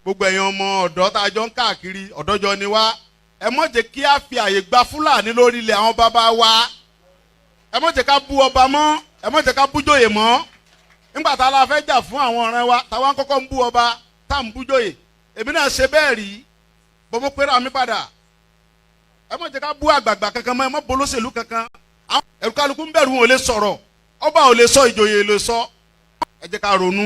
gbogbo ẹ̀yin ọmọ ọ̀dọ́ tá a jọ ń káàkiri ọ̀dọ́jọ́ ni wá ẹ má jẹ́ kí a fi àyè gba Fúlàní lórí ilẹ̀ àwọn bàbá wa ẹ má jẹ́ ká bú ọba mọ́ ẹ má jẹ́ ká bú jòyè mọ́ nígbà tá a la fẹ́ jà fún àwọn ọ̀rẹ́ wa táwa ń kọ́kọ́ ń bú ọba tá à ń bú jòyè èmi náà ṣe bẹ́ẹ̀ rí bọ́mọ pẹ́rẹ́ àmì padà ẹ má jẹ́ ká bú àgbààgbà kankan mọ́ ẹ má bolóṣèlú kankan ẹ̀rù kálukú ń bẹ̀rù wọn ò lè sọ̀rọ̀ ọba ò lè sọ ìjòyè lè sọ ẹ jẹ́ ká ronú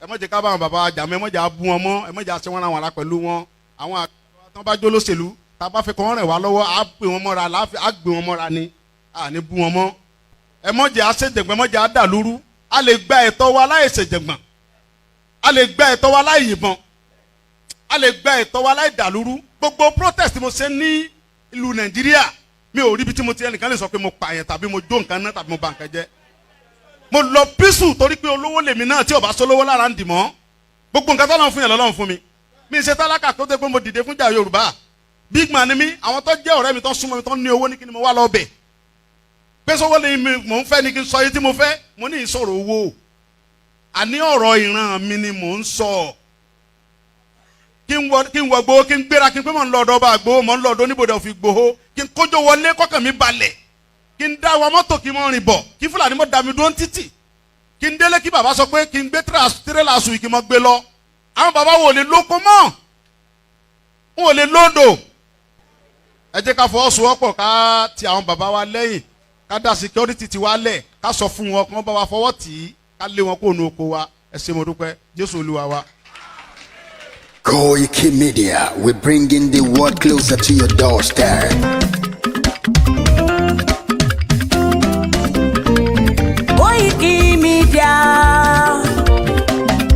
ẹ má jẹ́ ká bá àwọn bàbá wa jà mọ́ ẹ má jẹ́ á bú wọn mọ́ ẹ má jẹ́ á ṣe wọn ra wọn la pẹ̀lú wọn àwọn àgbà tó bá jó lóṣèlú tá a bá fẹ́ kọ́ wọn rẹ̀ wá lọ́wọ́ á gbé wọn mọ́ra á gbé wọn mọ́ra ni à ní bú wọn mọ́ ẹ má jẹ́ á ṣèjẹ̀gbọ́n ẹ má jẹ́ á dàlúrú a lè gba ẹ̀tọ́ wa láì ṣèjẹ̀gbọ́n a lè gba ẹ̀tọ́ wa láì yìnbọn a lè gba ẹ̀tọ́ wa láì dàlúrú gbogbo protest mo ṣe ní ìlú Nàìjíríà mi ò rí ibi tí mo ti ẹnìkan lè sọ pé mo pààyàn tàbí mo jó nǹkan náà tàbí mo bà nǹkan jẹ́ mo lọ písù torí pé olówó lèmi náà tí ò bá sólówó lára ń dì mọ́ gbogbo nǹkan tọ́lọ́run fún yẹn lọ́lọ́run fún mi mi ṣe tálákà tó dé pé mo dìde fún jà Yorùbá big man ni mi àwọn tó jẹ́ ọ̀rẹ́ mi tó súnmọ́ mi tó ní owó ní kí ni mo wá lọ bẹ̀ pé sọ́wọ́ lè mi mò ń fẹ́ ni kí n sọ yìí tí mo fẹ́ mo ní ìsọ̀rọ̀ owó àní ọ̀rọ̀ ìran mi ni mò ń sọ kí n wọ gbowó kí n gbéra kí n pé mò ń lọ ọ̀dọ̀ ọba gbowó mò ń lọ ọ̀dọ̀ oníbodè òfin gbowó kí n kójó wọlé kọ́kàn mi balẹ̀ kí n dá wa mọ́tò kí n mọ́ rìn bọ̀ kí Fúlàní mọ́ dá mi dúró títì kí n délé kí bàbá sọ pé kí n gbé tírélà sùn kí n mọ́ gbé lọ àwọn bàbá wo lè lóko mọ́ wọn ò lè lóńdò ẹ jẹ́ ká fọwọ́sowọ́pọ̀ ká ti àwọn bàbá wa lẹ́yìn ká dá security ti wa lẹ̀ ká sọ fún wọn kí wọ́n bá wa fọwọ́ tì í ká lé wọn kó nu oko wa ẹ ṣé mo dúpẹ́ Jésù Olúwa wa. Koikimedia, we're bringing the world closer to your doorstep. Koikimedia,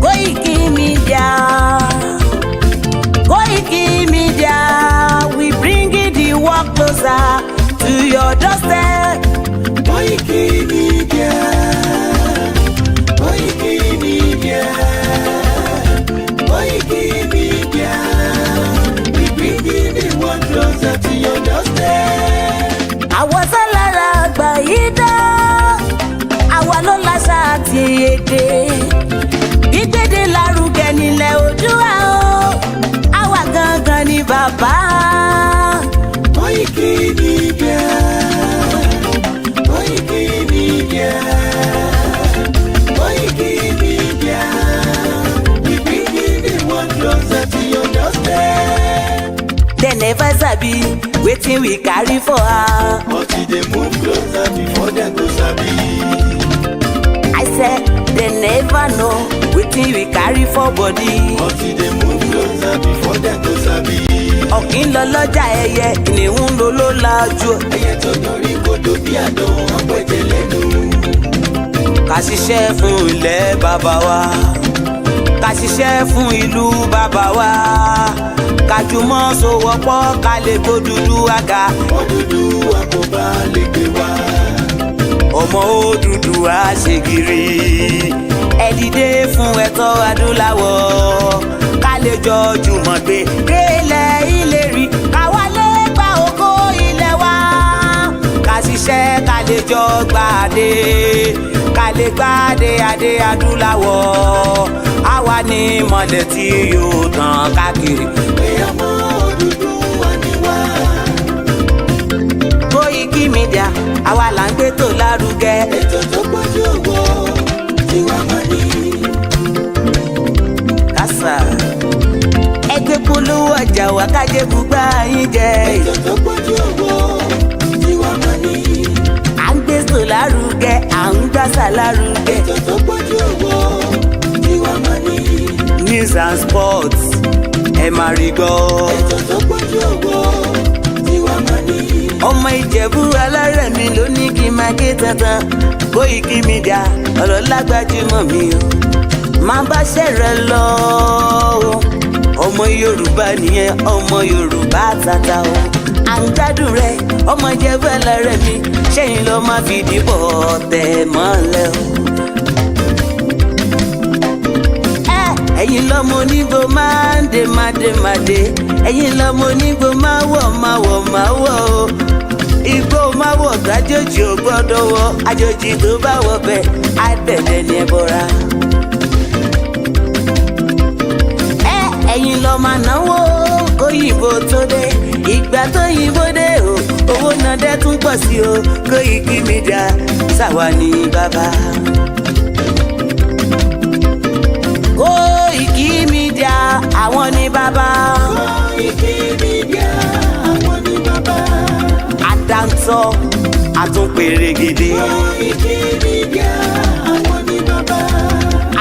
Koikimedia, Koikimedia, we bringing the world closer to your doorstep. Koikimedia, Koikimedia, Koikimedia, we bringing the world closer to your doorstep. Àwọn sálára àgbà yìí dá, àwa ló láṣà àti èdè. Gbígbédè lárugẹ nílẹ̀ Oòduà o, àwa gangan ni bàbá. Koikimedia, Koikimedia, Koikimedia, we bringing the world closer to your doorstep. They never sabi wetin we carry for her. But they move closer before they go sabi. I said they never know wetin we carry for body. But they move closer before they go sabi. Ọ̀kín lọ lọ́jà ẹyẹ, kìnìún ló ló lajú. Ẹyẹ tó dorí kodò bí àdán ọ̀pẹ̀jẹ̀ lẹ́nu. Ká ṣiṣẹ́ fún ilẹ̀ bàbá wa, ká ṣiṣẹ́ fún ìlú bàbá wa, ká jùmọ̀ sowọ́pọ̀ ká lè kó Odùduwà ga. Odùduwà kò bá lè gbé wá. Ọmọ Odùduwà ṣe gírí, ẹ dìde fún ẹ̀tọ́ adúláwọ̀, ká lè jọ jùmọ̀ gbé délẹ̀ ìlérí, ká wálé gba ògo ilẹ̀ wa, ká ṣiṣẹ́ ká lè jọ gbàdé, ká lè gbàdé adé adúláwọ̀, àwa ni mọ̀lẹ̀ tí yóò tàn káàkiri. Ọmọ Odùduwà ni wá. Koikimedia, àwa là ń gbé tó lárugẹ. Ètò tó pọ̀jù owó tiwa mọ̀ ní. Kásá ẹgbẹ́ polówó ọjà wá kájé bùgbà yín jẹ. Ètò tó pọ̀jù owó tiwa mọ̀ ní. À ń gbé tó lárugẹ, à ń gbàsà lárugẹ. Ètò tó pọ̀jù owó tiwa mọ̀ ní. News and sports ẹ máa rí gbọ́. Ètò tó pọ̀jù owó tiwa mọ̀ ní. Ọmọ Ìjẹ̀bú alárẹ̀ mi ló ní kí n máa ké tantan. Koikimedia ọ̀rọ̀ lágbájúmọ̀ mi o, máa bá ṣẹ̀rẹ̀ lọ o. Ọmọ Yorùbá nìyẹn, ọmọ Yorùbá tata o. À ń gbádùn rẹ, ọmọ Ìjẹ̀bú alárẹ̀ mi, ṣẹ́yìn ló máa fi dìbò tẹ̀ mọ́lẹ̀ o. Ẹ̀yin lọ́mọ onígbò máa ń dé máa dé, ẹ̀yin lọ́mọ onígbò máa wọ̀ o. Igbó máa wọ̀ kájòjì ò gbọ́dọ̀ wọ̀, àjòjì tó bá wọ̀ bẹ́ẹ̀ á tẹ̀lé ní ẹbọra. Ẹ̀yin lọ máa náwó kóyìnbó tó dé ìgbà tó yìnbó dé o owó náà dẹ́ tún pọ̀ sí o Koiki Media ṣàwa ní bàbá. Koiki Media àwọn ní bàbá. Koiki Media àwọn ní bàbá. Àdáńtọ́ àtúnpèrègèdè. Koiki Media àwọn ní bàbá.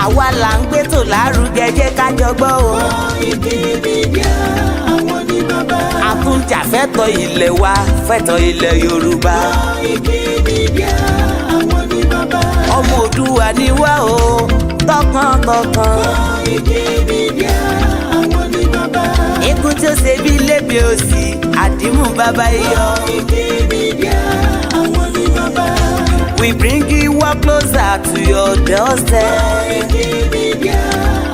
Àwa là ń gbé tò lárugẹ jẹ́ ká jọ gbọ́ o. Koiki Media àwọn ní bàbá. Àtúnjà fẹ́tọ̀ ilẹ̀ wa fẹ́tọ̀ ilẹ̀ Yorùbá. Koiki Media àwọn ní bàbá. Ọmọ Òdùwà ni wá o tọkàntọkàn. Koiki Media àwọn ní bàbá. Ikú tí ó ṣe bí lébi òsì àdìmú bàbá iyọ̀. Koiki Media àwọn ní bàbá. We bring you up closer to your doorstep. Koiki Media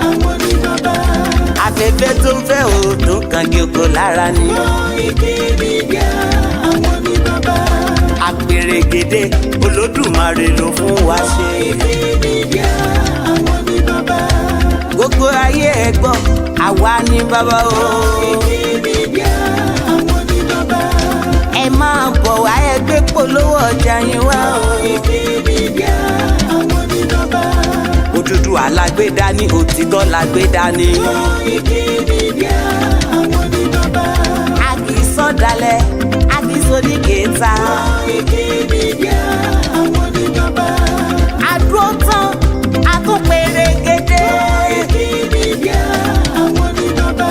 àwọn ní bàbá. Afẹ́fẹ́ tó ń fẹ́ o tó kàn kí oko lára ni. Koiki Media àwọn ní bàbá. Àpèrègèdè Olódùmarè ló fún wa ṣe. Koiki Media àwọn ní bàbá. Gbogbo ayé ẹ gbọ́ àwa ní bàbá o. Koiki Media àwọn ní bàbá. Ẹ máa bọ̀ wá ẹ gbé polówó ọjà yín wá o. Koiki Media àwọn ní bàbá. Òdúdúwà la gbé dání òtítọ́ la gbé dání. Koiki Media àwọn ní bàbá. A kì í sọ̀dálẹ̀ a kì í sọ̀dí kẹta. Koiki Media àwọn ní bàbá. Àdúró tán a tún pèrègèdè. Koiki Media àwọn ní bàbá.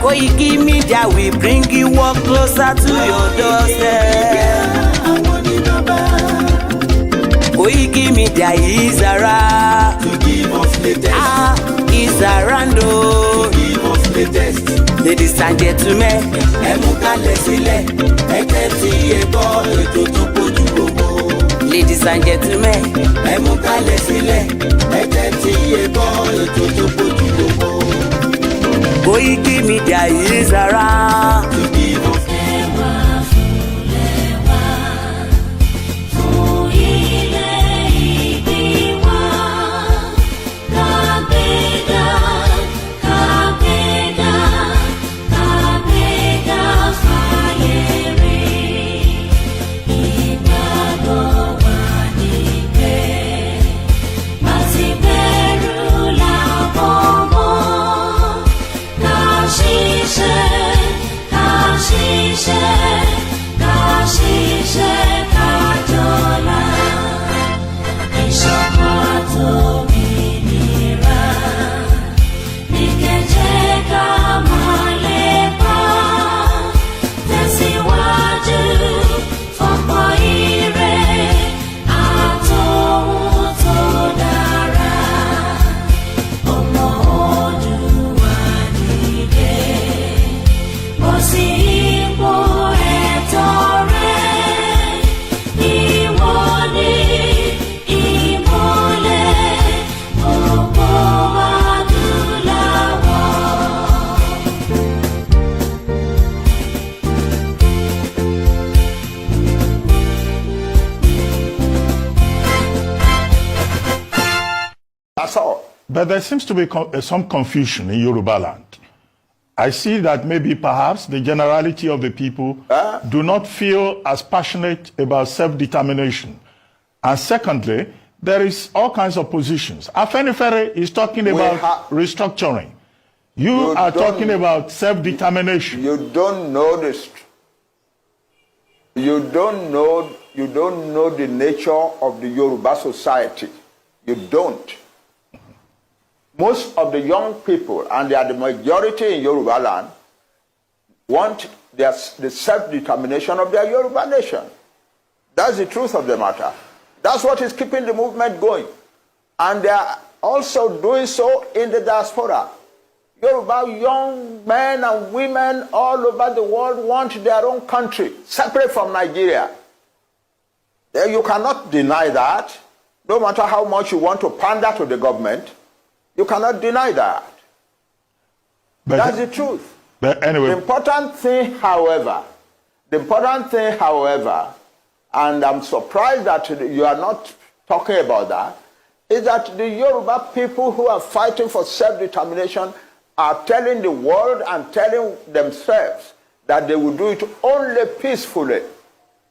Koiki Media we bring you up closer to your doorstep. Àwọn ní bàbá. Koiki Media is around. To give us latest. Is around o. Give us latest. Ladies and gentlemen, Ẹ mú kalẹ̀ sílẹ̀. Ẹ tẹ́tí ẹ gbọ́ ètò tó kojú gbogbo. ladies and gentlemen, Ẹ mú kalẹ̀ sílẹ̀. Ẹ tẹ́tí ẹ gbọ́ ètò tó kojú gbogbo. Koiki Media is around. To give us But there seems to be some confusion in Yoruba land. I see that maybe perhaps the generality of the people do not feel as passionate about self-determination. And secondly, there is all kinds of positions. Afenifere is talking about restructuring. You are talking about self-determination. You don't know this. You don't know the nature of the Yoruba society. You don't. Most of the young people, and they are the majority in Yoruba land, want the self-determination of their Yoruba nation. That's the truth of the matter. That's what is keeping the movement going. And they are also doing so in the diaspora. Yoruba young men and women all over the world want their own country, separate from Nigeria. You cannot deny that. No matter how much you want to pander to the government, you cannot deny that. But that's the truth. But anyway, the important thing, however, and I'm surprised that you are not talking about that, is that the Yoruba people who are fighting for self-determination are telling the world and telling themselves that they will do it only peacefully.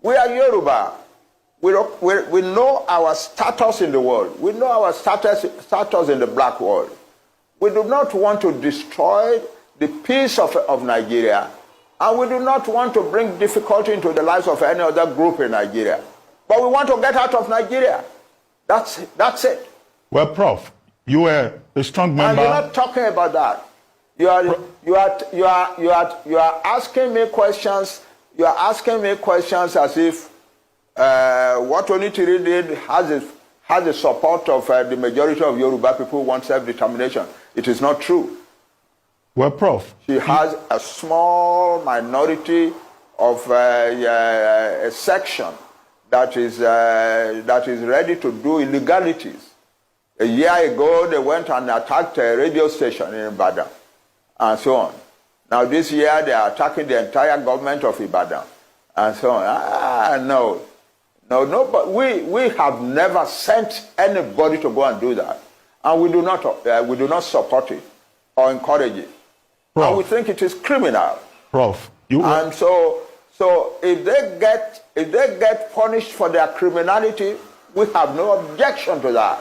We are Yoruba. We know our status in the world. We know our status in the black world. We do not want to destroy the peace of Nigeria, and we do not want to bring difficulty into the lives of any other group in Nigeria. But we want to get out of Nigeria. That's it. Well, Prof, you were a strong member. And you're not talking about that. You are asking me questions. You are asking me questions as if what ORILEEDE did has the support of the majority of Yoruba people who want self-determination. It is not true. Well, Prof, she has a small minority of a section that is ready to do illegalities. A year ago, they went and attacked a radio station in Ibadan, and so on. Now this year, they are attacking the entire government of Ibadan, and so on. No, but we have never sent anybody to go and do that, and we do not support it or encourage it. Prof, and we think it is criminal. Prof, and so if they get punished for their criminality, we have no objection to that.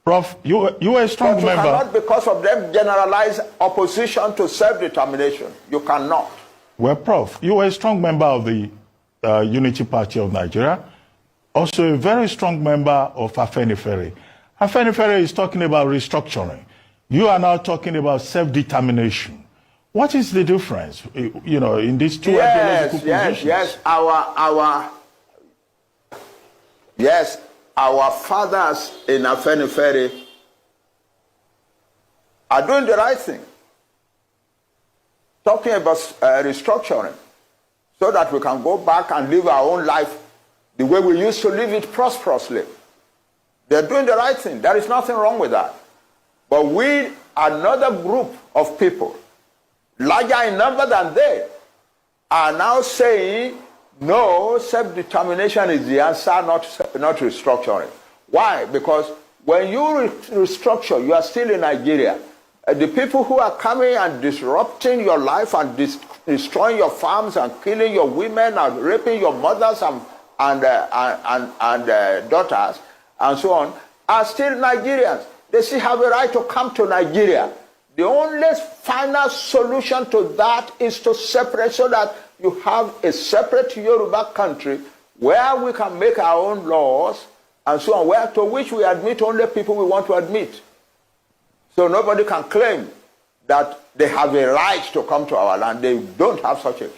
Prof, you were a strong member. You cannot, because of them, generalize opposition to self-determination. You cannot. Well, Prof, you were a strong member of the Unity Party of Nigeria, also a very strong member of Afenifere. Afenifere is talking about restructuring. You are now talking about self-determination. What is the difference, in these two ideological positions? Our fathers in Afenifere are doing the right thing, talking about restructuring, so that we can go back and live our own life the way we used to live it prosperously. They're doing the right thing. There is nothing wrong with that. But we, another group of people, larger in number than they, are now saying, no, self-determination is the answer, not restructuring. Why? Because when you restructure, you are still in Nigeria. The people who are coming and disrupting your life and destroying your farms and killing your women and raping your mothers and daughters and so on are still Nigerians. They still have a right to come to Nigeria. The only final solution to that is to separate, so that you have a separate Yoruba country where we can make our own laws and so on, to which we admit only people we want to admit. So nobody can claim that they have a right to come to our land. They don't have such a.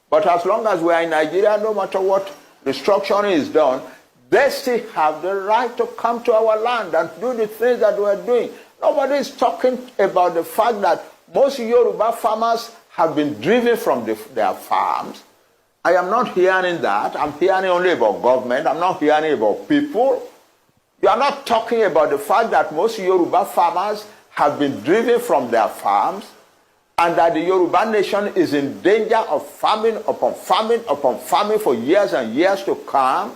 But as long as we are in Nigeria, no matter what restructuring is done, they still have the right to come to our land and do the things that we are doing. Nobody is talking about the fact that most Yoruba farmers have been driven from their farms. I am not hearing that. I'm hearing only about government. I'm not hearing about people. You are not talking about the fact that most Yoruba farmers have been driven from their farms, and that the Yoruba nation is in danger of famine upon famine upon famine for years and years to come.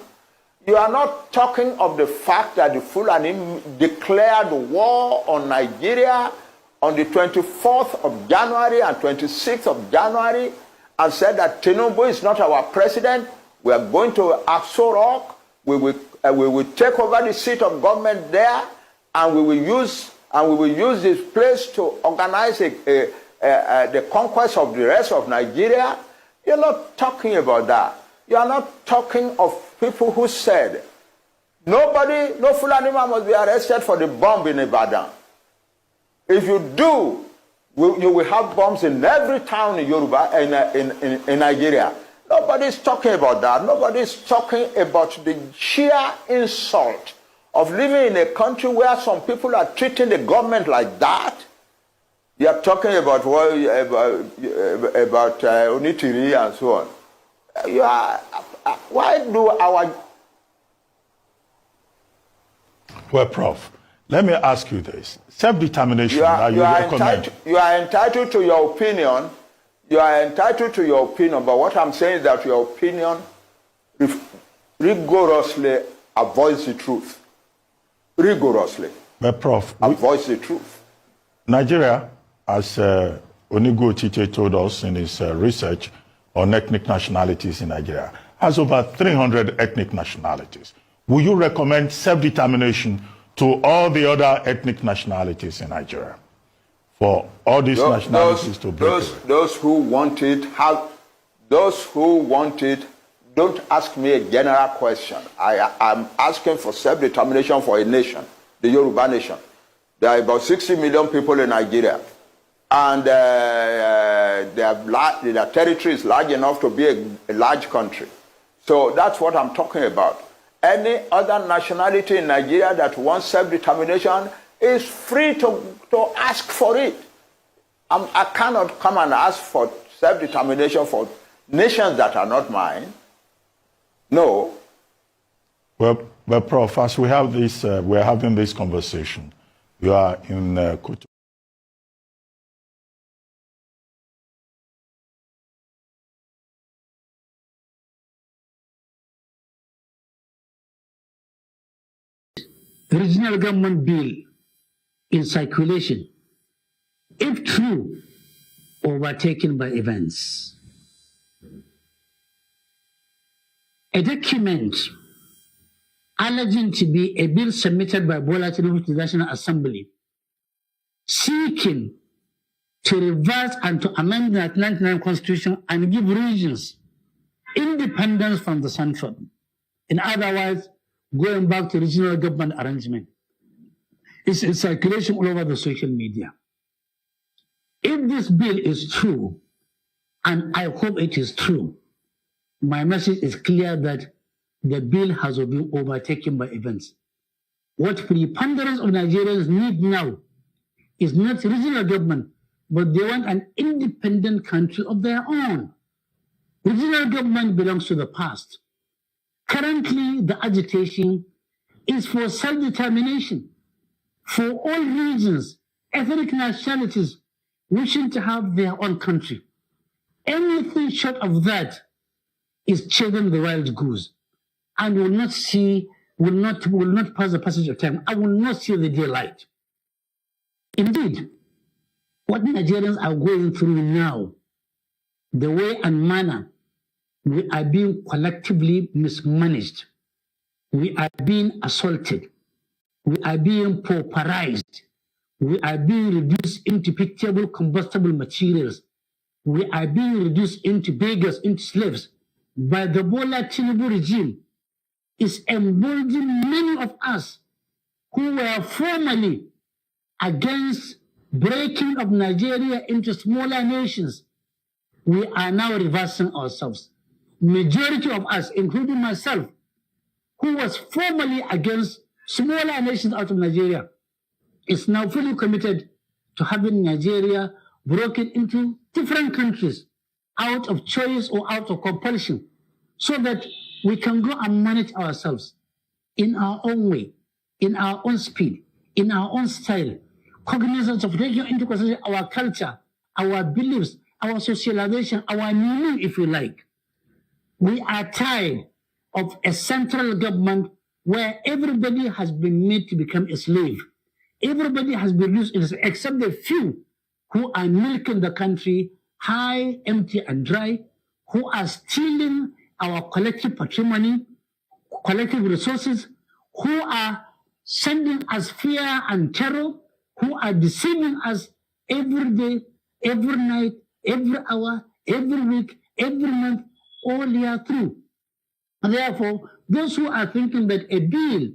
You are not talking of the fact that the Fulani declared war on Nigeria on the 24th of January and 26th of January and said that Tinubu is not our president. We are going to Aso Rock. We will take over the seat of government there, and we will use this place to organize the conquest of the rest of Nigeria. You're not talking about that. You are not talking of people who said, no Fulani man must be arrested for the bomb in Ibadan. If you do, you will have bombs in every town in Yoruba, in Nigeria. Nobody is talking about that. Nobody is talking about the sheer insult of living in a country where some people are treating the government like that. You are talking about Onitiri and so on. Why do our... Well, Prof, let me ask you this. Self-determination, you are entitled to your opinion. You are entitled to your opinion, but what I'm saying is that your opinion rigorously avoids the truth. Rigorously. But Prof, avoids the truth. Nigeria as Onigo Tite told us in his research on ethnic nationalities in Nigeria, has over 300 ethnic nationalities. Will you recommend self-determination to all the other ethnic nationalities in Nigeria? For all these nationalities to break away? Those who want it don't ask me a general question. I'm asking for self-determination for a nation, the Yoruba nation. There are about 60 million people in Nigeria, and their territory is large enough to be a large country. So that's what I'm talking about. Any other nationality in Nigeria that wants self-determination is free to ask for it. I cannot come and ask for self-determination for nations that are not mine. No. Well, Prof, as we have this, we're having this conversation. You are in Koto. The regional government bill in circulation, if true, overtaken by events. A document alleging to be a bill submitted by Bola Tinubu to the National Assembly seeking to reverse and to amend the 1999 Constitution and give regions independence from the central. In other words, going back to regional government arrangement. It's in circulation all over the social media. If this bill is true, and I hope it is true, my message is clear that the bill has been overtaken by events. What preponderance of Nigerians need now is not regional government, but they want an independent country of their own. Regional government belongs to the past. Currently, the agitation is for self-determination for all regions, ethnic nationalities wishing to have their own country. Anything short of that is chasing the wild goose and will not pass the passage of time. I will not see the daylight. Indeed, what Nigerians are going through now, the way and manner we are being collectively mismanaged, we are being assaulted, we are being pauperized, we are being reduced into pitiable combustible materials, we are being reduced into beggars, into slaves by the Bola Tinubu regime is emboldening many of us who were formerly against breaking of Nigeria into smaller nations. We are now reversing ourselves. Majority of us, including myself, who was formerly against smaller nations out of Nigeria, is now fully committed to having Nigeria broken into different countries out of choice or out of compulsion, so that we can go and manage ourselves in our own way, in our own speed, in our own style, cognizance of taking into consideration our culture, our beliefs, our socialization, our meaning, if you like. We are tired of a central government where everybody has been made to become a slave. Everybody has been reduced, except the few who are milking the country high, empty, and dry, who are stealing our collective patrimony, collective resources, who are sending us fear and terror, who are deceiving us every day, every night, every hour, every week, every month, all year through. And therefore, those who are thinking that a bill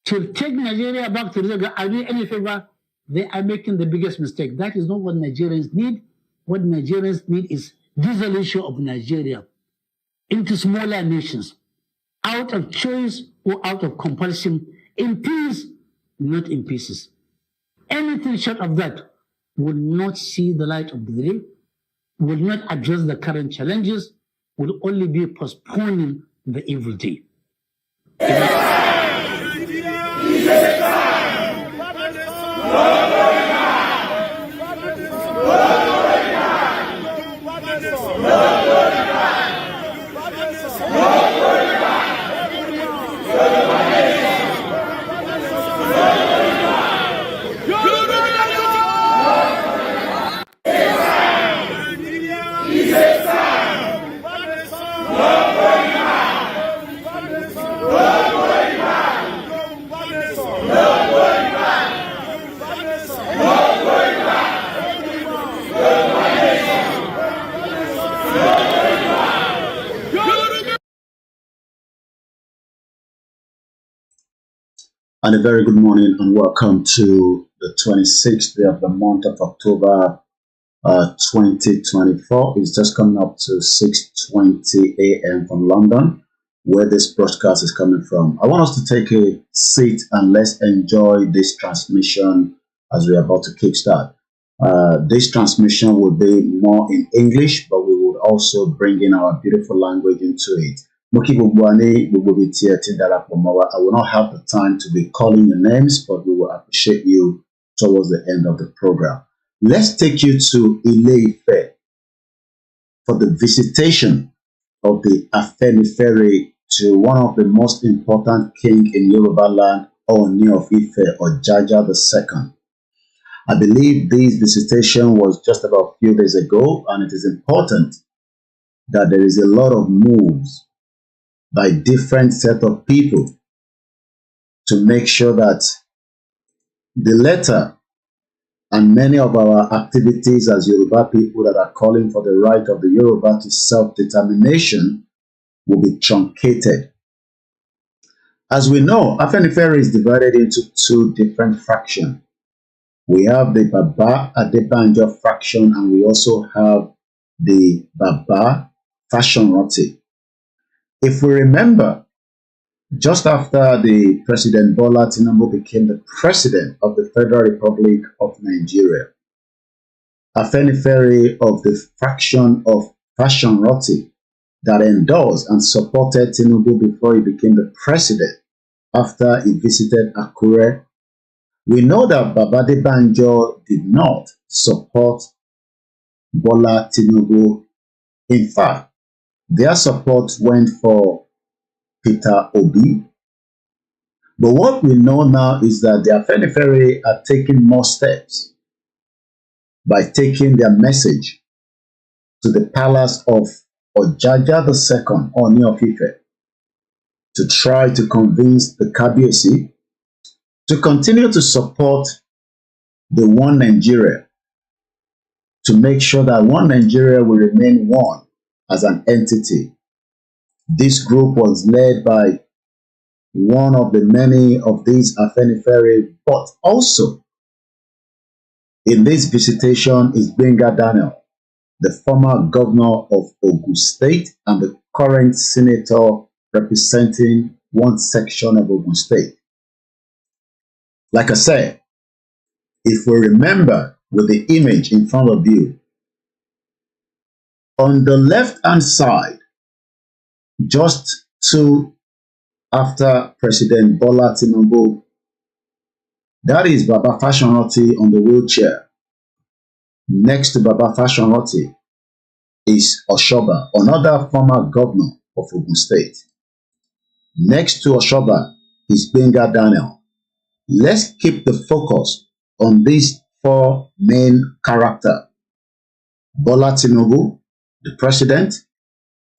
to take Nigeria back to the are doing any favor, they are making the biggest mistake. That is not what Nigerians need. What Nigerians need is dissolution of Nigeria into smaller nations, out of choice or out of compulsion, in peace, not in pieces. Anything short of that will not see the light of the day, will not address the current challenges, will only be postponing the evil day. And a very good morning and welcome to the 26th day of the month of October 2024. It's just coming up to 6:20 a.m. from London, where this broadcast is coming from. I want us to take a seat and let's enjoy this transmission as we are about to kickstart. This transmission will be more in English, but we will also bring in our beautiful language into it. I will not have the time to be calling your names, but we will appreciate you towards the end of the program. Let's take you to Ile-Ife for the visitation of the Afenifere to one of the most important king in Yoruba land, Ooni of Ife or Ajala II. I believe this visitation was just about a few days ago, and it is important that there is a lot of moves by different set of people to make sure that the letter and many of our activities as Yoruba people that are calling for the right of the Yoruba to self-determination will be truncated. As we know, Afenifere is divided into two different fractions. We have the Baba ADEBANJI fraction, and we also have the Baba Fashion-Roti. If we remember, just after the President Bola Tinubu became the President of the Federal Republic of Nigeria, Afenifere of the fraction of Fashion-Roti that endorsed and supported Tinubu before he became the President after he visited Akure. We know that Baba ADEBANJI did not support Bola Tinubu. In fact, their support went for Peter Obi. But what we know now is that the Afenifere are taking more steps by taking their message to the palace of Ajala II, Ooni of Ife, to try to convince the Kabiyesi to continue to support the One Nigeria, to make sure that One Nigeria will remain one as an entity. This group was led by one of the many of these Afenifere, but also in this visitation is Benga Daniel, the former governor of Ogun State and the current senator representing one section of Ogun State. Like I said, if we remember with the image in front of you, on the left-hand side, just after President Bola Tinubu, that is Baba Fashion-Roti on the wheelchair. Next to Baba Fashion-Roti is Oshoba, another former governor of Ogun State. Next to Oshoba is Benga Daniel. Let's keep the focus on these four main characters. Bola Tinubu, the president;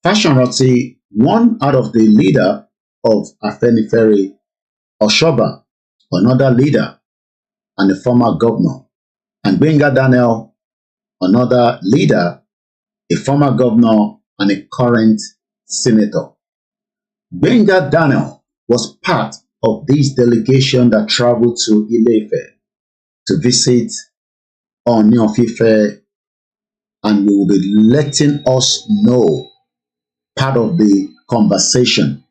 Fashion-Roti, one out of the leader of Afenifere; Oshoba, another leader and a former governor; and Benga Daniel, another leader, a former governor and a current senator. Benga Daniel was part of this delegation that traveled to Ile-Ife to visit Ooni of Ife, and we will be letting us know part of the conversation,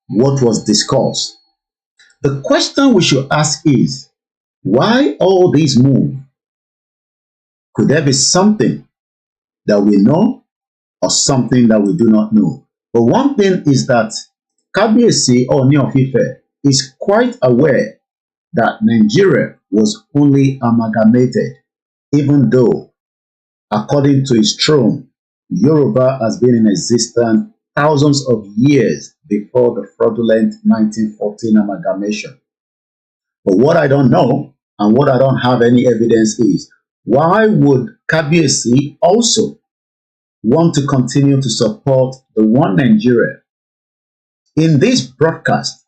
what was discussed. The question we should ask is, why all these moves? Could there be something that we know or something that we do not know? But one thing is that Kabiyesi Ooni of Ife is quite aware that Nigeria was only amalgamated, even though, according to his throne, Yoruba has been in existence thousands of years before the fraudulent 1914 amalgamation. But what I don't know and what I don't have any evidence is, why would Kabiyesi also want to continue to support the One Nigeria? In this broadcast,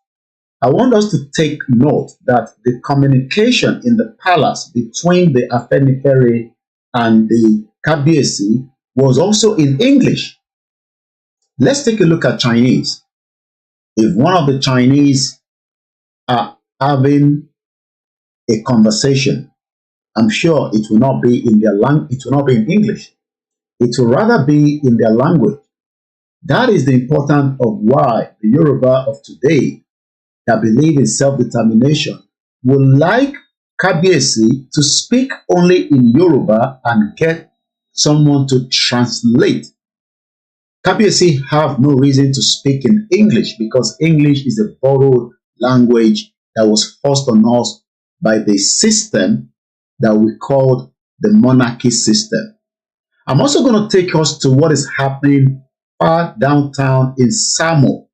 I want us to take note that the communication in the palace between the Afenifere and the Kabiyesi was also in English. Let's take a look at Chinese. If one of the Chinese are having a conversation, I'm sure it will not be in their it will not be in English. It will rather be in their language. That is the importance of why the Yoruba of today that believe in self-determination would like Kabiyesi to speak only in Yoruba and get someone to translate. Kabiyesi have no reason to speak in English because English is a borrowed language that was forced on us by the system that we called the monarchy system. I'm also going to take us to what is happening far downtown in Samoa.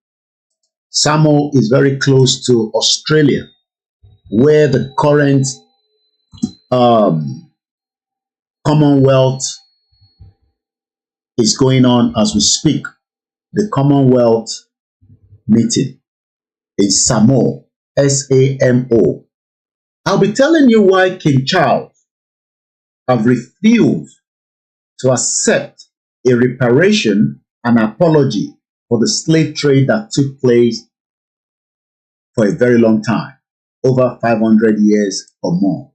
Samoa is very close to Australia, where the current Commonwealth is going on as we speak. The Commonwealth meeting in Samoa, S-A-M-O. I'll be telling you why King Charles have refused to accept a reparation and apology for the slave trade that took place for a very long time, over 500 years or more.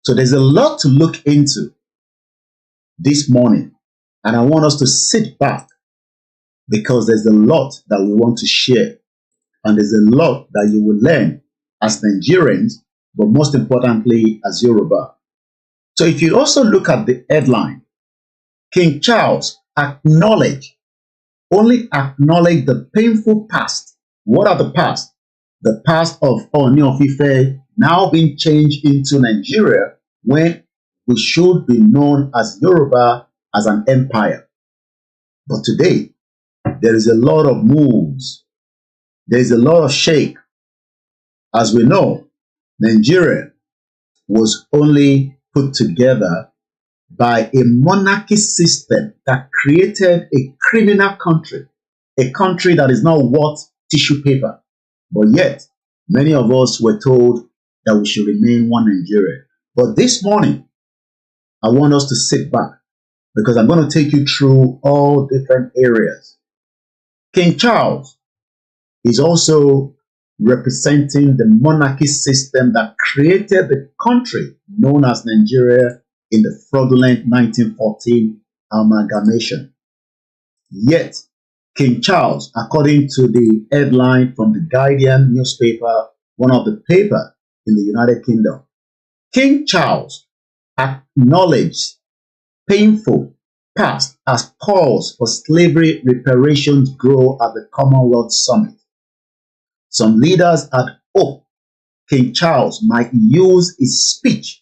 So there's a lot to look into this morning, and I want us to sit back because there's a lot that we want to share, and there's a lot that you will learn as Nigerians, but most importantly as Yoruba. So if you also look at the headline, King Charles only acknowledge the painful past. What are the past? The past of Ooni of Ife now being changed into Nigeria when we should be known as Yoruba as an empire. But today, there is a lot of moves. There is a lot of shake. As we know, Nigeria was only put together by a monarchy system that created a criminal country, a country that is not worth tissue paper. But yet, many of us were told that we should remain one Nigeria. But this morning, I want us to sit back because I'm going to take you through all different areas. King Charles is also representing the monarchy system that created the country known as Nigeria in the fraudulent 1914 amalgamation. Yet, King Charles, according to the headline from the Guardian newspaper, one of the papers in the United Kingdom, King Charles acknowledged painful past as calls for slavery reparations grow at the Commonwealth Summit. Some leaders had hoped King Charles might use his speech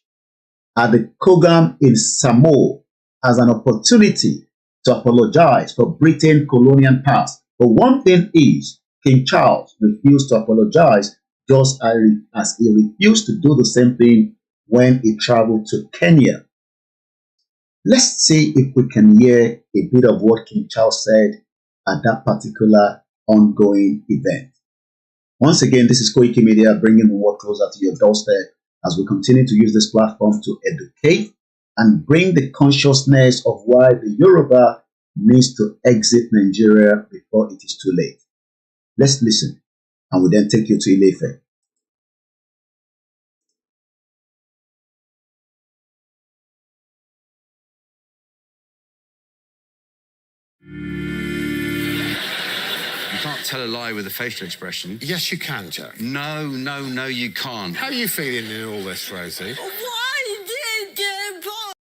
at the Kogam in Samoa as an opportunity to apologize for Britain's colonial past. But one thing is, King Charles refused to apologize just as he refused to do the same thing when he traveled to Kenya. Let's see if we can hear a bit of what King Charles said at that particular ongoing event. Once again, this is Koiki Media bringing the world closer to your doorstep as we continue to use this platform to educate and bring the consciousness of why the Yoruba needs to exit Nigeria before it is too late. Let's listen, and we'll then take you to Ile-Ife. You can't tell a lie with a facial expression. Yes, you can, Jack. No, you can't. How are you feeling in all this, Rosie? Why did you put...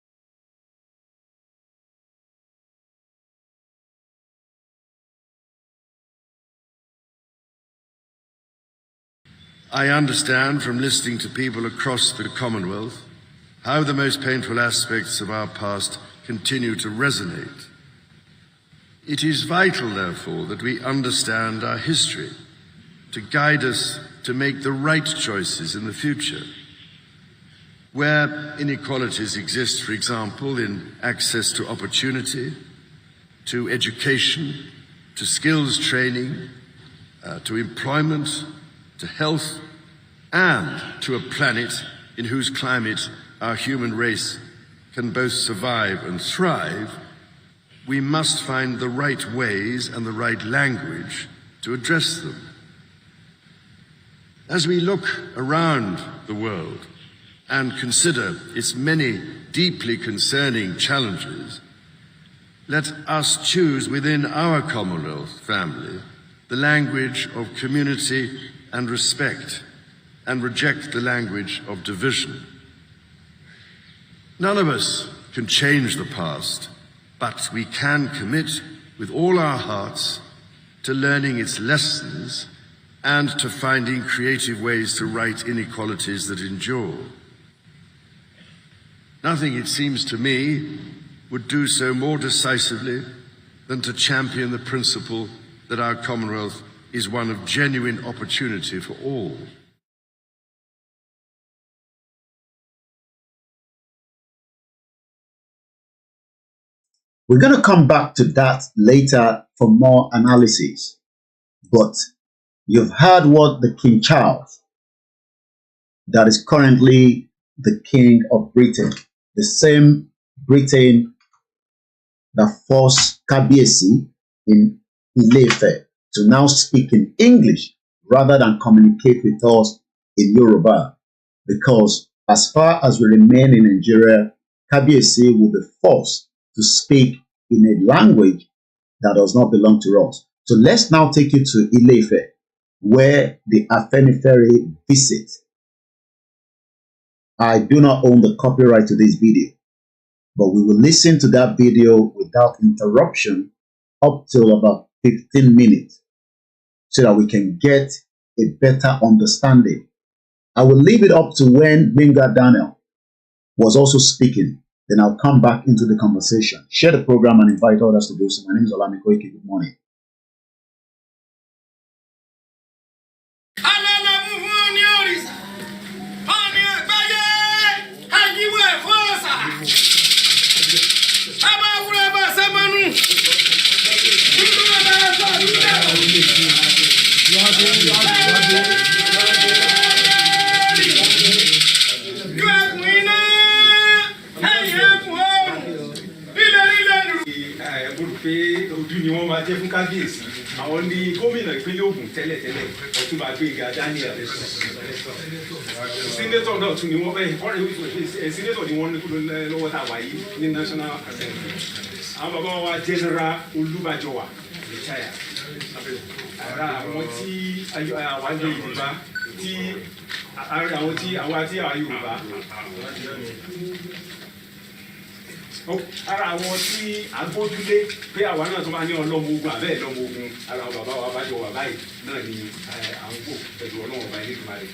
I understand from listening to people across the Commonwealth how the most painful aspects of our past continue to resonate. It is vital, therefore, that we understand our history to guide us to make the right choices in the future. Where inequalities exist, for example, in access to opportunity, to education, to skills training, to employment, to health, and to a planet in whose climate our human race can both survive and thrive, we must find the right ways and the right language to address them. As we look around the world and consider its many deeply concerning challenges, let us choose within our Commonwealth family the language of community and respect, and reject the language of division. None of us can change the past, but we can commit with all our hearts to learning its lessons and to finding creative ways to right inequalities that endure. Nothing, it seems to me, would do so more decisively than to champion the principle that our Commonwealth is one of genuine opportunity for all. We're going to come back to that later for more analysis. But you've heard what the King Charles, that is currently the King of Britain, the same Britain that forced Kábíyèsí in Ile-Ife to now speak in English rather than communicate with us in Yoruba. Because as far as we remain in Nigeria, Kábíyèsí will be forced to speak in a language that does not belong to us. So let's now take you to Ile-Ife, where the Afenifere visit. I do not own the copyright to this video, but we will listen to that video without interruption up till about 15 minutes so that we can get a better understanding. I will leave it up to when Benga Daniel was also speaking. Then I'll come back into the conversation. Share the program and invite others to do so. My name is Koiki. Good morning. pé ojú ni wọ́n máa jẹ́ fún kábíyèsí àwọn ní gómìnà ìpínlẹ̀ Ògùn tẹ́lẹ̀tẹ́lẹ̀ Ọ̀túnba Gbénga Daniel sínétọ̀ náà tún ni wọ́n sínétọ̀ ni wọ́n ní kúrò lọ́wọ́ tá a wà yìí ní National Assembly àwọn bàbá wa General Olúbàjọwà retire ara àwọn tí àwa ní Yorùbá tí àwọn tí àwa tí àwa Yorùbá ara àwọn tí agbójúlé pé àwa náà tó bá ní ọlọ́mọ ogun àbẹ́ẹ̀ lọ́mọ ogun ara àwọn bàbá wa bájọ wà báyìí náà ni àwọn kò pẹ̀lú ọlọ́wọ́ ọba ilé ìgbàlẹ̀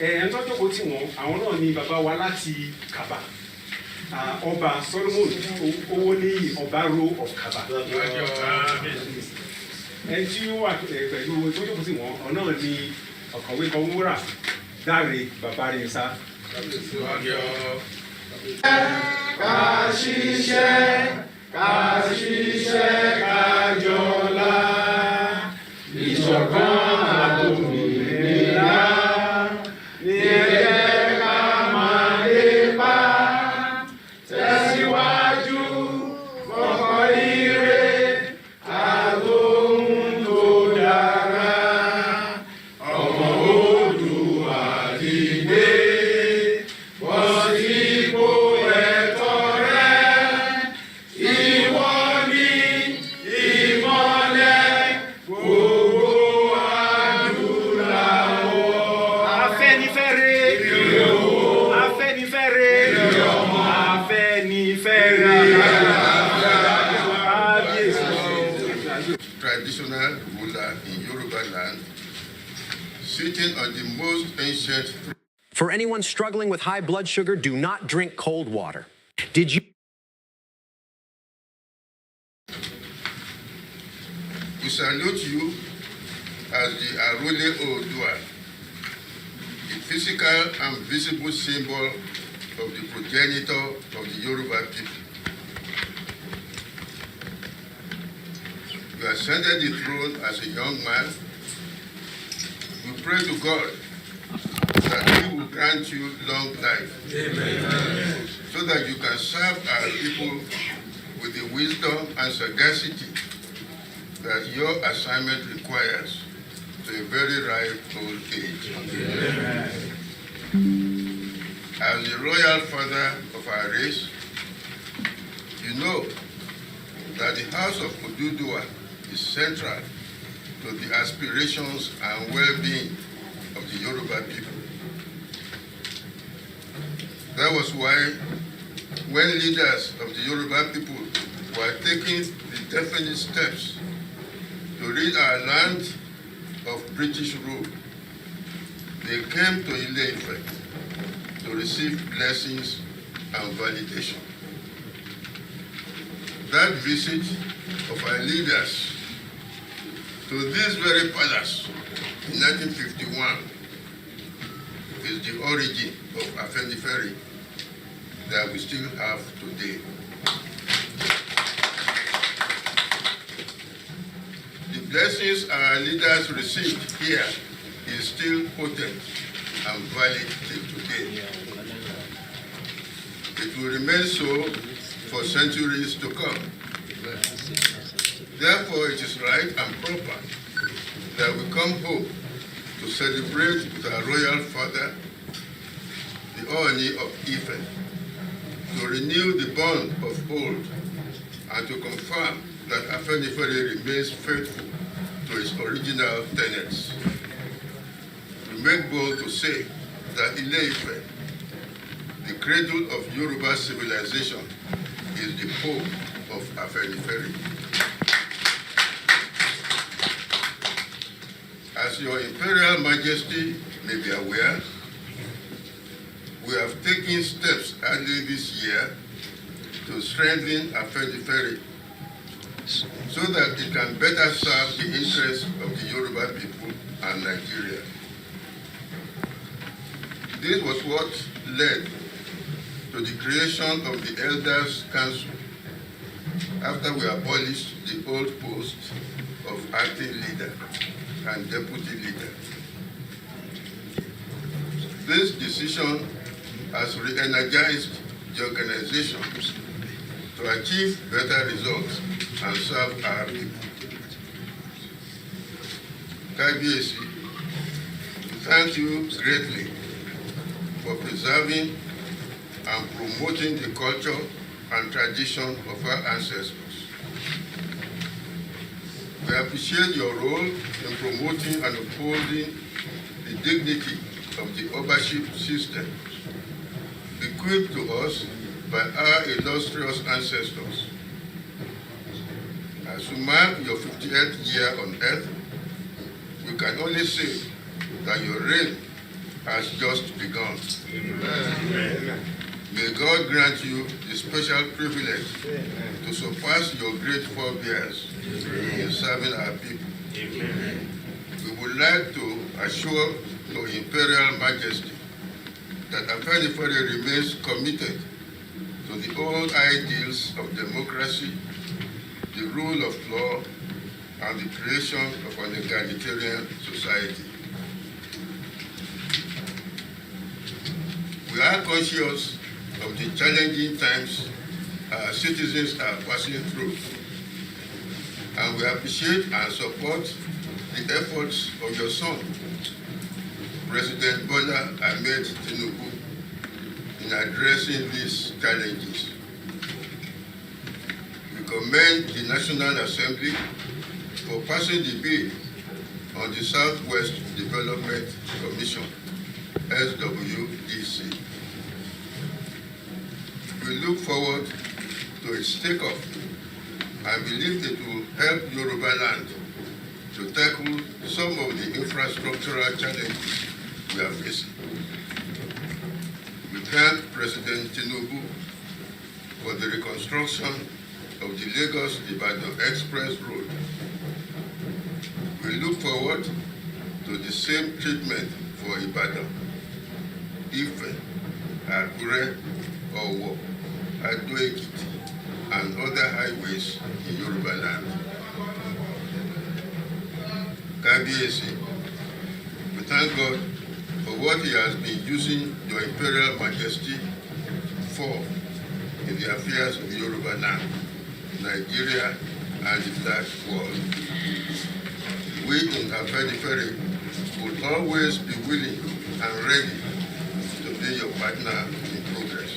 ẹ̀ ń tọ́jú kó tì wọ́n àwọn náà ni bàbá wa láti Kaba ọba Solomon Owóníyì Ọbáró of Kaba ẹ̀ tí ó wà pẹ̀lú tọ́jú kó tì wọ́n ọ̀nà ni ọ̀kọ̀wé Kọ́wúrà Dáre bàbá rẹ̀ sá. Ká ṣiṣẹ́ ká jọlá ìṣọ̀kan àtòmìnira ní ẹ̀jẹ̀ ká máa lépa tẹ̀síwájú kọ́kọ́ ire àtòhun tó dára ọmọ Oòduà dìde. Traditional ruler in Yoruba land, sitting on the most ancient. For anyone struggling with high blood sugar, do not drink cold water. Did you? We salute you as the Arole Oòduà, the physical and visible symbol of the progenitor of the Yoruba people. You ascended the throne as a young man. We pray to God that He will grant you long life. Amen. So that you can serve our people with the wisdom and sagacity that your assignment requires to a very ripe old age. As the royal father of our race, you know that the House of Oduduwa is central to the aspirations and well-being of the Yoruba people. That was why, when leaders of the Yoruba people were taking the definite steps to rid our land of British rule, they came to Ile-Ife to receive blessings and validation. That visit of our leaders to this very palace in 1951 is the origin of Afenifere that we still have today. The blessings our leaders received here is still potent and valid till today. It will remain so for centuries to come. Therefore, it is right and proper that we come home to celebrate with our royal father, the Ooni of Ife, to renew the bond of old and to confirm that Afenifere remains faithful to its original tenets. We make bold to say that Ile-Ife, the cradle of Yoruba civilization, is the home of Afenifere. As your Imperial Majesty may be aware, we have taken steps early this year to strengthen Afenifere so that it can better serve the interests of the Yoruba people and Nigeria. This was what led to the creation of the Elders' Council after we abolished the old post of acting leader and deputy leader. This decision has re-energized the organization to achieve better results and serve our people. Kabiyesi, we thank you greatly for preserving and promoting the culture and tradition of our ancestors. We appreciate your role in promoting and upholding the dignity of the ownership system bequeathed to us by our illustrious ancestors. As you mark your 58th year on earth, we can only say that your reign has just begun. Amen. May God grant you the special privilege to surpass your great forebears in serving our people. Amen. We would like to assure your Imperial Majesty that Afenifere remains committed to the old ideals of democracy, the rule of law, and the creation of an egalitarian society. We are conscious of the challenging times our citizens are passing through, and we appreciate and support the efforts of your son, President Bola Ahmed Tinubu, in addressing these challenges. We commend the National Assembly for passing the bill on the Southwest Development Commission, SWDC. We look forward to its takeoff and believe it will help Yoruba land to tackle some of the infrastructural challenges we are facing. We thank President Tinubu for the reconstruction of the Lagos-Ibadan Express Road. We look forward to the same treatment for Ibadan, Ife, Akure, Owo, Ado-Ekiti, and other highways in Yoruba land. Kabiyesi, we thank God for what He has been using your Imperial Majesty for in the affairs of Yoruba land, Nigeria, and the black world. we in Afenifere will always be willing and ready to be your partner in progress.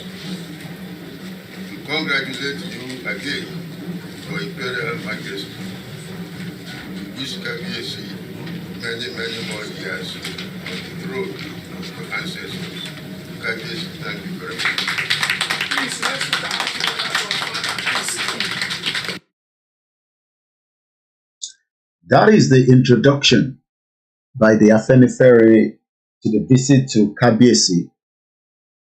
We congratulate you again, Your Imperial Majesty. We wish KBC many, many more years on the throne of your ancestors. KBC, thank you very much. That is the introduction by the Afenifere to the visit to KBC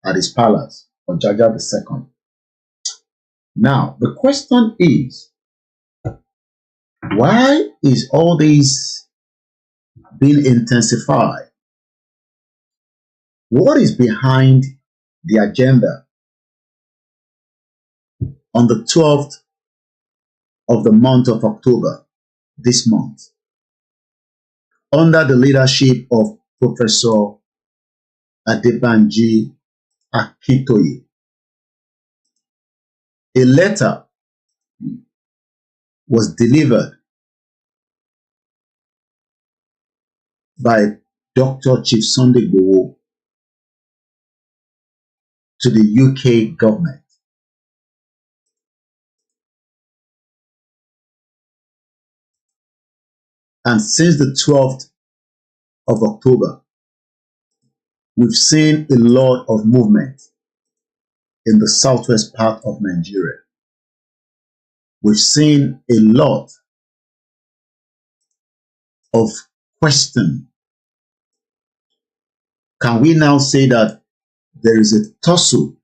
at his palace, Ajala II. Now, the question is, why is all this being intensified? What is behind the agenda on the 12th of the month of October, this month, under the leadership of Professor ADEBANJI Akintoye? A letter was delivered by Dr. Chief Sunday Igboho to the UK government. And since the 12th of October, we've seen a lot of movement in the southwest part of Nigeria. We've seen a lot of question. Can we now say that there is a tussle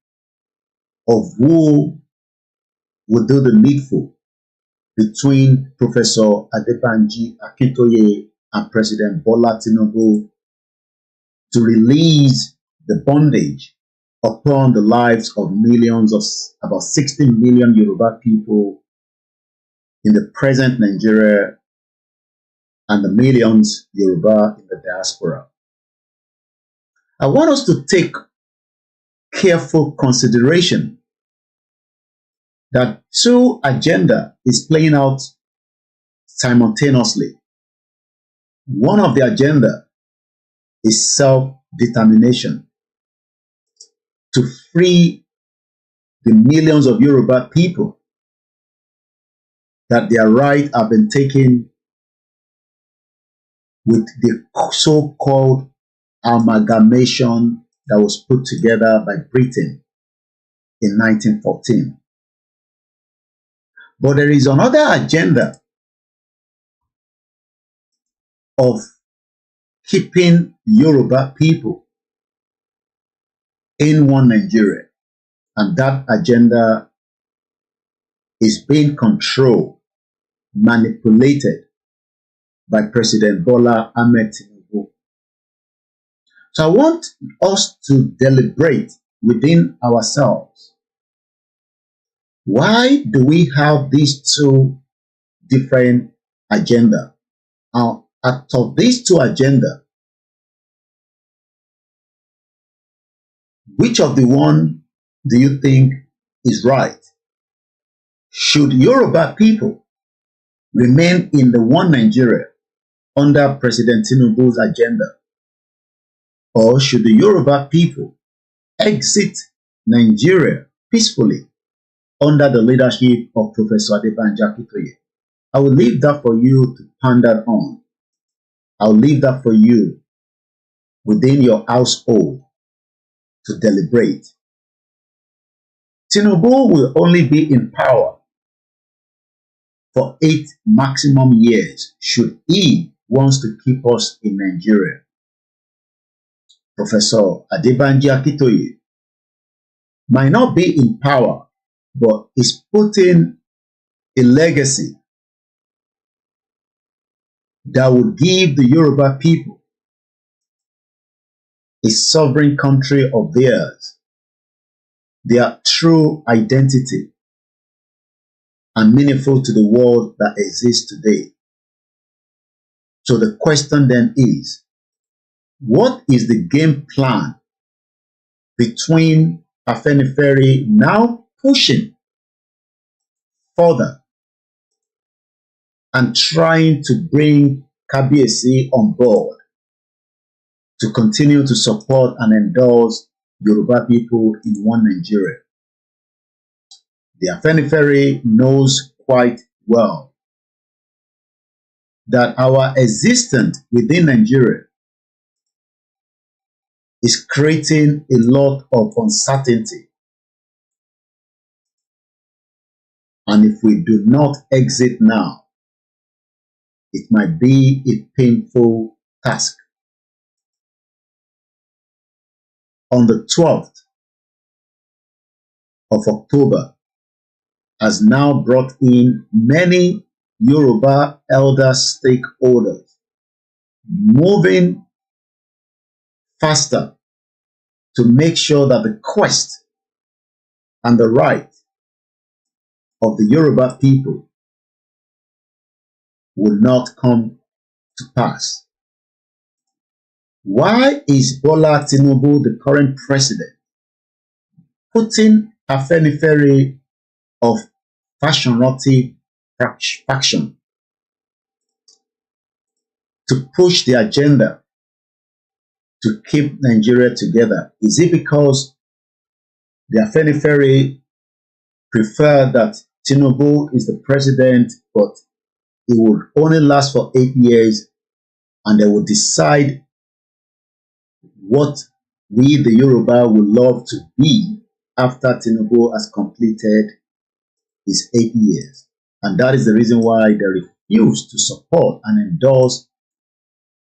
of who will do the needful between Professor ADEBANJI Akintoye and President Bola Tinubu to release the bondage upon the lives of millions of about 60 million Yoruba people in the present Nigeria and the millions Yoruba in the diaspora? I want us to take careful consideration that two agenda is playing out simultaneously. One of the agenda is self-determination, to free the millions of Yoruba people that their right have been taken with the so-called amalgamation that was put together by Britain in 1914. But there is another agenda of keeping Yoruba people in one Nigeria, and that agenda is being controlled, manipulated by President Bola Ahmed Tinubu. So I want us to deliberate within ourselves. Why do we have these two different agendas? Out of these two agendas, which of the one do you think is right? Should Yoruba people remain in the one Nigeria under President Tinubu's agenda? Or should the Yoruba people exit Nigeria peacefully under the leadership of Professor ADEBANJI Akintoye? I will leave that for you to ponder on. I'll leave that for you within your household to deliberate. Tinubu will only be in power for 8 maximum years should he wants to keep us in Nigeria. Professor ADEBANJI Akintoye might not be in power, but is putting a legacy that would give the Yoruba people a sovereign country of theirs, their true identity, and meaningful to the world that exists today. So the question then is, what is the game plan between Afenifere now pushing further and trying to bring Kabiyesi on board to continue to support and endorse Yoruba people in one Nigeria. The Afenifere knows quite well that our existence within Nigeria is creating a lot of uncertainty. And if we do not exit now, it might be a painful task. On the 12th of October has now brought in many Yoruba elder stakeholders moving faster to make sure that the quest and the right of the Yoruba people will not come to pass. Why is Bola Tinubu, the current president, putting Afenifere of Fashionroti faction to push the agenda to keep Nigeria together? Is it because the Afenifere prefer that Tinubu is the president, but it would only last for 8 years, and they will decide what we, the Yoruba, would love to be after Tinubu has completed his 8 years? And that is the reason why they refuse to support and endorse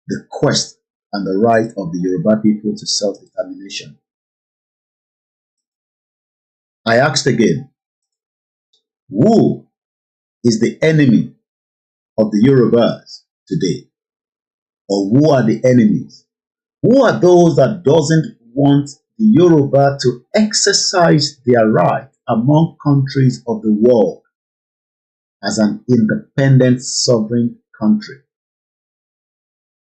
the quest and the right of the Yoruba people to self-determination. I asked again, who is the enemy of the Yorubas today? Or who are the enemies? Who are those that doesn't want the Yoruba to exercise their right among countries of the world as an independent sovereign country?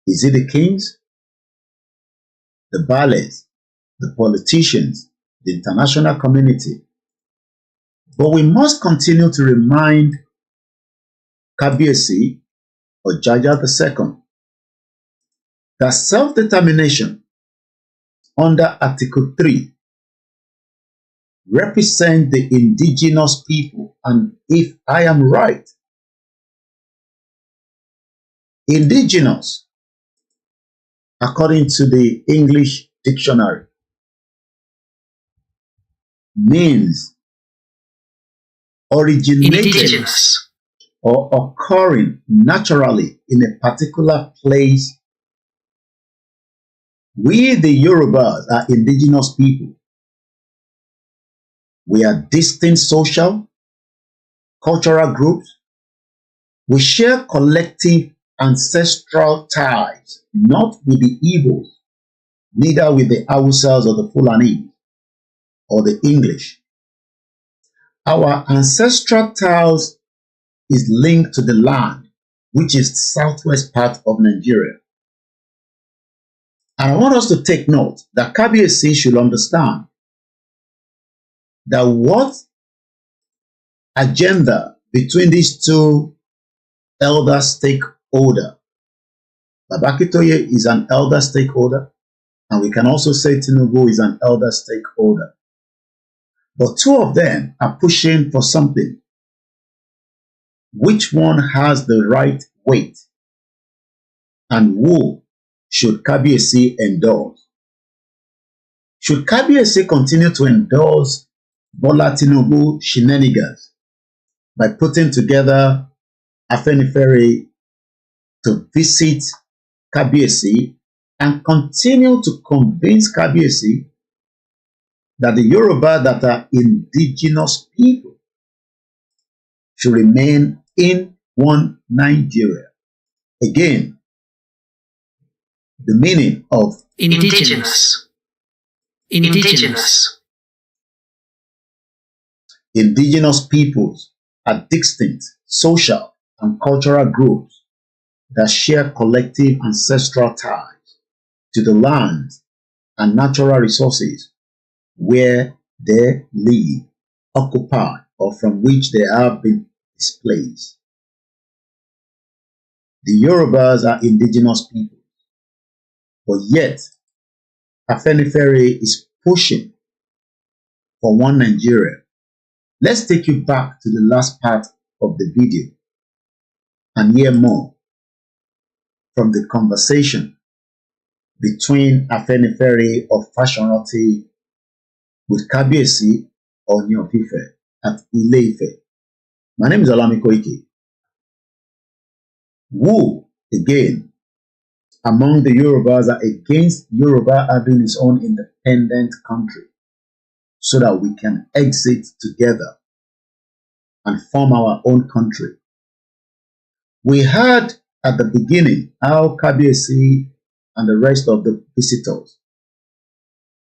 Is it the kings, the ballets, the politicians, the international community? But we must continue to remind Kabiyesi or Jaja II that self-determination under Article 3 represents the indigenous people. And if I am right, indigenous, according to the English dictionary, means originated indigenous or occurring naturally in a particular place. We, the Yorubas, are indigenous people. We are distinct social, cultural groups. We share collective ancestral ties, not with the Igbos, neither with the Hausas or the Fulani or the English. Our ancestral ties is linked to the land, which is the southwest part of Nigeria. And I want us to take note that Kabiyesi should understand that what agenda between these two elder stakeholders, Akintoye is an elder stakeholder, and we can also say Tinubu is an elder stakeholder. But two of them are pushing for something. Which one has the right weight? And who should Kabiyesi endorse? Should Kabiyesi continue to endorse Bola Tinubu shenanigans by putting together Afenifere to visit Kabiyesi and continue to convince Kabiyesi that the Yoruba that are indigenous people should remain in one Nigeria? Again, the meaning of indigenous. Indigenous. Indigenous peoples are distinct social and cultural groups that share collective ancestral ties to the land and natural resources where they live, occupy, or from which they have been displaced. The Yorubas are indigenous people, but yet Afenifere is pushing for one Nigeria. Let's take you back to the last part of the video and hear more from the conversation between Afenifere of Fashionati with Kabiyesi Ooni of Ife at Ile-Ife. My name is Koiki. Who, again, among the Yorubas are against Yoruba having its own independent country so that we can exit together and form our own country? We heard at the beginning how Kabiyesi and the rest of the visitors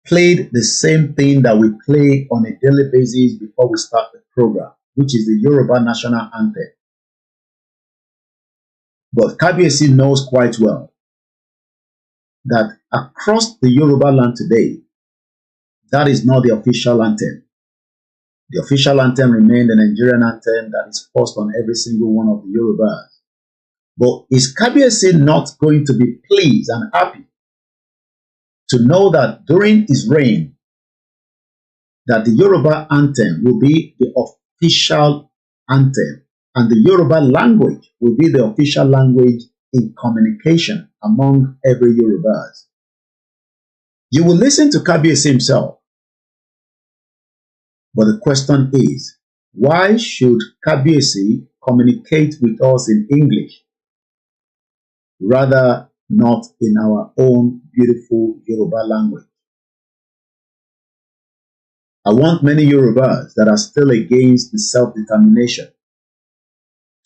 played the same thing that we play on a daily basis before we start the program, which is the Yoruba national anthem. But Kabiyesi knows quite well that across the Yoruba land today, that is not the official anthem. The official anthem remained the Nigerian anthem that is forced on every single one of the Yorubas. But is Kabiyesi not going to be pleased and happy to know that during his reign, that the Yoruba anthem will be the official anthem and the Yoruba language will be the official language in communication among every Yorubas? You will listen to Kabiyesi himself. But the question is, why should Kabiyesi communicate with us in English, rather not in our own beautiful Yoruba language? I want many Yorubas that are still against the self-determination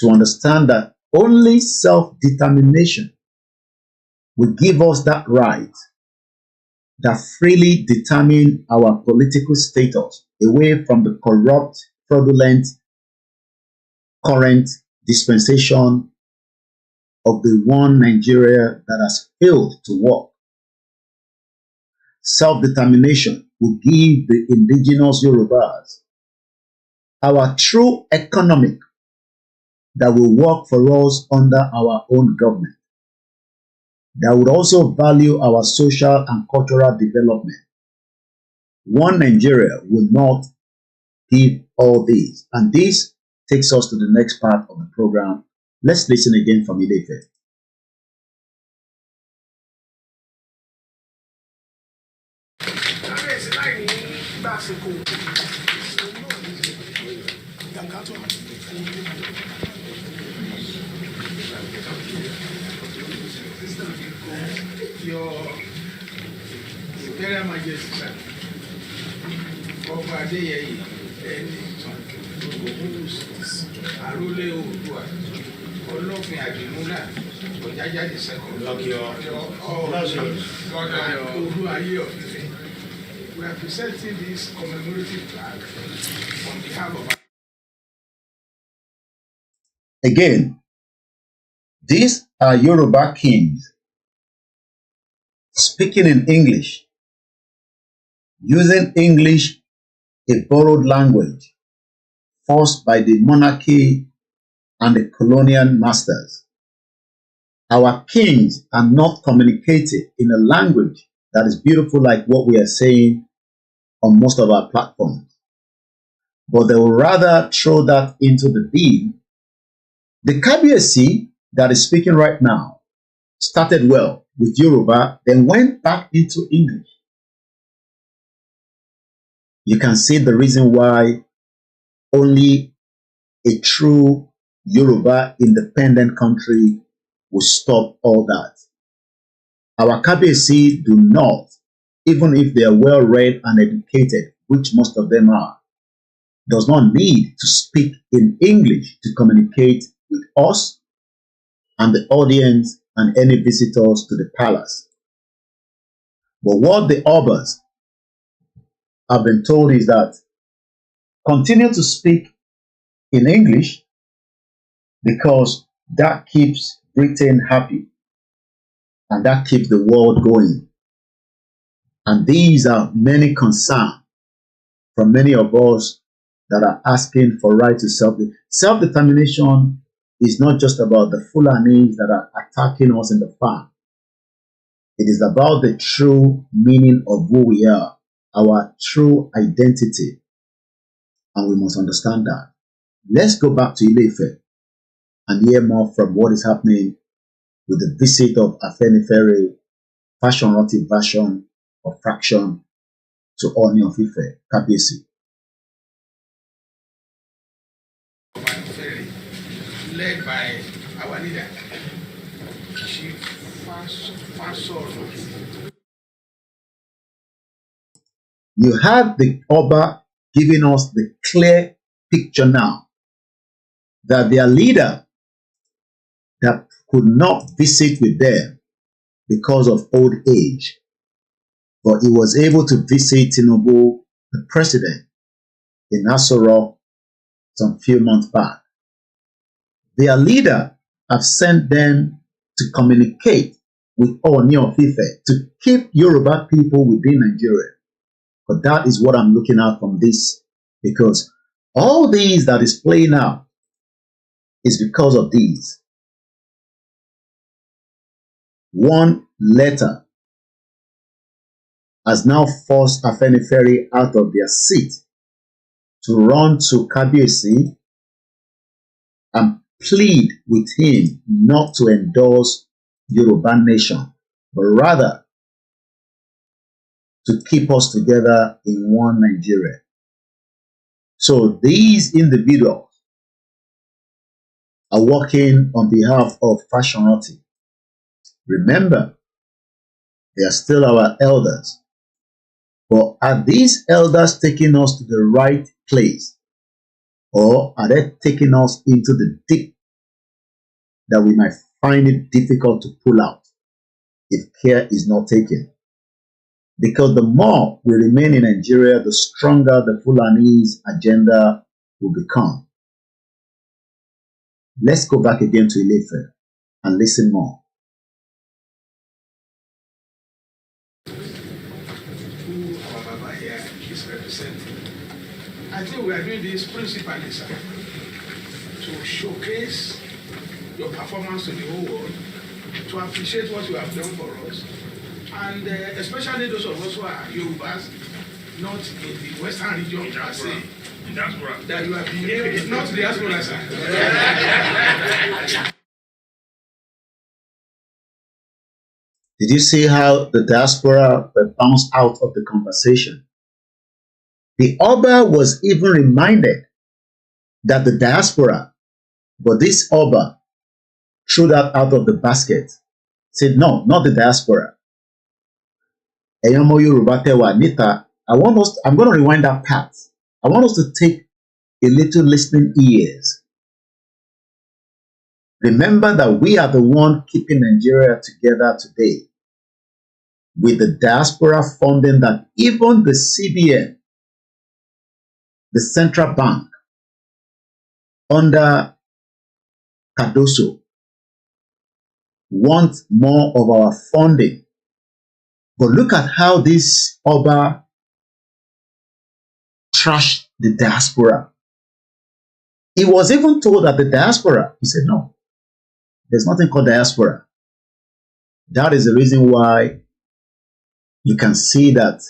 to understand that only self-determination will give us that right that freely determine our political status away from the corrupt, fraudulent, current dispensation of the one Nigeria that has failed to work. Self-determination will give the indigenous Yorubas our true economic that will work for us under our own government, that would also value our social and cultural development. One Nigeria will not give all these. And this takes us to the next part of the program. Let's listen again from Ile-Ife. Your Imperial Majesty, sir, Prof. Adeyeye, Arule Oòduà, Olófin Àdìmúlà, Ọ̀jájá the second, Oluwole of Ife. We are presenting this commemorative flag on behalf of. Again, these are Yoruba kings speaking in English, using English, a borrowed language, forced by the monarchy and the colonial masters. Our kings are not communicating in a language that is beautiful like what we are saying on most of our platforms, but they will rather throw that into the bin. The Kabiyesi that is speaking right now started well with Yoruba, then went back into English. You can see the reason why only a true Yoruba independent country will stop all that. Our Kabiyesi do not, even if they are well read and educated, which most of them are, does not need to speak in English to communicate with us and the audience and any visitors to the palace. But what the Obas have been told is that continue to speak in English because that keeps Britain happy and that keeps the world going. And these are many concerns from many of us that are asking for right to self-determination is not just about the Fulanis that are attacking us in the farm. It is about the true meaning of who we are, our true identity. And we must understand that. Let's go back to Ile-Ife and hear more from what is happening with the visit of Afenifere, fashion-rotted version or fraction to Oni of Ife, Kabiyesi. Led by our leader, Chief Fasoro. You have the Oba giving us the clear picture now that their leader that could not visit with them because of old age, but he was able to visit Tinubu, the president, in Aso Rock some few months back. Their leader have sent them to communicate with Oni of Ife to keep Yoruba people within Nigeria. But that is what I'm looking at from this, because all these that is playing out is because of these. One letter has now forced Afenifere out of their seat to run to Kabiyesi and plead with him not to endorse Yoruba nation, but rather to keep us together in one Nigeria. So these individuals are working on behalf of Fashion-Roti. Remember, they are still our elders. But are these elders taking us to the right place? Or are they taking us into the deep that we might find it difficult to pull out if care is not taken? Because the more we remain in Nigeria, the stronger the Fulani's agenda will become. Let's go back again to Ile-Ife and listen more. Who our Baba here is representing. I think we are doing this principally, sir, to showcase your performance to the whole world, to appreciate what you have done for us, and especially those of us who are Yorubas, not in the Western region, Diaspora. That you have been able, not Diaspora, sir. Did you see how the diaspora were bounced out of the conversation? The Oba was even reminded that the diaspora, but this Oba threw that out of the basket. Said, no, not the diaspora. Eyomo Yoruba Tewa Nita, I'm going to rewind that part. I want us to take a little listening ears. Remember that we are the one keeping Nigeria together today. With the diaspora funding that even the CBN, the central bank, under Cardoso, want more of our funding. But look at how this Oba trashed the diaspora. He was even told that the diaspora, he said, no, there's nothing called diaspora. That is the reason why you can see that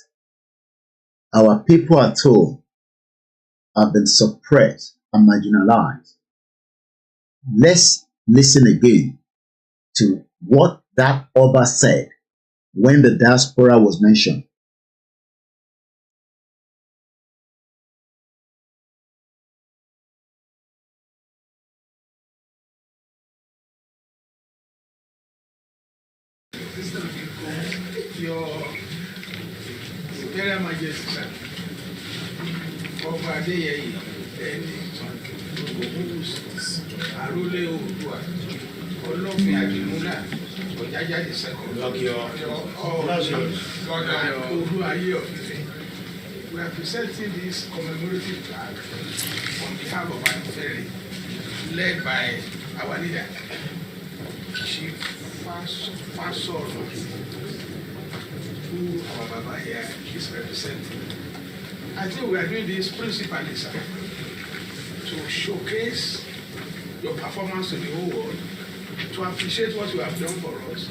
our people at home have been suppressed and marginalized. Let's listen again to what that Oba said when the diaspora was mentioned. Your Imperial Majesty, sir, of Adeyeye, Arule Oòduà, Olófin Àdìmúlà, Ọ̀jájá the second, Olúayé of Ife. We are presenting this commemorative flag on behalf of Afenifere, led by our leader, Chief Fasoro, who our Baba here is representing. I think we are doing this principally, sir, to showcase your performance to the whole world, to appreciate what you have done for us,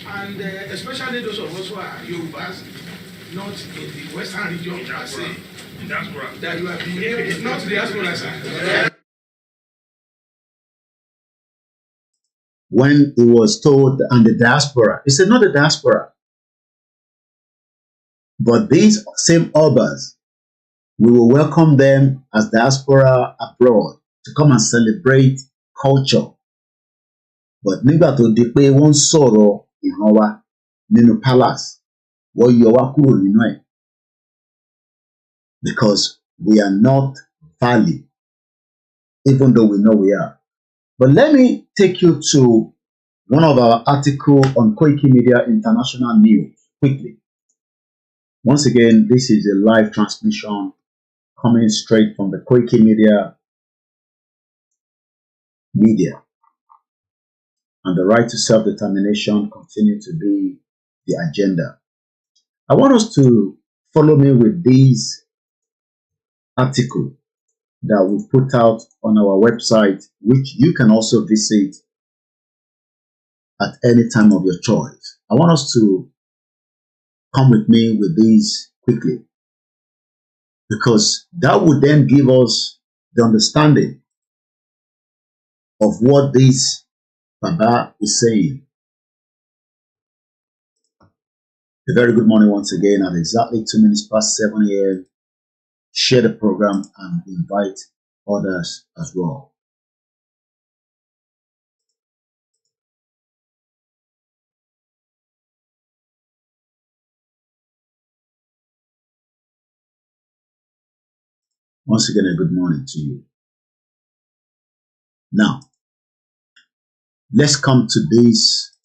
and especially those of us who are Yorubas, not in the Western region, Diaspora. That you have been able, not Diaspora, sir. When he was told, and the diaspora, he said, not the diaspora, but these same Obas, we will welcome them as diaspora abroad to come and celebrate culture. But nígbà tó di pé wọ́n sọ̀rọ̀ ìran wa nínú palace, wọ́n yọ wá kúrò nínú ẹ̀. Because we are not valid, even though we know we are. But let me take you to one of our articles on Koikimedia International News quickly. Once again, this is a live transmission coming straight from the Koikimedia media. And the right to self-determination continue to be the agenda. I want us to follow me with this article that we put out on our website, which you can also visit at any time of your choice. I want us to come with me with these quickly, because that would then give us the understanding of what this Baba is saying. A very good morning once again at exactly 2 minutes past 7 a.m. Share the program and invite others as well. Once again, a good morning to you. Now, let's come to this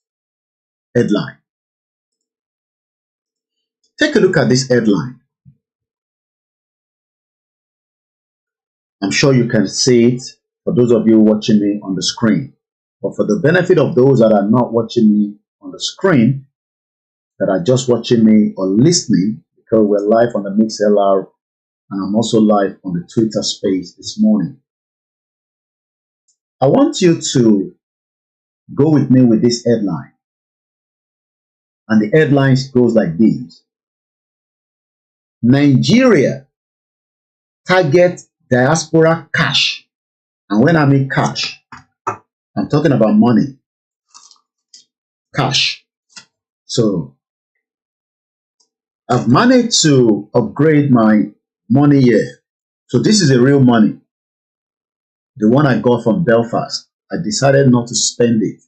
headline. Take a look at this headline. I'm sure you can see it for those of you watching me on the screen. But for the benefit of those that are not watching me on the screen, that are just watching me or listening, because we're live on the MixLR and I'm also live on the Twitter space this morning. I want you to go with me with this headline. And the headline goes like this. Nigeria target diaspora cash. And when I mean cash, I'm talking about money. Cash. So I've managed to upgrade my money here. So this is a real money. The one I got from Belfast. I decided not to spend it.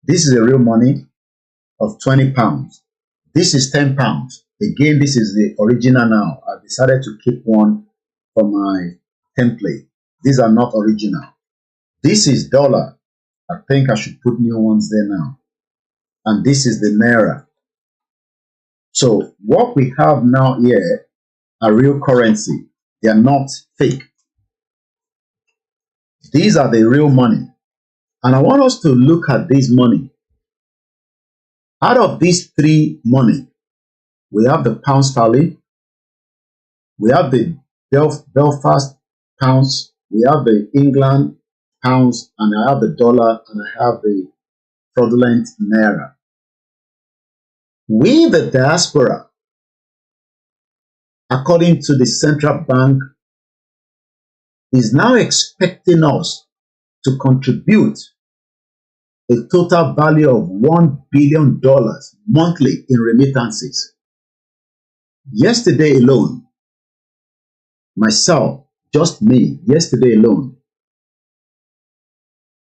This is a real money of 20 pounds. This is 10 pounds. Again, this is the original now. I decided to keep one for my template. These are not original. This is dollar. I think I should put new ones there now. And this is the Naira. So what we have now here are real currency. They are not fake. These are the real money. And I want us to look at this money. Out of these three money, we have the pound sterling, we have the Belfast pounds, we have the England pounds, and I have the dollar, and I have the fraudulent Naira. We, the diaspora, according to the central bank, is now expecting us to contribute a total value of $1 billion monthly in remittances. Yesterday alone, myself, just me, yesterday alone,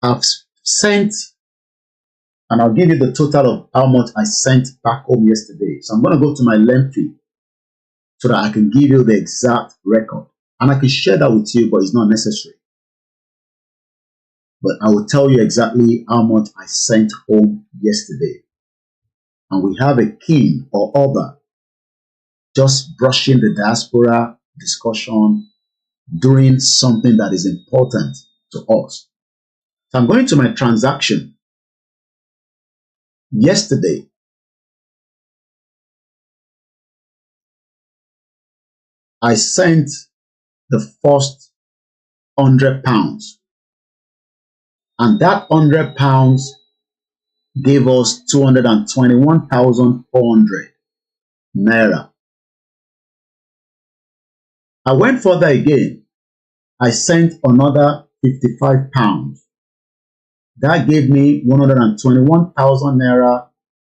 I've sent, and I'll give you the total of how much I sent back home yesterday. So I'm going to go to my Lemfi so that I can give you the exact record. And I can share that with you, but it's not necessary. But I will tell you exactly how much I sent home yesterday. And we have a king or Oba just brushing the diaspora discussion, doing something that is important to us. So I'm going to my transaction. Yesterday, I sent the first £100 And that £100 gave us 221,400 naira. I went further again. I sent another £55. That gave me 121,000 naira,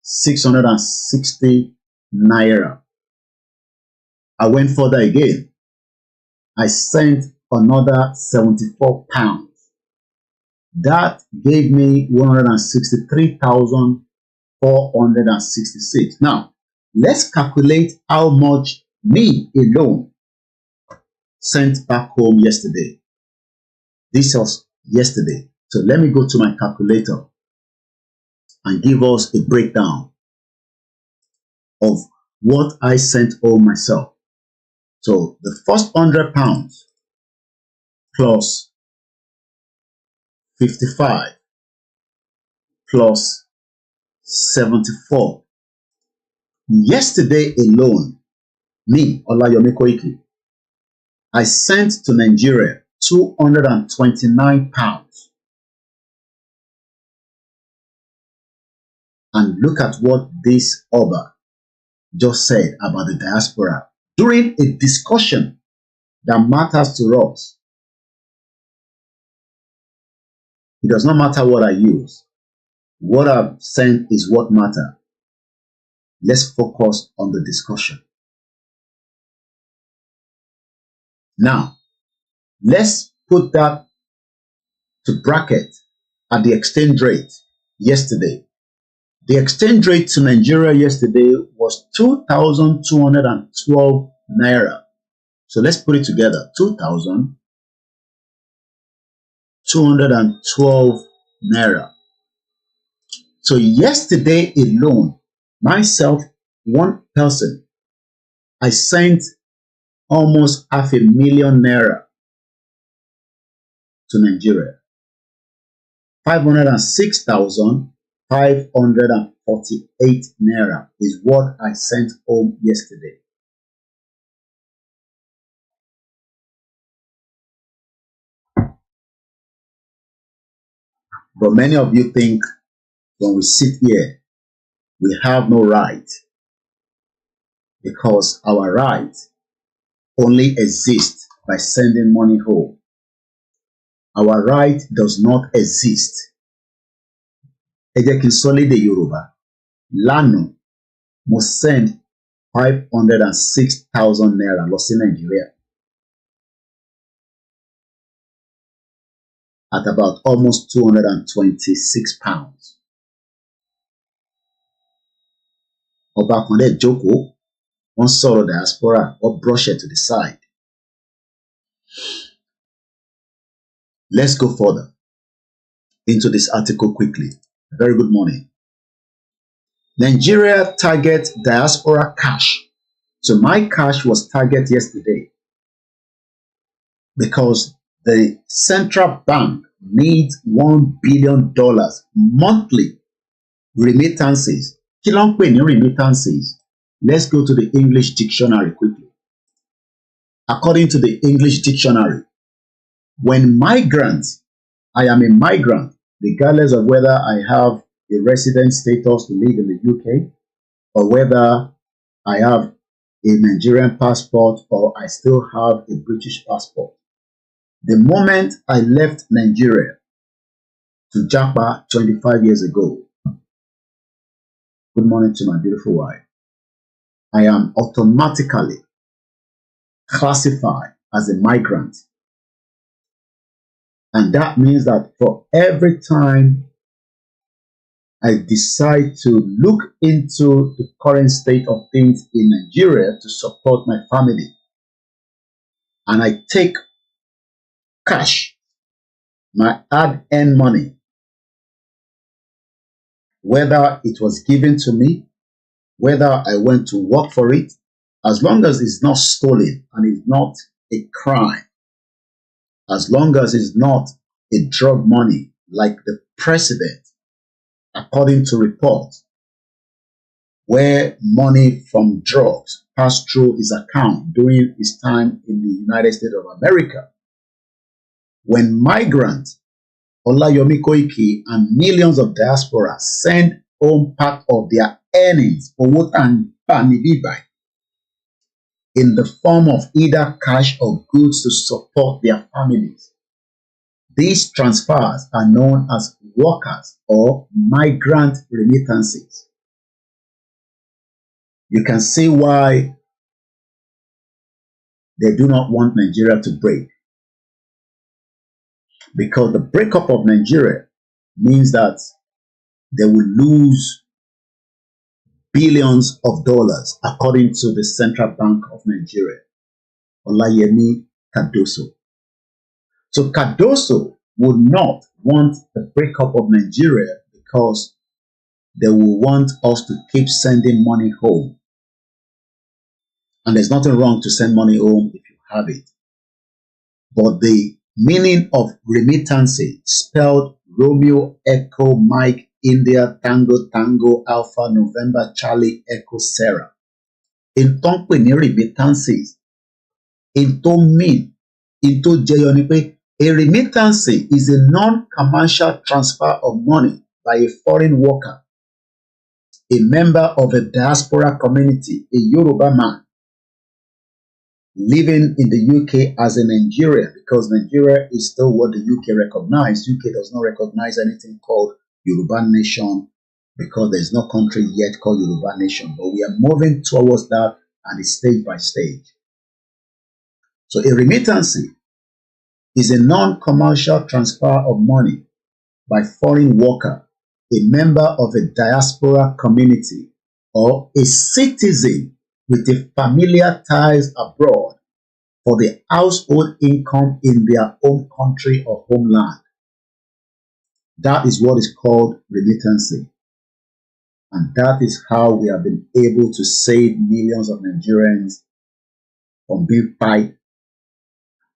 660 naira. I went further again. I sent another £74. That gave me 163,466. Now, let's calculate how much me alone sent back home yesterday. This was yesterday. So let me go to my calculator and give us a breakdown of what I sent home myself. So the first £100 plus 55 plus 74. Yesterday alone, me, Olayomi Koiki, I sent to Nigeria £229. And look at what this Oba just said about the diaspora during a discussion that matters to us. It does not matter what I use. What I've sent is what matters. Let's focus on the discussion. Now, let's put that to bracket at the exchange rate yesterday. The exchange rate to Nigeria yesterday was 2,212 naira. So let's put it together. 2,212 naira. So yesterday alone, myself, one person, I sent almost 500,000 naira to Nigeria. 506,548 naira is what I sent home yesterday. But many of you think when we sit here, we have no right, because our right only exists by sending money home. Our right does not exist. Ẹ jẹ́ kí n sọ lédè Yorùbá. Lánàá, mo send 506,000 naira lọ sí Nigeria at about almost 226 pounds. Ọba kan dẹ̀ jókòó, wọ́n sọ̀rọ̀ diaspora, or brush it to the side. Let's go further into this article quickly. Very good morning. Nigeria target diaspora cash. So my cash was target yesterday because the central bank needs $1 billion monthly remittances. Kí ló ń pè ní remittances? Let's go to the English dictionary quickly. According to the English dictionary, when migrants, I am a migrant, regardless of whether I have a resident status to live in the UK or whether I have a Nigerian passport or I still have a British passport. The moment I left Nigeria to Japa 25 years ago, good morning to my beautiful wife, I am automatically classified as a migrant. And that means that for every time I decide to look into the current state of things in Nigeria to support my family, and I take cash, my hard-earned money, whether it was given to me, whether I went to work for it, as long as it's not stolen and it's not a crime, as long as it's not a drug money like the president, according to reports, where money from drugs passed through his account during his time in the United States of America. When migrants Olayomi Koiki and millions of diaspora send home part of their earnings owó tá ń gbà níbí báyìí, in the form of either cash or goods to support their families. These transfers are known as workers or migrant remittances. You can see why they do not want Nigeria to break. Because the breakup of Nigeria means that they will lose billions of dollars, according to the Central Bank of Nigeria, Olayemi Cardoso. So Cardoso would not want the breakup of Nigeria because they will want us to keep sending money home. And there's nothing wrong to send money home if you have it. But the meaning of remittance, spelled Romeo Echo Mike India Tango Tango Alpha November Charlie Echo Sarah. In tó ń pè ní remittances, in tó mean, in tó jẹyọ ni pé a remittance is a non-commercial transfer of money by a foreign worker, a member of a diaspora community, a Yoruba man, living in the UK as a Nigerian, because Nigeria is still what the UK recognizes. UK does not recognize anything called Yoruba nation because there's no country yet called Yoruba nation, but we are moving towards that, and it's stage by stage. So a remittance is a non-commercial transfer of money by foreign worker, a member of a diaspora community, or a citizen with a familiar ties abroad for the household income in their own country or homeland. That is what is called remittance. And that is how we have been able to save millions of Nigerians from being fight.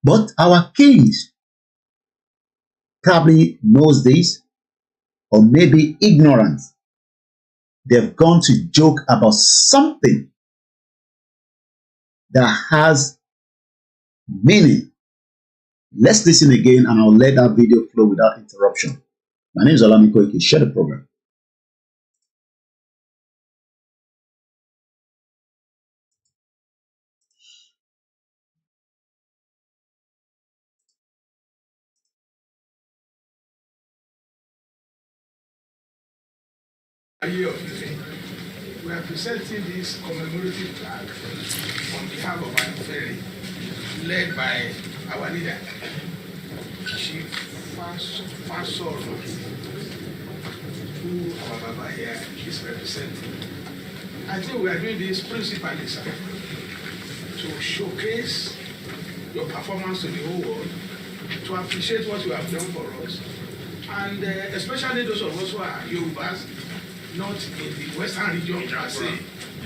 But our kings probably knows this, or maybe ignorant. They've gone to joke about something that has meaning. Let's listen again, and I'll let that video flow without interruption. My name is Olami Koiki. Share the program. We are presenting this commemorative flag on behalf of Afenifere, led by our leader, Chief Fasoro, who our Baba here is representing. I think we are doing this principally, sir, to showcase your performance to the whole world, to appreciate what you have done for us, and especially those of us who are Yorubas, not in the Western region, I say,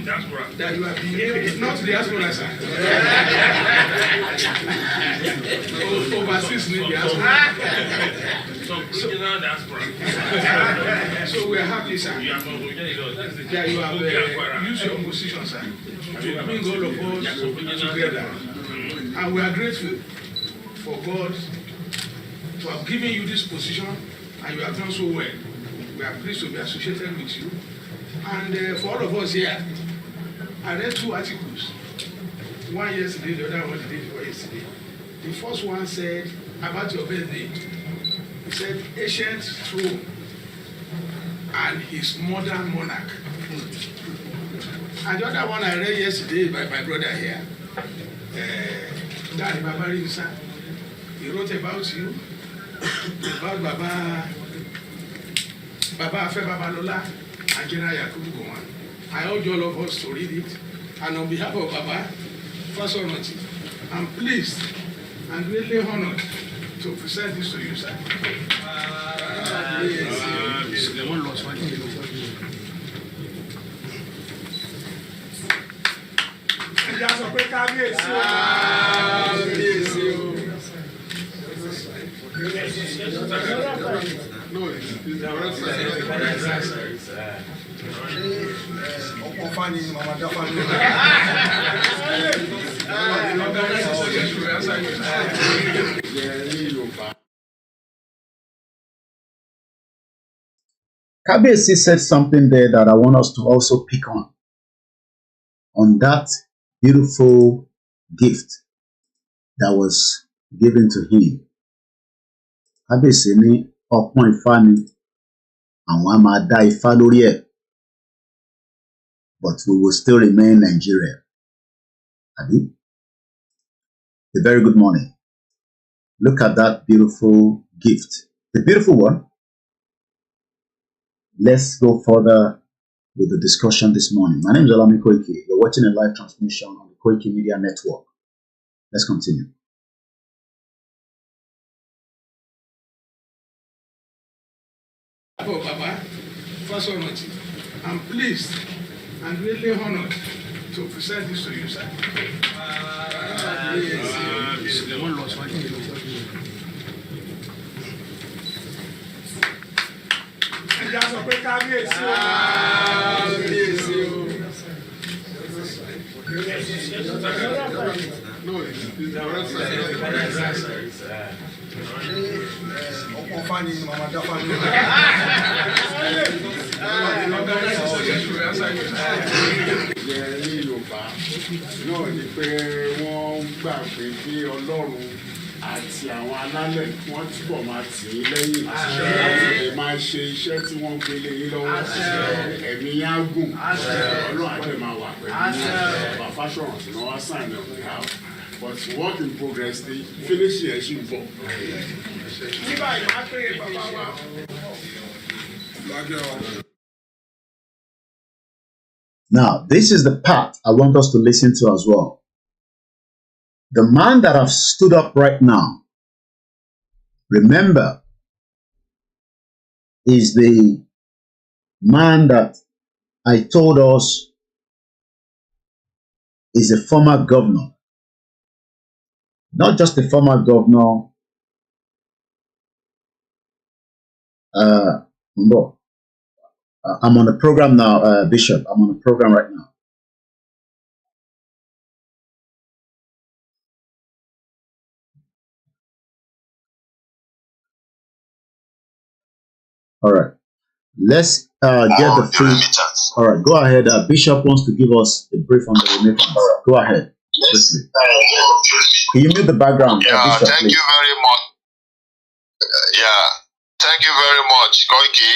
Diaspora. That you have been able, not Diaspora, sir. Overseas in Diaspora. So we are happy, sir. That you have used your position, sir, to bring all of us together. And we are grateful for God to have given you this position, and you have done so well. We are pleased to be associated with you. And for all of us here, I read 2 articles. One yesterday, the other one the day before yesterday. The first one said about your birthday. It said ancient throne and his modern monarch. And the other one I read yesterday by my brother here, Daddy Babari Musa. He wrote about you, about Baba Afe Babalola and General Yakubu Gowon. I urge all of us to read it, and on behalf of Baba Fasonoti, I'm pleased and really honored to present this to you, sir. Kabiyesi said something there that I want us to also pick on that beautiful gift that was given to him. Kabiyesi ní ọpọ́n Ifá ni àwọn á máa dá Ifá lórí ẹ̀, but we will still remain Nigeria. Abi? A very good morning. Look at that beautiful gift. The beautiful one. Let's go further with the discussion this morning. My name is Koiki. You're watching a live transmission on the Koiki Media Network. Let's continue. Oh, Baba, first of all, I'm pleased and really honored to present this to you, sir. Náà ni pé wọ́n gbà pé kí Ọlọ́run àti àwọn alálẹ̀ wọ́n túbọ̀ máa tì í lẹ́yìn láti lè máa ṣe iṣẹ́ tí wọ́n gbélé yín lọ́wọ́. Ẹ̀mí yá gùn, Ọlọ́run àti máa wà pẹ̀lú bàbá Fáṣọ̀rántì náà wá sign on behalf. But work in progress ni finish ẹ̀ ṣì ń bọ̀. Nígbà ìmọ̀ á pè é bàbá wa. Now, this is the part I want us to listen to as well. The man that have stood up right now, remember, is the man that I told us is a former governor. Not just a former governor, I'm on a program now, Bishop. I'm on a program right now. All right. Let's get the free. All right. Go ahead. Bishop wants to give us a brief on the remittance. Go ahead. Quickly. Can you mute the background? Bishop, thank please. you very much. Thank you very much, Koiki.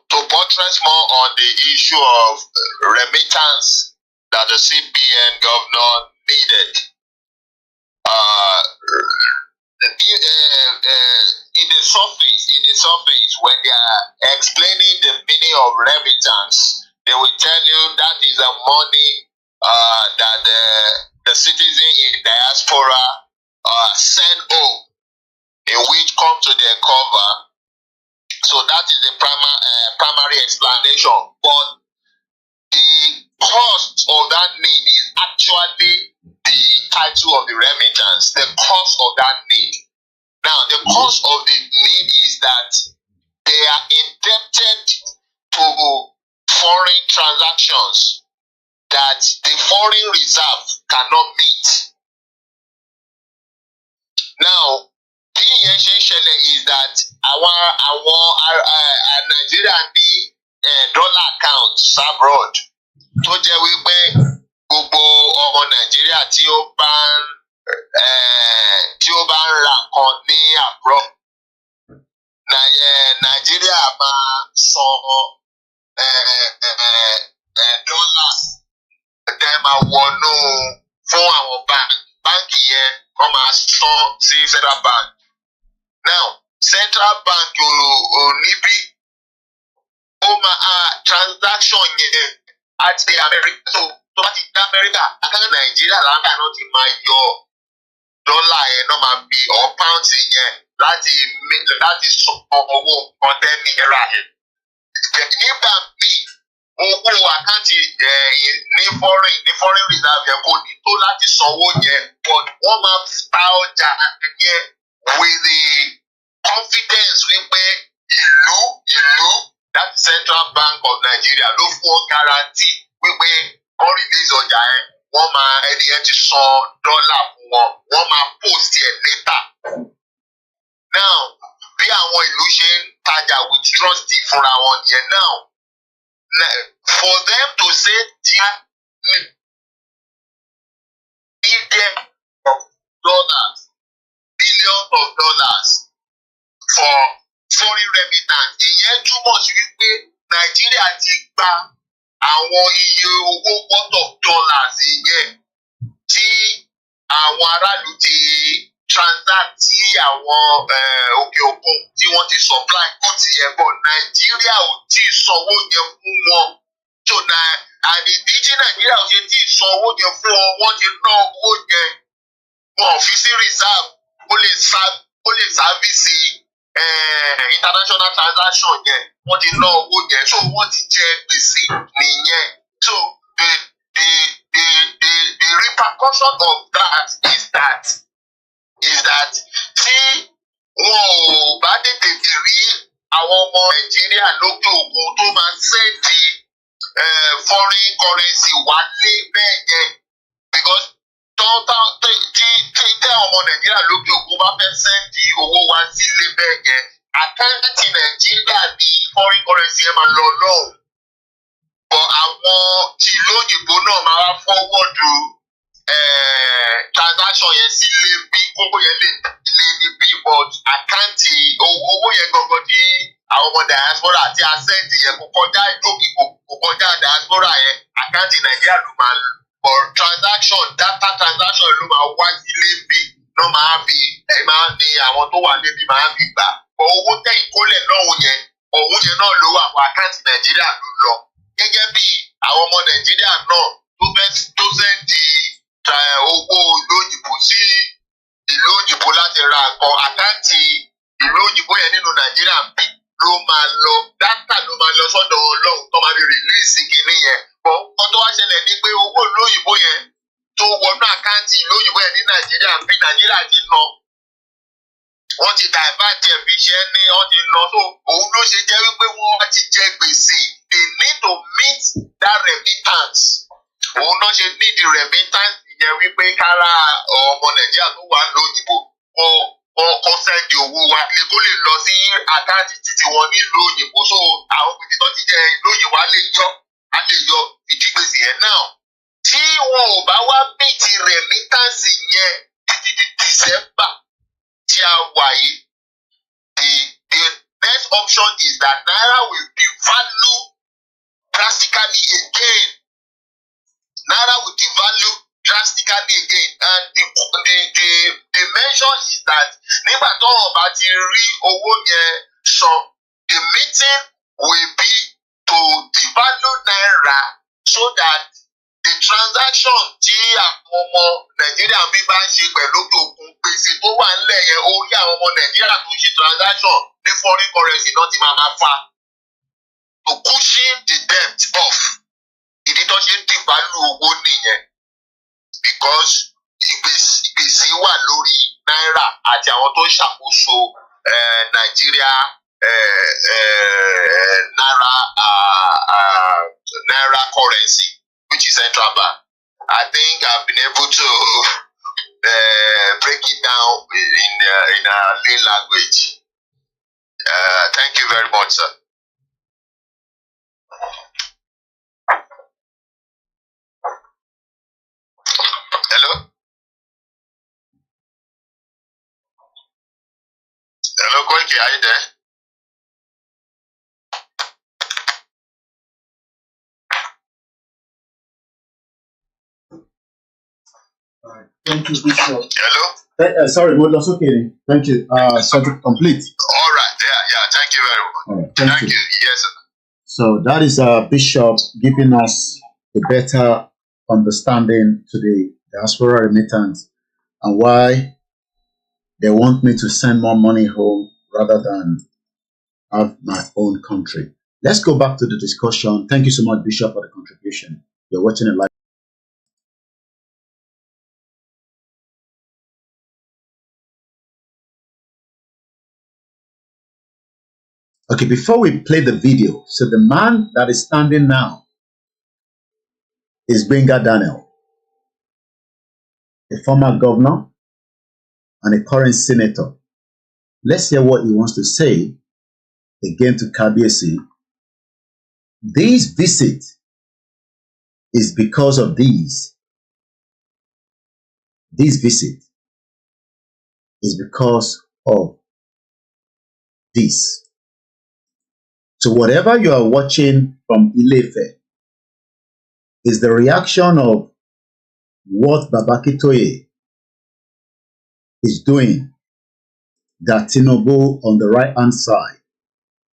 To buttress more on the issue of remittance that the CBN governor needed. In the surface, when they are explaining the meaning of remittance, they will tell you that is the money that the citizen in diaspora send home, in which come to their cover. So that is the primary explanation. But the cost of that need is actually the title of the remittance, the cost of that need. Now, the cost of the need is that they are indebted to foreign transactions that the foreign reserve cannot meet. Now, the essential is that our Nigeria need dollar accounts abroad. Tó jẹ́ wípé gbogbo ọmọ Nàìjíríà tí ó bá ń ra nǹkan ní abroad, Nàìjíríà máa san dollars tẹ́ máa wọnú fún àwọn báńkì yẹn, wọ́n máa san sí Central Bank. Now, Central Bank ò níbí, ó máa transaction yẹn àti America, tó bá ti dá America, akẹ́kọ̀ọ́ Nàìjíríà láńkà náà ti máa yọ dọ́là yẹn náà máa bí or pounds yẹn láti sọ owó nǹkan náírà yẹn. Nígbà míì, owó àkáǹtì ní foreign reserve yẹn kò ní tó láti sanwó yẹn, but wọ́n máa ta ọjà yẹn with the confidence wípé ìlú that Central Bank of Nigeria ló fún ọ guarantee wípé wọ́n release ọjà yẹn, wọ́n máa ẹni yẹn ti san dọ́là fún wọn, wọ́n máa post yẹn later. Now, bí àwọn ìlú ṣe ń tajà with trust fúnra wọn yẹn now. For them to say they need of dollars, billions of dollars for foreign remittance, ìyẹn túmọ̀ sí wípé Nàìjíríà ti gba àwọn iye owó worth of dollars ìyẹn tí àwọn aráàlú ti transact tí àwọn òkè òkun tí wọ́n ti supply goods yẹn bọ̀ Nàìjíríà ò tí ì sanwó yẹn fún wọn. So àdìdí tí Nàìjíríà ò ṣe tí ì sanwó yẹn fún wọn, wọ́n ti ná owó yẹn, wọn ò fi sí reserve ó lè sáfíìsì international transaction yẹn, wọ́n ti ná owó yẹn, so wọ́n ti jẹ gbèsè nìyẹn. So the repercussion of that is that tí wọn ò bá tètè rí àwọn ọmọ Nàìjíríà lókè òkun tó máa sẹ́ẹ̀dì foreign currency wálé bẹ́ẹ̀ yẹn, because tí ọmọ Nàìjíríà lókè òkun bá fẹ́ sẹ́ẹ̀dì owó wá sílé bẹ́ẹ̀ yẹn, àkáǹtì Nàìjíríà ní foreign currency ẹ̀ máa lọ lọ́hùn. But àwọn tìlú òyìnbó náà máa wá fọ́wọ́dù transaction yẹn sílé bí owó yẹn lè lé ní bí, but àkáǹtì owó yẹn gangan tí àwọn ọmọ diaspora àti asset yẹn kò kọjá ìdókòwò kò kọjá diaspora yẹn, àkáǹtì Nàìjíríà ló máa lò. But data transaction ló máa wá sílé bí náà máa fi máa ní àwọn tó wà níbi máa fi gbà. But owó tẹ̀ ìkólẹ̀ lọ́hùn yẹn, òun yẹn náà ló wà fún àkáǹtì Nàìjíríà ló lọ. Gẹ́gẹ́ bí àwọn ọmọ Nàìjíríà náà tó sẹ́ndì owó ìlú òyìnbó sí ìlú òyìnbó láti ra nǹkan, àkáǹtì ìlú òyìnbó yẹn nínú Nàìjíríà bí ló máa lọ, dátà ló máa lọ sọ́dọ̀ Ọlọ́run tó máa fi rìlíìsì kìíní yẹn. Bọ̀ nǹkan tó wá ṣẹlẹ̀ ni pé owó ìlú òyìnbó yẹn tó wọnú àkáǹtì ìlú òyìnbó yẹn ní Nàìjíríà bí Nàìjíríà ti ná, wọ́n ti divert ẹ̀ fi ṣẹ́ ní wọ́n ti ná, so òun ló ṣe jẹ́ wípé wọ́n ti jẹ gbèsè. They need to meet that remittance. Òun náà ṣe need the remittance yẹn wípé kára ọmọ Nàìjíríà tó wà lóyìnbó kọ́ sẹ́ndì owó wa kó lè lọ sí àkáǹtì títí wọn nílùú òyìnbó. So àwọn gbèsè tó ti jẹ ìlú òyìnbó á lè yọ ìdígbèsè yẹn náà. Tí wọn ò bá wá meet remittance yẹn títí di December tí a wà yìí, the next option is that Naira will devalue drastically again. Naira will devalue drastically again, and the measure is that nígbà tó wọn bá ti rí owó yẹn san, the meeting will be to devalue Naira so that the transaction tí àwọn ọmọ Nàìjíríà bí bá ń ṣe pẹ̀lú òkun gbèsè tó wà nílẹ̀ yẹn, orí àwọn ọmọ Nàìjíríà tó ń ṣe transaction ní foreign currency náà ti máa fa to cushion the debt off. Ìdí tó ṣe ń devalue owó nìyẹn, because ìgbèsè wà lórí náírà àti àwọn tó ń ṣàkóso Nàìjíríà naira currency, which is central bank. I think I've been able to break it down in a lay language. Thank you very much, sir. Hello? Hello, Koiki, are you there? Thank you, Bishop. Hello? Sorry, that's okay. Thank you. Subject complete. All right. Yeah. Thank you very much. All right, thank you. Yes, sir. So that is Bishop giving us a better understanding to the diaspora remittance and why they want me to send more money home rather than have my own country. Let's go back to the discussion. Thank you so much, Bishop, for the contribution. You're watching it live. Okay, before we play the video, so the man that is standing now is Benga Daniel, a former governor and a current senator Let's hear what he wants to say again to Kabiyesi. This visit is because of these. This visit is because of this. So whatever you are watching from Ile-Ife is the reaction of what Baba Akintoye is doing that Tinubu on the right-hand side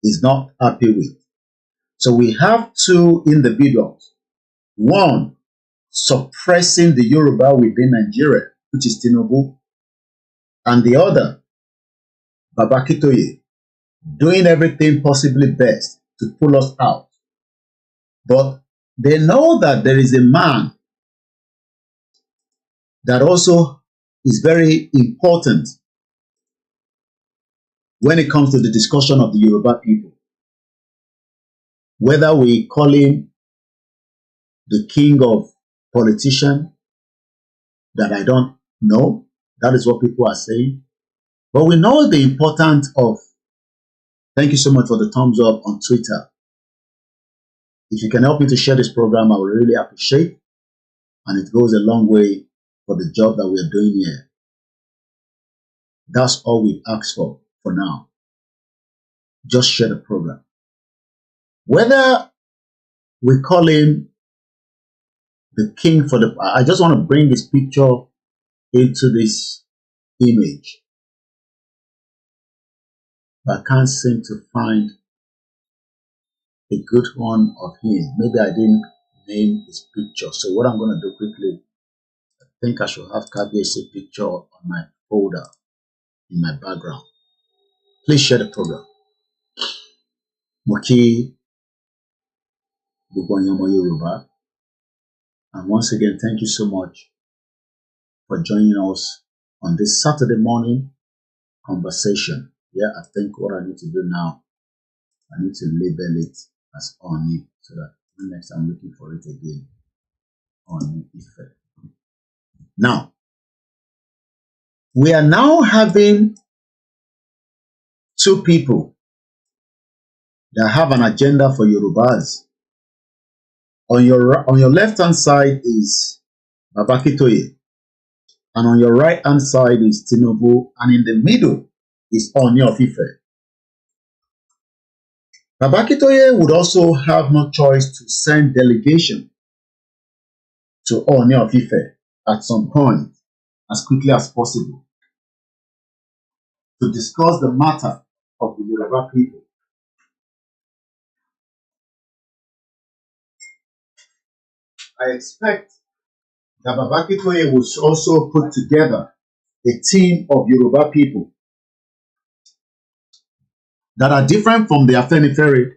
is not happy with. So we have two individuals. One, suppressing the Yoruba within Nigeria, which is Tinubu, and the other, Baba Akintoye, doing everything possibly best to pull us out. But they know that there is a man that also is very important when it comes to the discussion of the Yoruba people. Whether we call him the king of politicians, that I don't know. That is what people are saying. But we know the importance of, thank you so much for the thumbs up on Twitter. If you can help me to share this program, I would really appreciate. And it goes a long way for the job that we are doing here. That's all we've asked for now. Just share the program. Whether we call him the king for the... I just want to bring this picture into this image. But I can't seem to find a good one of him. Maybe I didn't name his picture. So what I'm going to do quickly, I think I should have Kabiyesi picture on my folder in my background. Please share the program. Moki Yoruba. And once again, thank you so much for joining us on this Saturday morning conversation. Yeah, I think what I need to do now, I need to label it as Oni so that next I'm looking for it again. Oni Ife. Now, we are now having two people that have an agenda for Yorubas. On your left-hand side is Baba Akintoye, and on your right-hand side is Tinubu, and in the middle is Oni of Ife. Baba Akintoye would also have no choice to send delegation to Oni of Ife at some point, as quickly as possible, to discuss the matter of the Yoruba people. I expect that Baba Akintoye will also put together a team of Yoruba people that are different from the Afenifere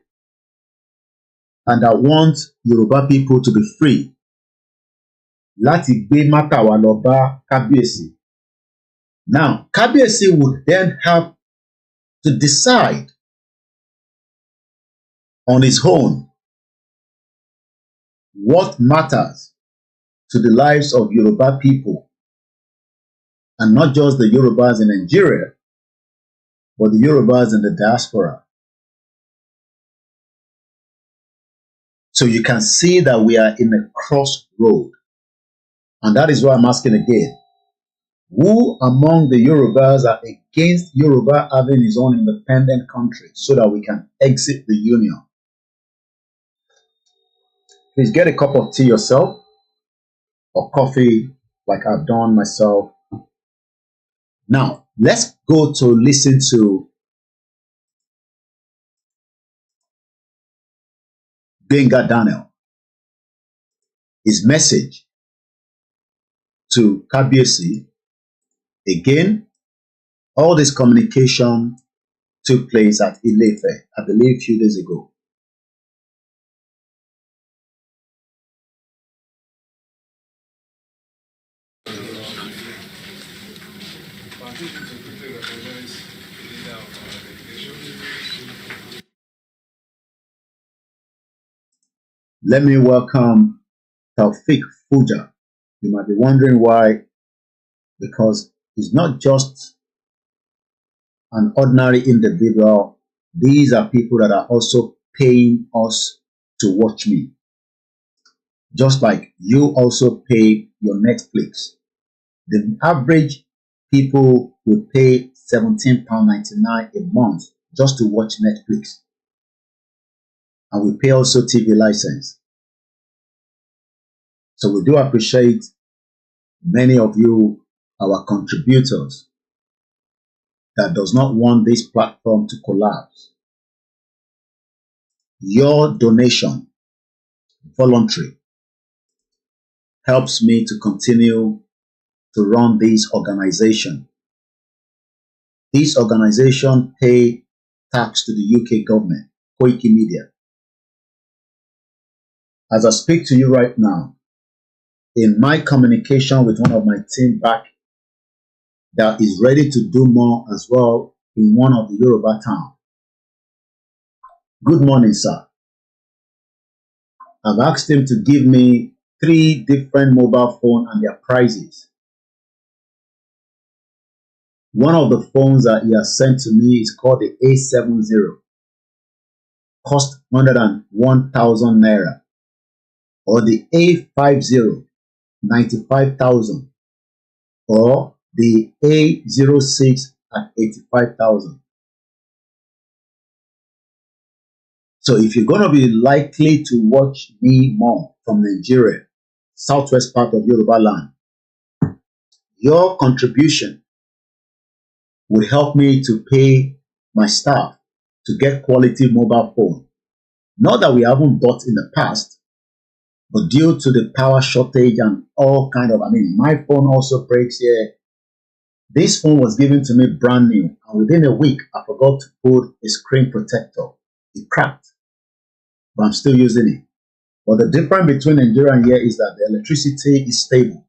and that want Yoruba people to be free. Láti gbé mátà wá lọ bá Kábíyèsí. Now, Kábíyèsí would then have to decide on his own what matters to the lives of Yoruba people, and not just the Yorubas in Nigeria, but the Yorubas in the diaspora. So you can see that we are in a crossroad. And that is why I'm asking again, who among the Yorubas are against Yoruba having his own independent country so that we can exit the union? Please get a cup of tea yourself, or coffee like I've done myself. Now, let's go to listen to Benga Daniel, his message to Kábíyèsí. Again, all this communication took place at Ile-Ife, I believe, a few days ago. Let me welcome Taufik Fuja. You might be wondering why, because he's not just an ordinary individual, these are people that are also paying us to watch me. Just like you also pay your Netflix. The average people will pay £17.99 a month just to watch Netflix. And we pay also TV license. So we do appreciate many of you, our contributors, that does not want this platform to collapse. Your donation, voluntary, helps me to continue to run this organization. This organization pay tax to the UK government, Koikimedia. As I speak to you right now, in my communication with one of my team back that is ready to do more as well in one of the Yoruba towns. Good morning, sir. I've asked him to give me 3 different mobile phones and their prices. One of the phones that he has sent to me is called the A70. Cost 101,000 naira. Or the A50, 95,000. Or the A06 at 85,000. So if you're going to be likely to watch me more from Nigeria, southwest part of Yoruba land, your contribution will help me to pay my staff to get quality mobile phone. Not that we haven't bought in the past, but due to the power shortage and all kind of, my phone also breaks here. This phone was given to me brand new, and within a week, I forgot to put a screen protector. It cracked, but I'm still using it. But the difference between Nigeria and here is that the electricity is stable.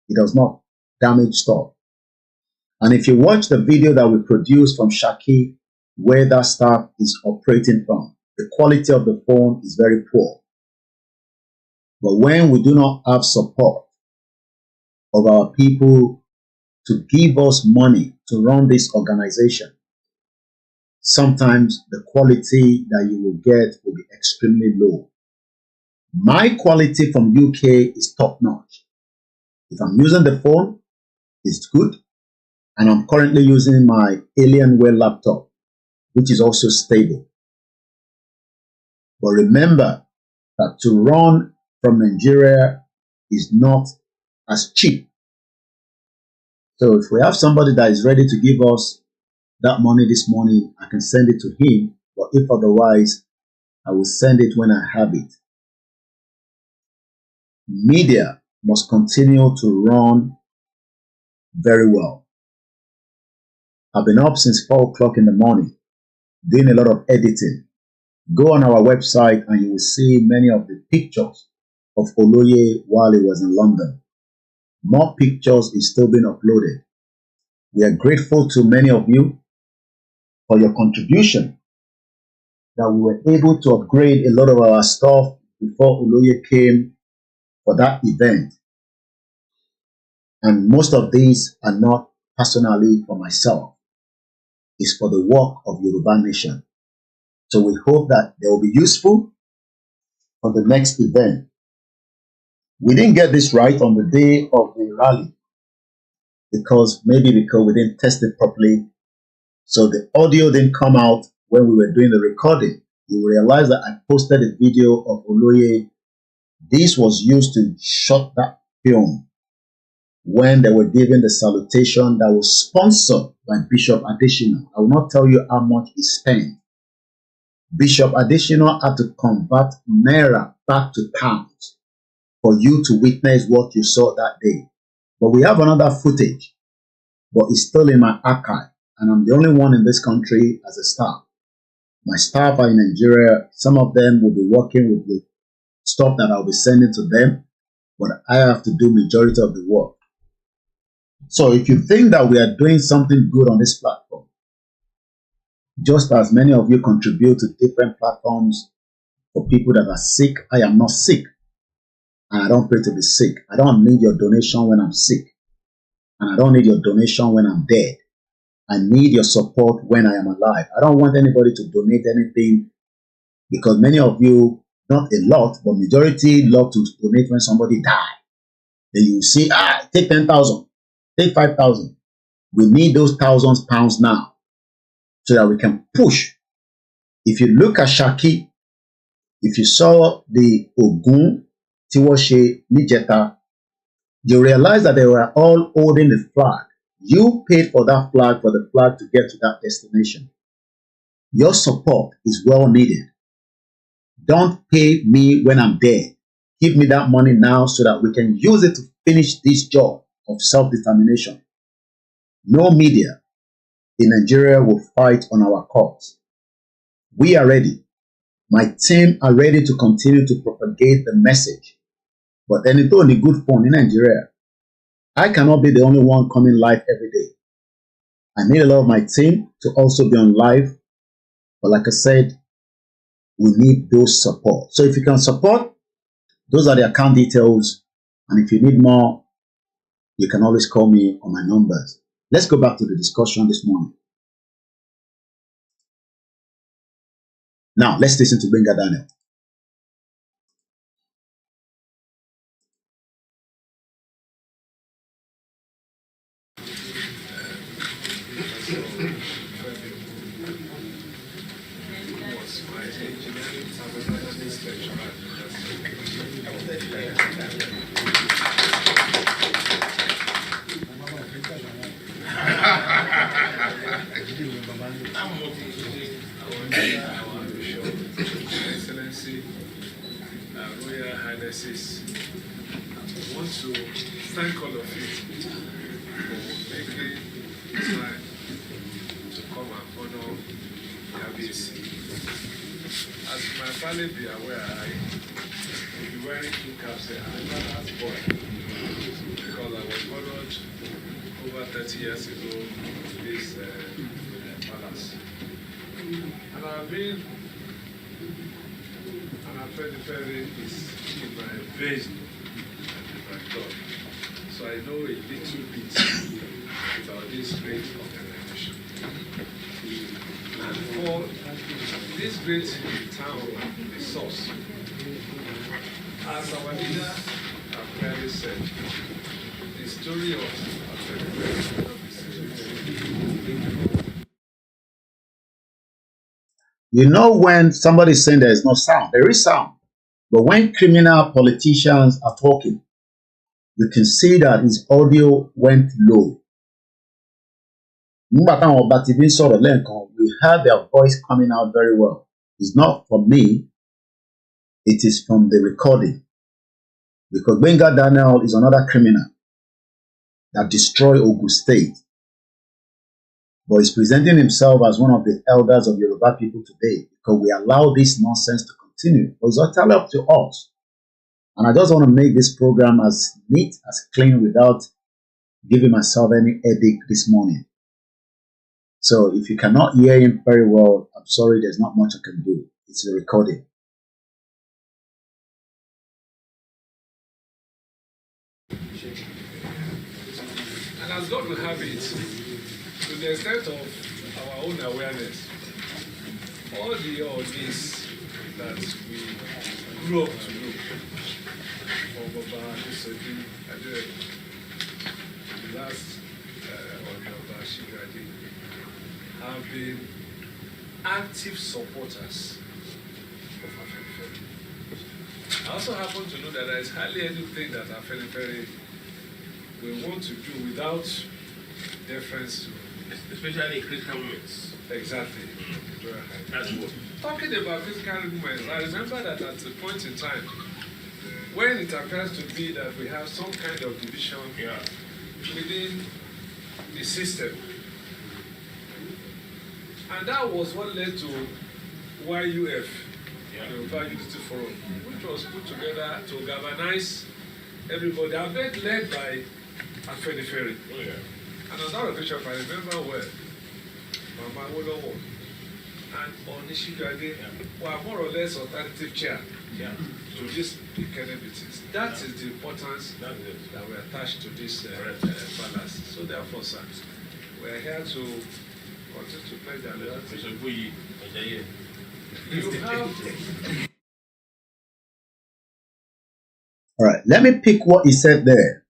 It does not damage stuff. And if you watch the video that we produced from Shaki, where that staff is operating from, the quality of the phone is very poor. But when we do not have support of our people to give us money to run this organization, sometimes the quality that you will get will be extremely low. My quality from UK is top notch. If I'm using the phone, it's good. And I'm currently using my Alienware laptop, which is also stable. But remember that to run from Nigeria is not as cheap. So if we have somebody that is ready to give us that money this morning, I can send it to him. But if otherwise, I will send it when I have it. Media must continue to run very well. I've been up since 4 o'clock in the morning, doing a lot of editing. Go on our website and you will see many of the pictures of Oluwole while he was in London. More pictures is still being uploaded. We are grateful to many of you for your contribution, that we were able to upgrade a lot of our stuff before Oluwole came for that event. And most of these are not personally for myself. It's for the work of Yoruba Nation. So we hope that they will be useful for the next event. We didn't get this right on the day of the rally because we didn't test it properly. So the audio didn't come out when we were doing the recording. You will realize that I posted a video of Oluwole. This was used to shot that film when they were giving the salutation that was sponsored by Bishop Additional. I will not tell you how much he spent. Bishop Additional had to convert naira back to pounds for you to witness what you saw that day. But we have another footage, but it's still in my archive, and I'm the only one in this country as a staff. My staff are in Nigeria. Some of them will be working with the stuff that I'll be sending to them, but I have to do majority of the work. So if you think that we are doing something good on this platform, just as many of you contribute to different platforms for people that are sick, I am not sick. And I don't pray to be sick. I don't need your donation when I'm sick. And I don't need your donation when I'm dead. I need your support when I am alive. I don't want anybody to donate anything because many of you, not a lot, but majority love to donate when somebody die. Then you see, take 10,000, take 5,000. We need those £1,000 now so that we can push. If you look at Shaki, if you saw the Ogun, Tiwoshe, Nijeta, you realize that they were all holding the flag. You paid for that flag, for the flag to get to that destination. Your support is well needed. Don't pay me when I'm dead. Give me that money now so that we can use it to finish this job of self-determination. No media in Nigeria will fight on our cause. We are ready. My team are ready to continue to propagate the message. But then it's only good phone in Nigeria. I cannot be the only one coming live every day. I need a lot of my team to also be on live. But like I said, we need those support. So if you can support, those are the account details. And if you need more, you can always call me on my numbers. Let's go back to the discussion this morning. Now, let's listen to Benga Daniel. Excellency, Royal Highnesses, I want to thank all of you for making time to come and honor Kabisi. As my family be aware, I will be wearing two caps here. I'm not as boy because I was honored over 30 years ago in this palace. And I've been an Afenifere is in my vein and in my blood. So I know a little bit about this great organization. And for this great town, the source, as our leader have clearly said, the story of Afenifere. You know when somebody is saying there is no sound, there is sound. But when criminal politicians are talking, you can see that his audio went low. We heard their voice coming out very well. It's not from me, it is from the recording. Because Benga Daniel is another criminal that destroyed Ogun State. But he's presenting himself as one of the elders of Yoruba people today because we allow this nonsense to continue. But it's entirely up to us. And I just want to make this program as neat, as clean without giving myself any headache this morning. So if you cannot hear him very well, I'm sorry, there's not much I can do. It's a recording. And as God will have it, to the extent of our own awareness, all this that we grew up to know, from Baba Adesodi, the last Baba Shigadi, have been active supporters of Afenifere. I also happen to know that there is hardly anything that Afenifere will want to do without deference to, especially critical moments. Exactly. That's what. Talking about critical moments, I remember that at a point in time, when it appears to be that we have some kind of division within the system, and that was what led to YUF, Yoruba Unity Forum, which was put together to galvanize everybody. I've been led by Afenifere. And on that occasion, if I remember well, Mama Oluwole and Onishigade were more or less alternative chair to these weekend meetings. That is the importance that we attach to this palace. So therefore, sir, we We're here to continue to pledge allegiance. You have All right, let me pick what he said there.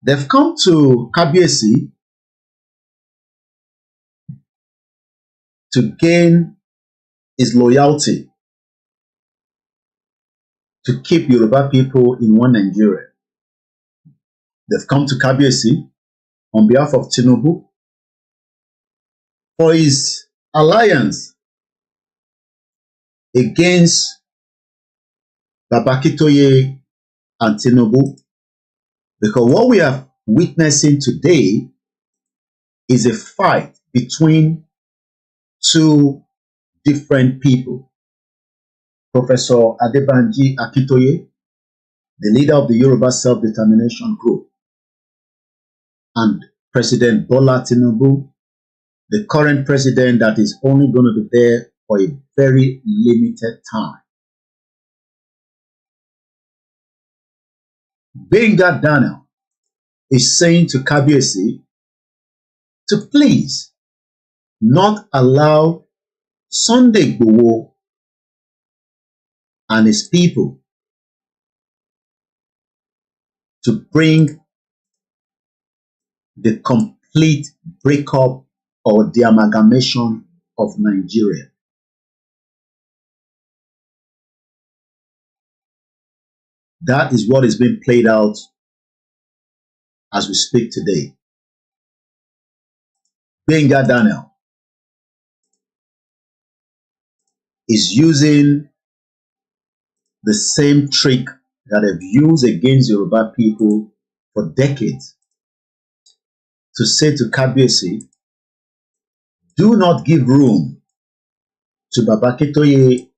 They've come to Kabiyesi to gain his loyalty, to keep Yoruba people in one Nigeria. They've come to Kabiyesi on behalf of Tinubu for his alliance against Akintoye and Tinubu, because what we are witnessing today is a fight between two different people. Professor ADEBANJI Akintoye, the leader of the Yoruba Self-Determination Group, and President Bola Tinubu, the current president that is only going to be there for a very limited time. Benga Daniel is saying to Kabiyesi to please not allow Sunday Igboho and his people to bring the complete breakup or the amalgamation of Nigeria. That is what is being played out as we speak today. Benga Daniel is using the same trick that they've used against Yoruba people for decades to say to Kabiyesi, do not give room to Akintoye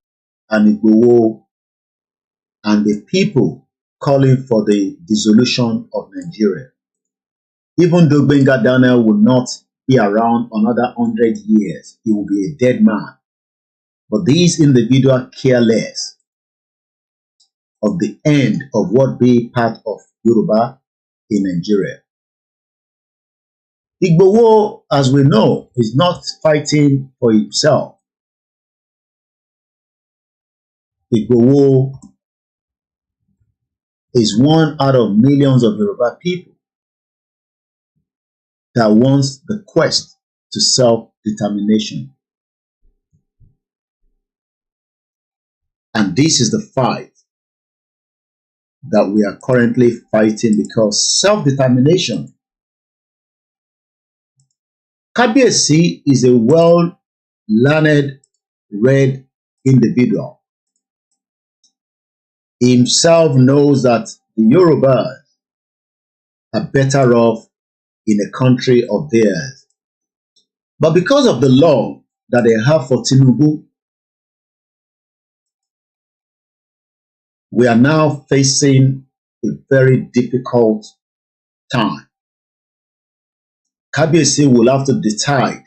and Igboho and the people calling for the dissolution of Nigeria. Even though Benga Daniel will not be around another 100 years, he will be a dead man. But these individuals care less of the end of what be part of Yoruba in Nigeria. Igboho, as we know, is not fighting for himself. Igboho is one out of millions of Yoruba people that wants the quest to self-determination. And this is the fight that we are currently fighting, because self-determination, Kabiyesi is a well-learned, read individual. He himself knows that the Yorubas are better off in a country of theirs. But because of the law that they have for Tinubu, we are now facing a very difficult time. Kabiyesi will have to decide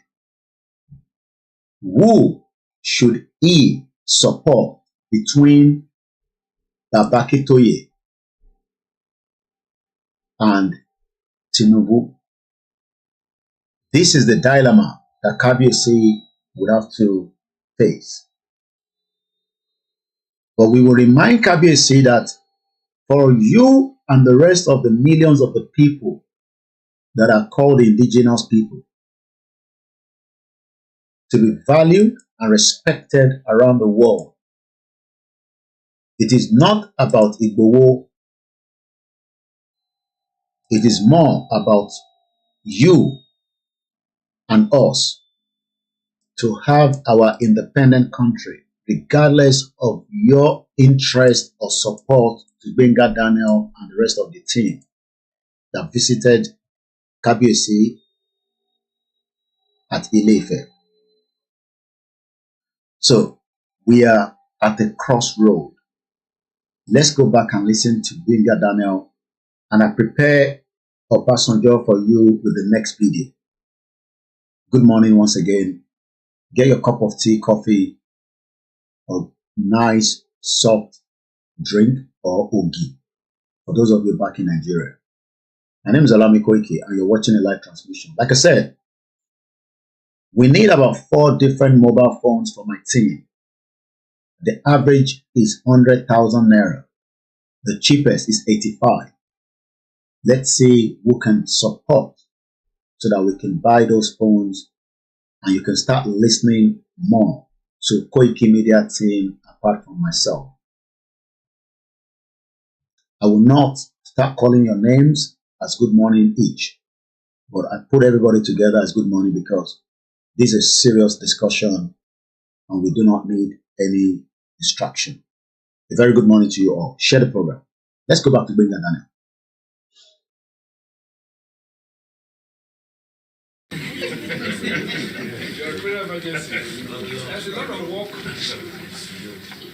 who should he support between Akintoye and Tinubu. This is the dilemma that Kabiyesi would have to face. But we will remind Kabiyesi that for you and the rest of the millions of the people that are called indigenous people to be valued and respected around the world, it is not about Igboho. It is more about you and us to have our independent country, regardless of your interest or support to Benga Daniel and the rest of the team that visited Kabiyesi at Ile-Ife. So we are at a crossroad. Let's go back and listen to Benga Daniel, and I prepare Obasanjo for you with the next video. Good morning once again. Get your cup of tea, coffee, or nice soft drink or ogi for those of you back in Nigeria. My name is Koiki, and you're watching a live transmission. Like I said, We need about 4 different mobile phones for my team. The average is 100,000 naira. The cheapest is 85. Let's see who can support so that we can buy those phones and you can start listening more to Koiki Media team apart from myself. I will not start calling your names as good morning each, but I put everybody together as good morning because this is a serious discussion and we do not need any distraction. A very good morning to you all. Share the program. Let's go back to Benga Daniel. There's a lot of work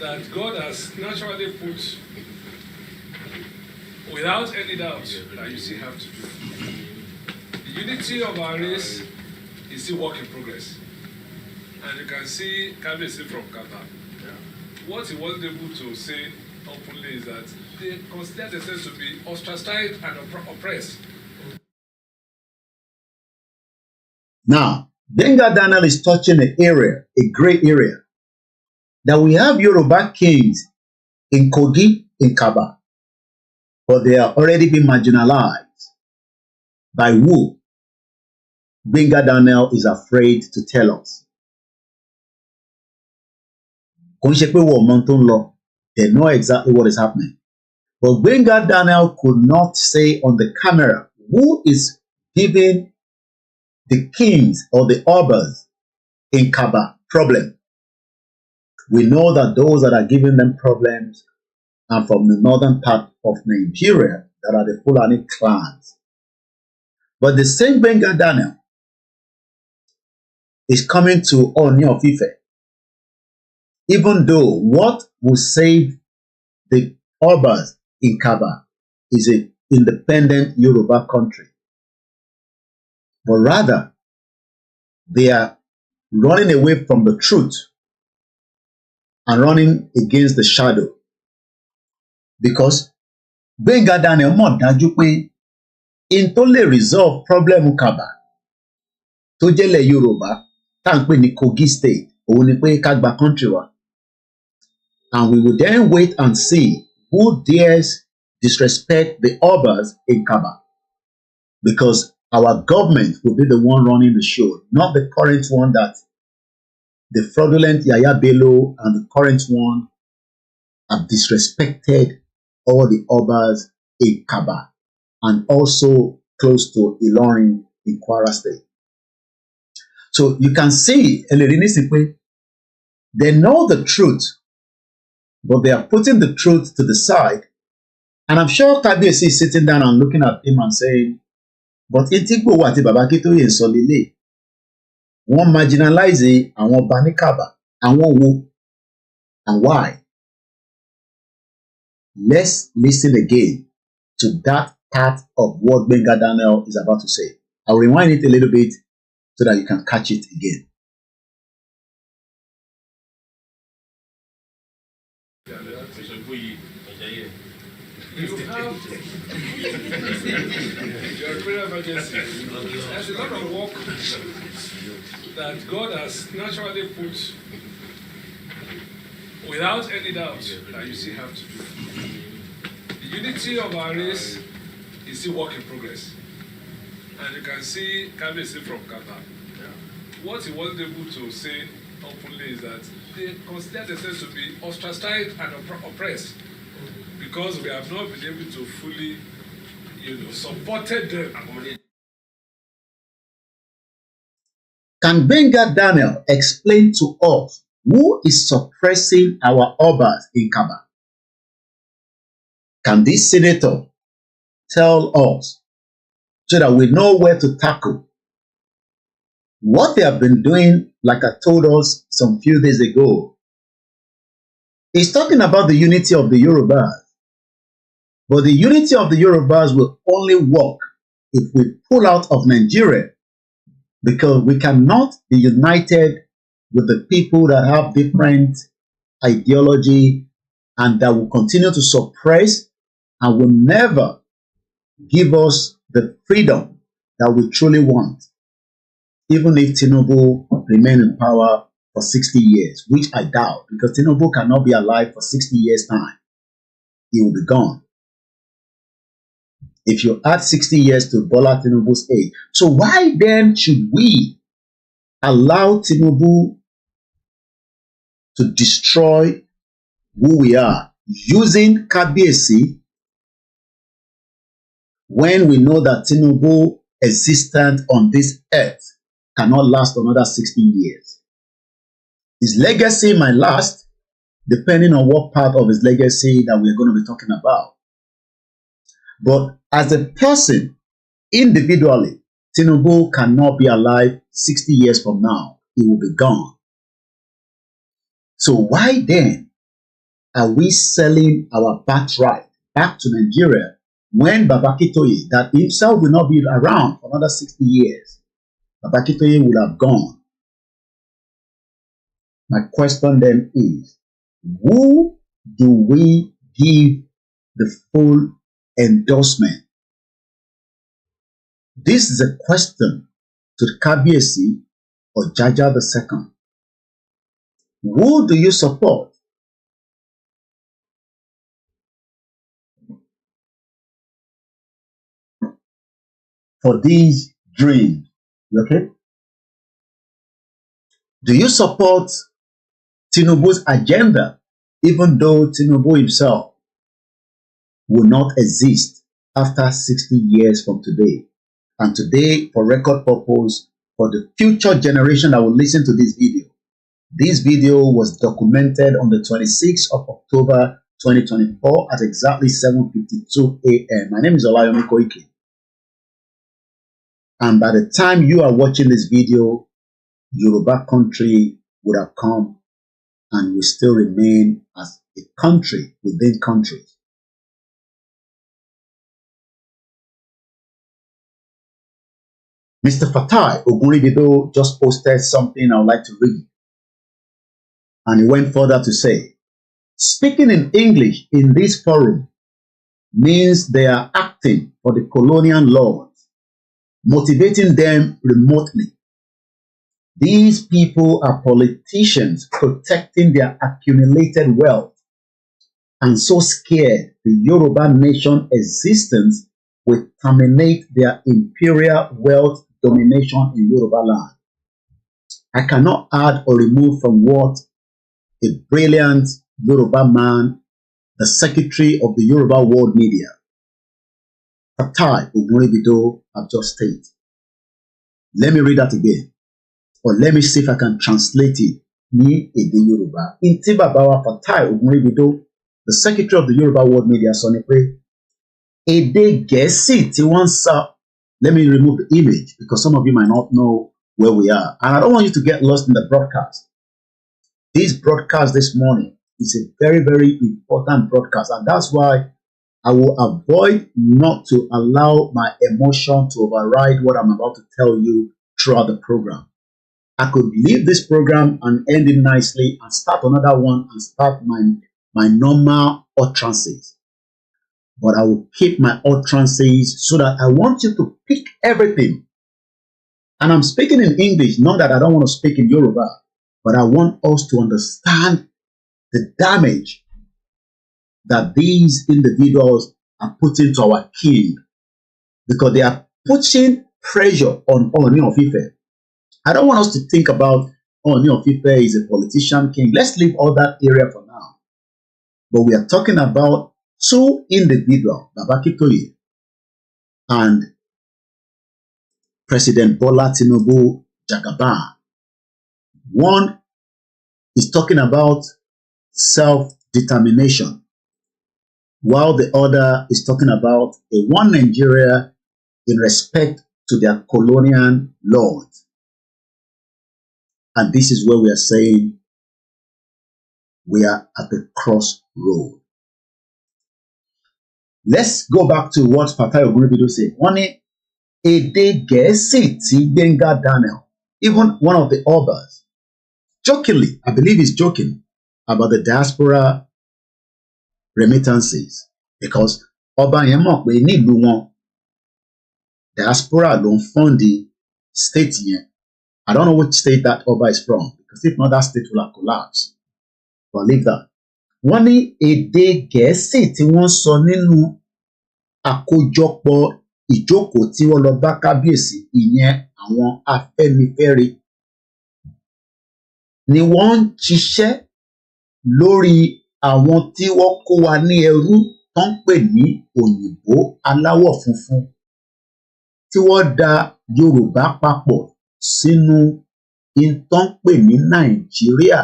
that God has naturally put without any doubt that you still have to do. The unity of our race is still work in progress. And you can see Kabesi from Qatar. What he wasn't able to say openly is that they consider themselves to be ostracized and oppressed. Now, Benga Daniel is touching an area, a gray area, that we have Yoruba kings in Kogi, in Kaba, but they are already been marginalized. By who? Benga Daniel is afraid to tell us. They know exactly what is happening. But Benga Daniel could not say on the camera who is giving the kings or the Obas in Kaba problem. We know that those that are giving them problems are from the northern part of Nigeria, that are the Fulani clans. But the same Benga Daniel is coming to Oni of Ife, even though what will save the Obas in Kaba is an independent Yoruba country. But rather, they are running away from the truth and running against the shadow. Because Benga Daniel mọ̀ dájú pé in tó lè resolve problem Kaba tó jẹ́lẹ̀ Yorùbá tá ń pè ní Kogi state òun ni pé ká gba country wa. And we will then wait and see who dares disrespect the Obas in Kaba. Because our government will be the one running the show, not the current one that the fraudulent Yaya Bello and the current one have disrespected all the Obas in Kaba and also close to Ilorin in Kwara State. So you can see, they know the truth, but they are putting the truth to the side. And I'm sure Kabiyesi is sitting down and looking at him and saying, but Itigbo àti Baba Akintoye ń sọ lélẹ̀, wọ́n marginalize àwọn ọba ní Kaba, àwọn wo and why? Let's listen again to that part of what Benga Daniel is about to say. I'll rewind it a little bit so that you can catch it again. You have your prayer emergency. There's a lot of work that God has naturally put without any doubt that you still have to do. The unity of our race is still work in progress. And you can see Kabesi from Qatar. What he wasn't able to say openly is that they consider themselves to be ostracized and oppressed. Because we have not been able to fully, supported them. Can Benga Daniel explain to us who is suppressing our Obas in Kaba? Can this senator tell us so that we know where to tackle? What they have been doing, like I told us some few days ago, is talking about the unity of the Yorubas. But the unity of the Yorubas will only work if we pull out of Nigeria, because we cannot be united with the people that have different ideology and that will continue to suppress and will never give us the freedom that we truly want. even if Tinubu remain in power for 60 years, which I doubt, because Tinubu cannot be alive for 60 years' time. He will be gone. If you add 60 years to Bola Tinubu's age, so why then should we allow Tinubu to destroy who we are using Kabiyesi when we know that Tinubu existence on this earth cannot last another 60 years? His legacy might last, depending on what part of his legacy that we're going to be talking about. But as a person, individually, Tinubu cannot be alive 60 years from now. He will be gone. So why then are we selling our birthright back to Nigeria when Baba Akintoye, that himself will not be around for another 60 years, Baba Akintoye would have gone? My question then is, who do we give the full endorsement? This is a question to Kabiyesi or Jaja II. Who do you support? For these dreams, okay? Do you support Tinubu's agenda, even though Tinubu himself will not exist after 60 years from today? And today, for record purpose, for the future generation that will listen to this video was documented on the 26th of October 2024 at exactly 7:52 a.m. My name is Oluwole Koiki. And by the time you are watching this video, Yoruba country would have come and will still remain as a country within countries. Mr. Fatai Ogunribido just posted something I would like to read. And he went further to say, speaking in English in this forum means they are acting for the colonial lords, motivating them remotely. These people are politicians protecting their accumulated wealth and so scared the Yoruba nation existence will terminate their imperial wealth domination in Yoruba land. I cannot add or remove from what a brilliant Yoruba man, the secretary of the Yoruba World Media, Fatai Ogunribido, have just stated. Let me read that again. Or let me see if I can translate it. Ní èdè Yoruba. Inti Babawa Fatai Ogunribido, the secretary of the Yoruba World Media, sọ ní pé èdè Gẹ̀ẹ́sì tí wọ́n sọ. Let me remove the image because some of you might not know where we are. And I don't want you to get lost in the broadcast. This broadcast this morning is a very, very important broadcast. And that's why I will avoid not to allow my emotion to override what I'm about to tell you throughout the program. I could leave this program and end it nicely and start another one and start my normal utterances. But I will keep my utterances so that I want you to pick everything. And I'm speaking in English, not that I don't want to speak in Yoruba, but I want us to understand the damage that these individuals are putting to our king, because they are putting pressure on Ooni of Ife. I don't want us to think about Ooni of Ife is a politician king. Let's leave all that area for now. But we are talking about two individuals, Baba Akintoye and President Bola Tinubu Jagaban. One is talking about self-determination, while the other is talking about a one Nigeria in respect to their colonial lords. And this is where we are saying we are at the crossroad. Let's go back to what Fatai Ogunribido said. One èdè Gẹ̀ẹ́sì tí Gbenga Daniel, even one of the Obas, jokingly, I believe he's joking about the diaspora remittances, because Ọba yẹn mọ̀ pé nílùú wọn diaspora ló ń fund the state yẹn. I don't know which state that Oba is from, because if not, that state will have collapsed. But leave that. Wọ́n ní èdè Gẹ̀ẹ́sì tí wọ́n sọ nínú àkójọpọ̀ ìjókòó tí wọ́n lọ bá kábíyèsí ìyẹn àwọn Afẹ́nifẹ́re ni wọ́n ń ṣiṣẹ́ lórí àwọn tí wọ́n kó wa ní ẹrú tó ń pè ní òyìnbó aláwọ̀ funfun tí wọ́n da Yorùbá papọ̀ sínú tó ń pè ní Nàìjíríà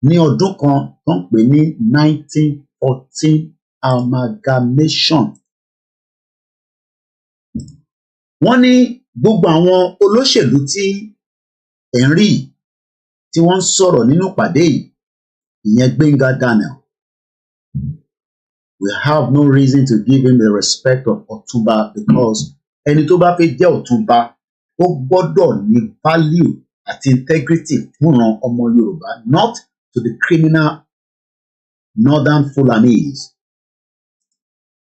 ní ọdún kan tó ń pè ní 1914 amalgamation. Wọ́n ní gbogbo àwọn olóṣèlú tí ẹ̀ ń rí tí wọ́n ń sọ̀rọ̀ nínú ìpàdé yìí ìyẹn Gbénga Daniel, we have no reason to give him the respect of Ọ̀túnba because ẹni tó bá fẹ́ jẹ́ Ọ̀túnba ó gbọ́dọ̀ ní value àti integrity fúnran ọmọ Yorùbá, not to the criminal northern Fulanis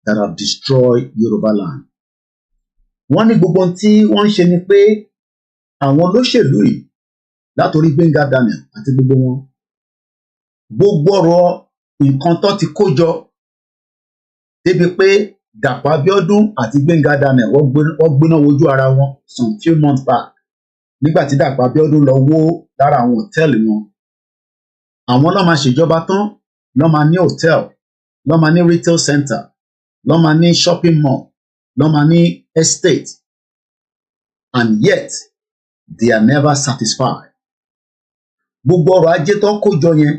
that have destroyed Yoruba land. Wọ́n ní gbogbo tí wọ́n ń ṣe ni pé àwọn olóṣèlú yìí látòrí Gbénga Daniel àti gbogbo wọn gbogbo ọ̀rọ̀ nǹkan tó ti kó jọ débi pé Dàpọ̀ Abíọ́dún àti Gbénga Daniel wọ́n gbéná wojú ara wọn some few months back nígbà tí Dàpọ̀ Abíọ́dún lọ wó lára àwọn hòtẹ́ẹ̀lì wọn. Àwọn ló máa ṣèjọba tán ló máa ní hòtẹ́ẹ̀lì, ló máa ní retail center, ló máa ní shopping mall, ló máa ní estate, and yet they are never satisfied. Gbogbo ọrọ̀ ajé tó kó jọ yẹn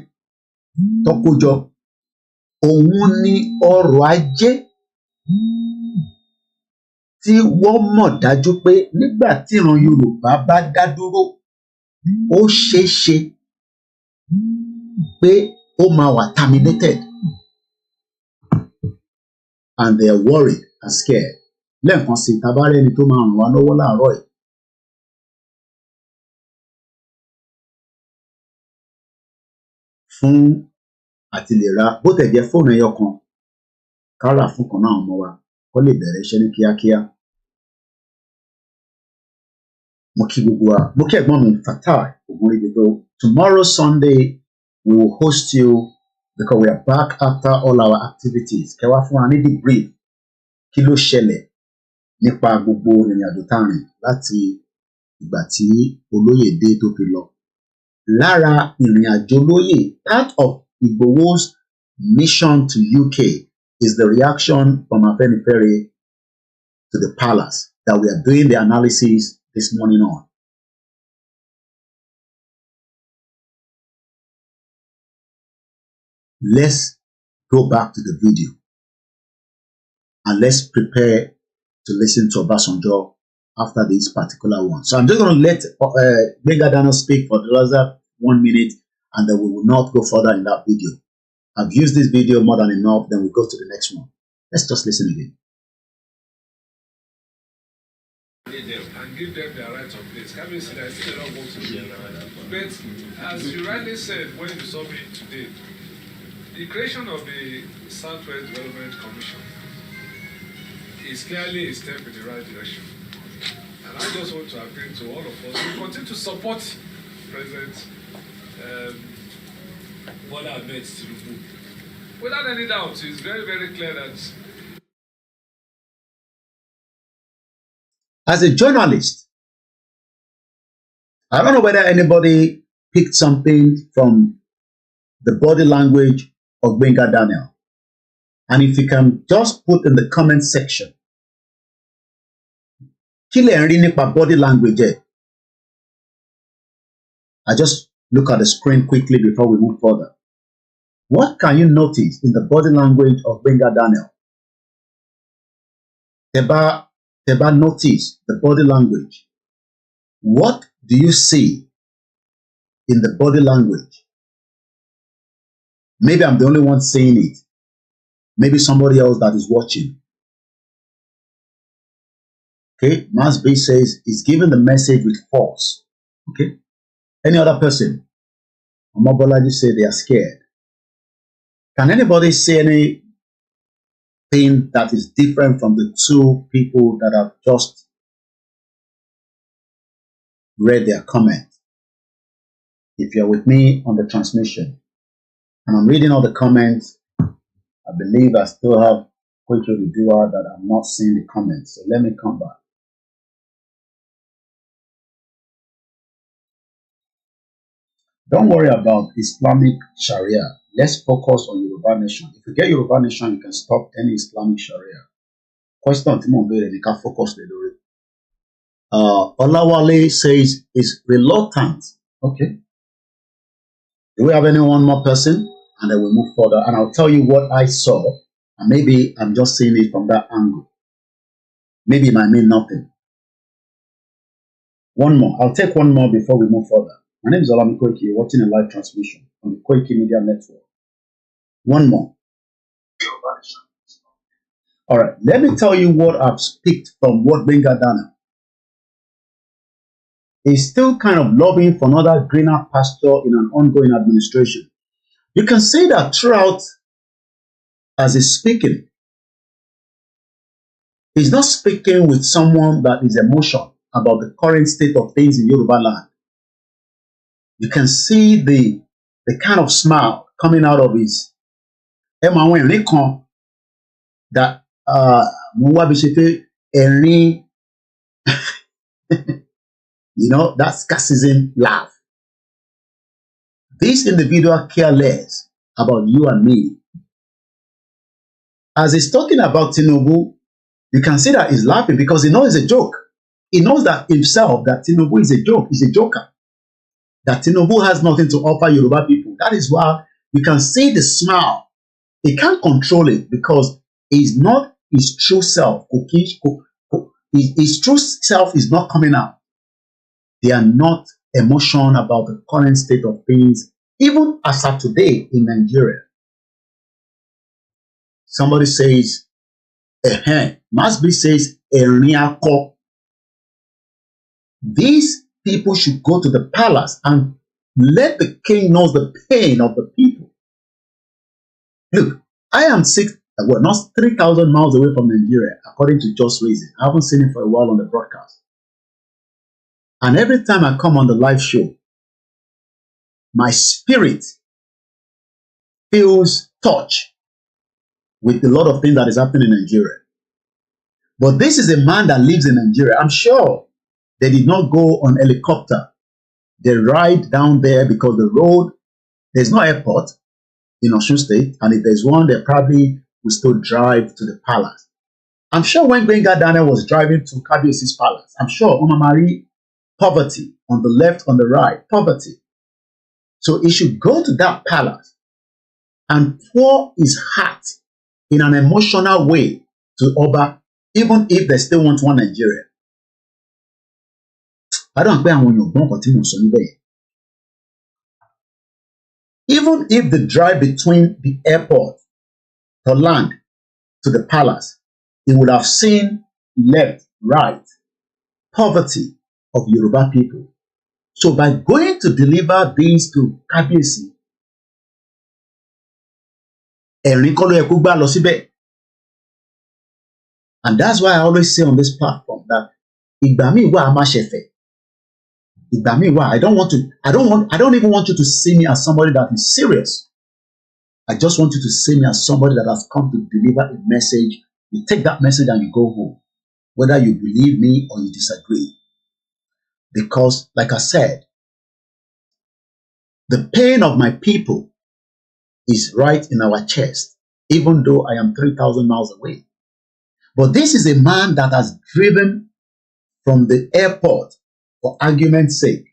tó kó jọ òun ni ọrọ̀ ajé tí wọ́n mọ̀ dájú pé nígbà tí ìran Yorùbá bá dá dúró ó ṣeé ṣe pé ó máa wà terminated, and they are worried and scared. Lẹ́ẹ̀kan sí tabarẹ́ ẹni tó máa ràn wá lọ́wọ́ láàárọ̀ yìí. Fún àti lè ra bó tẹ̀ jẹ́ fóònù ẹyọ kan ká rà fún kan náà ọmọ wa kó lè bẹ̀rẹ̀ iṣẹ́ ní kíákíá. Mo kí gbogbo wa, mo kí ẹ̀gbọ́n mi Fatai Ogunribido. Tomorrow Sunday we will host you because we are back after all our activities. Kẹwàá fún wa ní debrief kí ló ṣẹlẹ̀ nípa gbogbo ìrìn àjò tá a rìn láti ìgbà tí olóyè dé tó fi lọ. Lára ìrìn àjò olóyè, part of Igboho's mission to UK is the reaction from Afenifere to the palace that we are doing the analysis this morning on. Let's go back to the video and let's prepare to listen to Obasanjo after this particular one. So I'm just going to let Gbénga Daniel speak for the other 1 minute, and then we will not go further in that video. I've used this video more than enough, then we go to the next one. Let's just listen again. And give them their rights of place. Can we see that still a lot of work to do? But as you rightly said when you saw me today, the creation of the Southwest Development Commission is clearly a step in the right direction. And I just want to appeal to all of us to continue to support President Bola Ahmed Tinubu. Without any doubt, it's very, very clear that as a journalist, I don't know whether anybody picked something from the body language of Gbénga Daniel. And if you can just put in the comment section, kí lẹ̀ ń rí nípa body language ẹ̀? I just look at the screen quickly before we move further. What can you notice in the body language of Gbénga Daniel? Tẹ́ bá notice the body language. What do you see in the body language? Maybe I'm the only one saying it. Maybe somebody else that is watching. Okay, Mas B says he's giving the message with force. Okay, any other person? Omobolaji say they are scared. Can anybody say anything that is different from the two people that have just read their comment. If you're with me on the transmission, and I'm reading all the comments, I believe I still have Koiki that I'm not seeing the comments. So let me come back. Don't worry about Islamic Sharia. Let's focus on Yoruba Nation. If you get Yoruba Nation, you can stop any Islamic Sharia. Question Timon Bere, you can focus on it. Olawale says is reluctant. Okay. Do we have any one more person? And then we'll move further. And I'll tell you what I saw. And maybe I'm just seeing it from that angle. Maybe it might mean nothing. One more. I'll take one more before we move further. My name is Koiki. You're watching a live transmission on the Koiki Media Network. One more. All right. Let me tell you what I've picked from what Benga Dana is still kind of lobbying for another greener pasture in an ongoing administration. You can see that throughout as he's speaking, he's not speaking with someone that is emotional about the current state of things in Yoruba land. You can see the kind of smile coming out of his that you know, that scarcism laugh. This individual care less about you and me. As he's talking about Tinubu, you can see that he's laughing because he knows it's a joke. He knows that himself, that Tinubu is a joke, he's a joker. That Tinubu has nothing to offer Yoruba people. That is why you can see the smile. He can't control it because he's not his true self. His true self is not coming out. They are not emotional about the current state of things, even as of today in Nigeria. Somebody says, Masbi says, Eriako. These people should go to the palace and let the king know the pain of the people. Look, I am not 3,000 miles away from Nigeria, according to Just Reason. I haven't seen him for a while on the broadcast. And every time I come on the live show, my spirit feels touched with a lot of things that is happening in Nigeria. But this is a man that lives in Nigeria. I'm sure they did not go on helicopter. They ride down there because the road, there's no airport in Osun State. And if there's one, they probably will still drive to the palace. I'm sure when Benga Daniel was driving to Kabiosi's palace, I'm sure Omamari, poverty, on the left, on the right, poverty. So he should go to that palace and pour his heart in an emotional way to Oba, even if they still want one Nigeria. I don't care when you're born, even if the drive between the airport, the land, to the palace, he would have seen left, right, poverty of Yoruba people. So by going to deliver these to Kabiyesi, and that's why I always say on this platform that I don't even want you to see me as somebody that is serious. I just want you to see me as somebody that has come to deliver a message. You take that message and you go home, whether you believe me or you disagree. Because, like I said, the pain of my people is right in our chest, even though I am 3,000 miles away. But this is a man that has driven from the airport for argument's sake.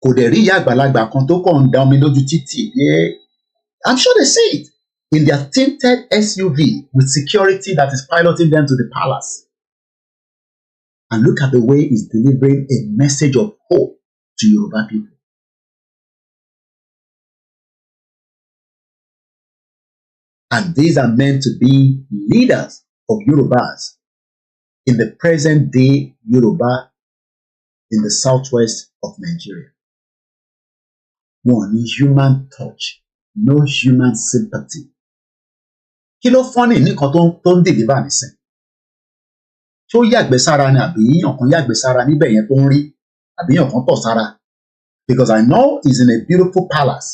I'm sure they see it in their tinted SUV with security that is piloting them to the palace. And look at the way he's delivering a message of hope to Yoruba people. And these are meant to be leaders of Yorubas in the present day Yoruba in the southwest of Nigeria. One human touch, no human sympathy. Kí ló funny ní nǹkan tó ń deliver nísìn. Ṣó yàgbẹ́ sára ni àbí èèyàn kan yàgbẹ́ sára níbẹ̀ yẹn tó ń rí àbí èèyàn kan tọ̀ sára? Because I know he's in a beautiful palace.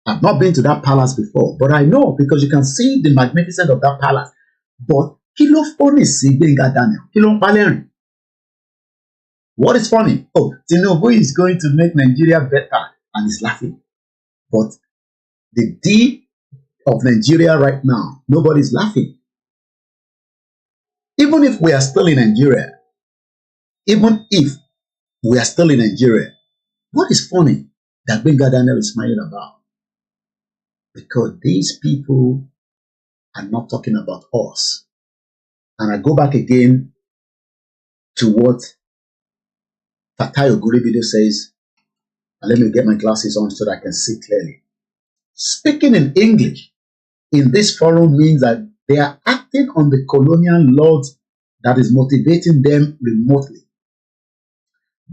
I've not been to that palace before, but I know because you can see the magnificence of that palace. But kí ló funny sí Gbenga Daniel? Kí ló ń pa lẹ́rìn? What is funny? Oh, Tinubu is going to make Nigeria better and he's laughing. But the D of Nigeria right now, nobody's laughing. Even if we are still in Nigeria, what is funny that Gbenga Daniel is smiling about? Because these people are not talking about us. And I go back again to what Fatai Oguribido says, and let me get my glasses on so that I can see clearly. Speaking in English in this forum means that they are acting on the colonial laws that is motivating them remotely.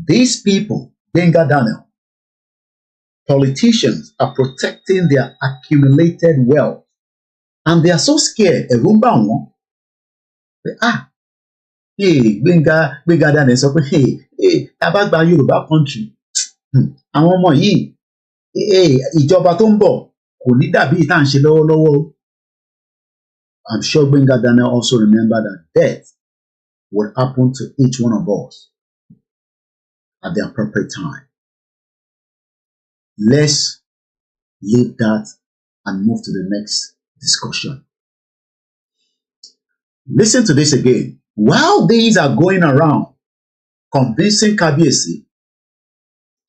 These people, Gbenga Daniel, politicians are protecting their accumulated wealth. And they are so scared. Gbenga Daniel sọ pé tabagba Yorùbá country. Àwọn ọmọ yìí ìjọba tó ń bọ̀ kò ní dàbí ìta ń ṣe lọ́wọ́lọ́wọ́. I'm sure Gbenga Daniel also remember that death would happen to each one of us at the appropriate time. Let's leave that and move to the next discussion. Listen to this again. While these are going around convincing Kabiyesi,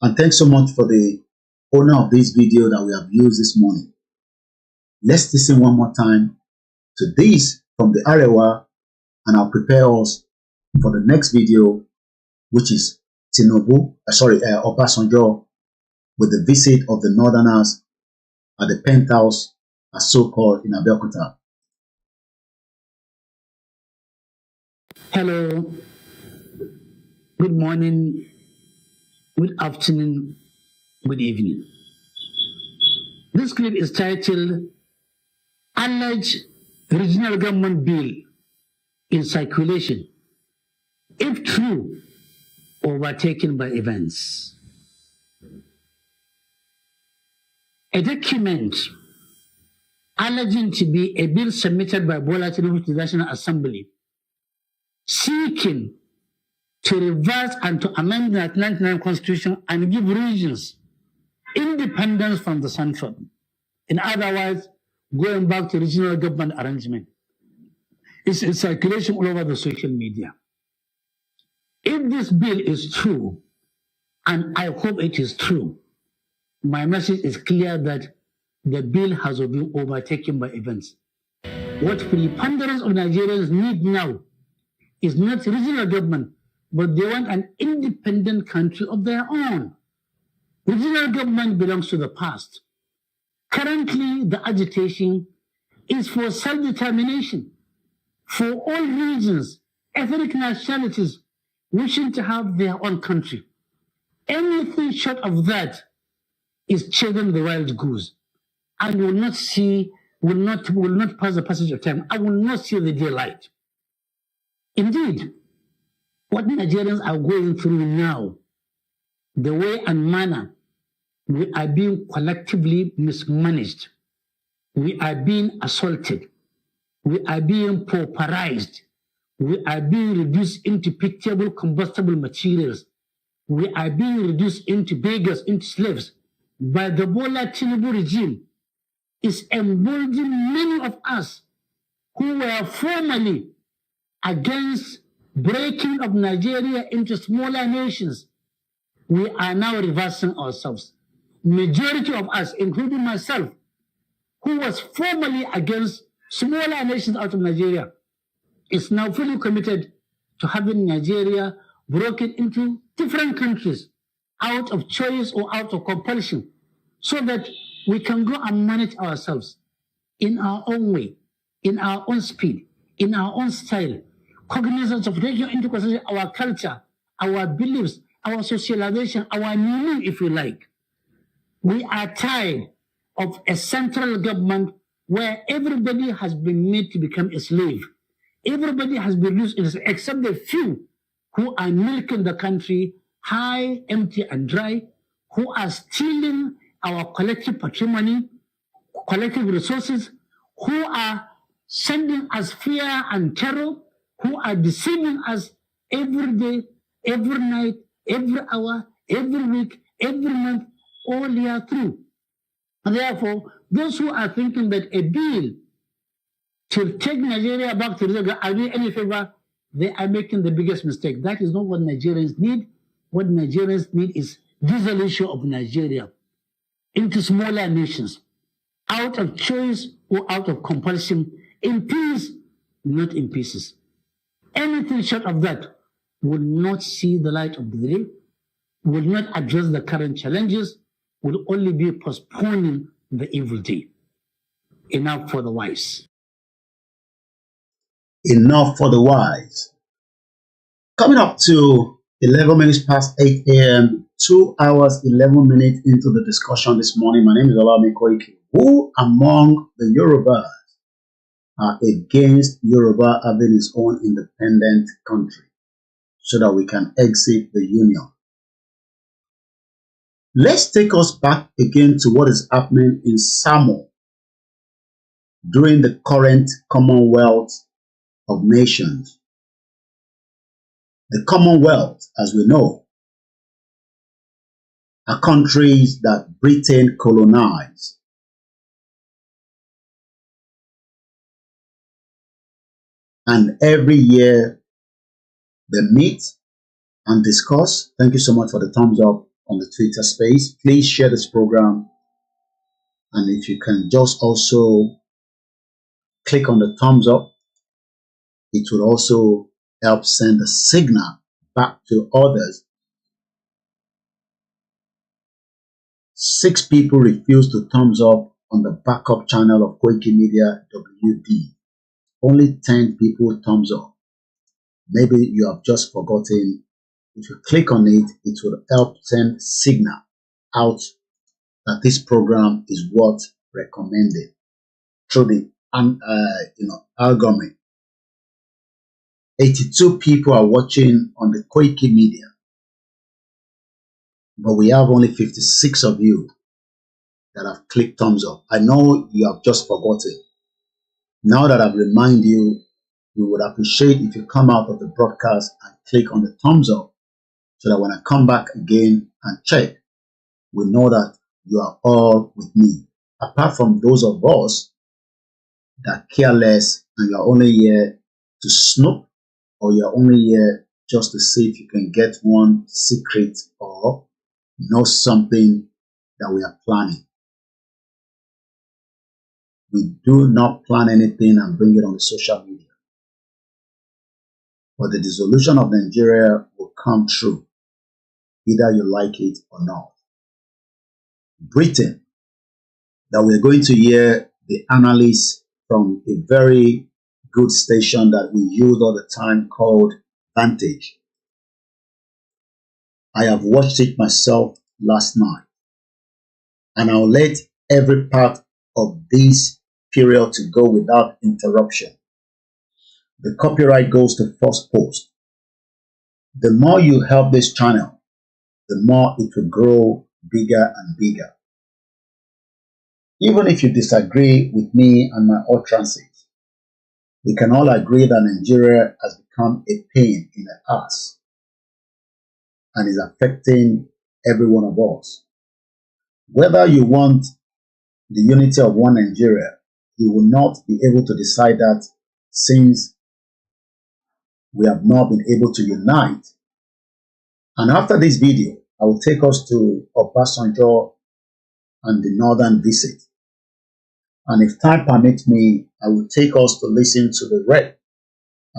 and thanks so much for the owner of this video that we have used this morning. Let's listen one more time to this from the Arewa, and I'll prepare us for the next video, which is Obasanjo with the visit of the Northerners at the penthouse, as so-called in Abeokuta. Hello, good morning, good afternoon, good evening. This clip is titled Alleged Regional Government Bill in Circulation, if true, overtaken by events. A document alleging to be a bill submitted by Bola Tinubu to the National Assembly seeking to reverse and to amend the 1999 Constitution and give regions independence from the central. In other words, going back to regional government arrangement. It's in circulation all over the social media. If this bill is true, and I hope it is true, my message is clear that the bill has been overtaken by events. What preponderance of Nigerians need now is not regional government, but they want an independent country of their own. Regional government belongs to the past. Currently, the agitation is for self-determination, for all regions, ethnic nationalities wishing to have their own country. Anything short of that is chasing the wild goose and will not pass the passage of time. I will not see the daylight. Indeed, what Nigerians are going through now, the way and manner we are being collectively mismanaged, we are being assaulted, we are being pauperized, we are being reduced into pitiable combustible materials, we are being reduced into beggars, into slaves by the Bola Tinubu regime is emboldening many of us who were formerly against breaking of Nigeria into smaller nations. We are now reversing ourselves. Majority of us, including myself, who was formerly against smaller nations out of Nigeria, is now fully committed to having Nigeria broken into different countries out of choice or out of compulsion, so that we can go and manage ourselves in our own way, in our own speed, in our own style, cognizance of taking into consideration our culture, our beliefs, our socialization, our meaning, if you like. We are tired of a central government where everybody has been made to become a slave. Everybody has been reduced except the few who are milking the country high, empty, and dry, who are stealing our collective patrimony, collective resources, who are sending us fear and terror, who are deceiving us every day, every night, every hour, every week, every month, all year through. And therefore, those who are thinking that a deal to take Nigeria back to the are doing any favor, they are making the biggest mistake. That is not what Nigerians need. What Nigerians need is dissolution of Nigeria into smaller nations, out of choice or out of compulsion, in peace, not in pieces. Anything short of that will not see the light of the day, will not address the current challenges, will only be postponing the evil day. Enough for the wise. Enough for the wise. Coming up to 11 minutes past 8 a.m., 2 hours, 11 minutes into the discussion this morning. My name is Koiki. Who among the Yorubas are against Yoruba having its own independent country so that we can exit the union? Let's take us back again to what is happening in Samoa during the current Commonwealth of Nations. The Commonwealth, as we know, are countries that Britain colonized. And every year they meet and discuss. Thank you so much for the thumbs up on the Twitter space. Please share this program. And if you can just also click on the thumbs up, it will also help send a signal back to others. 6 people refused to thumbs up on the backup channel of Koikimedia WD. Only 10 people thumbs up. Maybe you have just forgotten. If you click on it, it will help send signal out that this program is what recommended through the algorithm. 82 people are watching on the Koiki Media, but we have only 56 of you that have clicked thumbs up. I know you have just forgotten. Now that I've reminded you, we would appreciate if you come out of the broadcast and click on the thumbs up so that when I come back again and check, we know that you are all with me. Apart from those of us that care less and you are only here to snoop, or you're only here just to see if you can get one secret or know something that we are planning. We do not plan anything and bring it on the social media. But the dissolution of Nigeria will come true, either you like it or not. Britain, that we're going to hear the analysts from a very good station that we use all the time called Vantage. I have watched it myself last night, and I'll let every part of this period to go without interruption. The copyright goes to first post. The more you help this channel, the more it will grow bigger and bigger. Even if you disagree with me and my utterances, we can all agree that Nigeria has become a pain in the ass and is affecting every one of us. Whether you want the unity of one Nigeria, you will not be able to decide that since we have not been able to unite. And after this video, I will take us to Obasanjo and the Northern visit. And if time permits me, I will take us to listen to the rep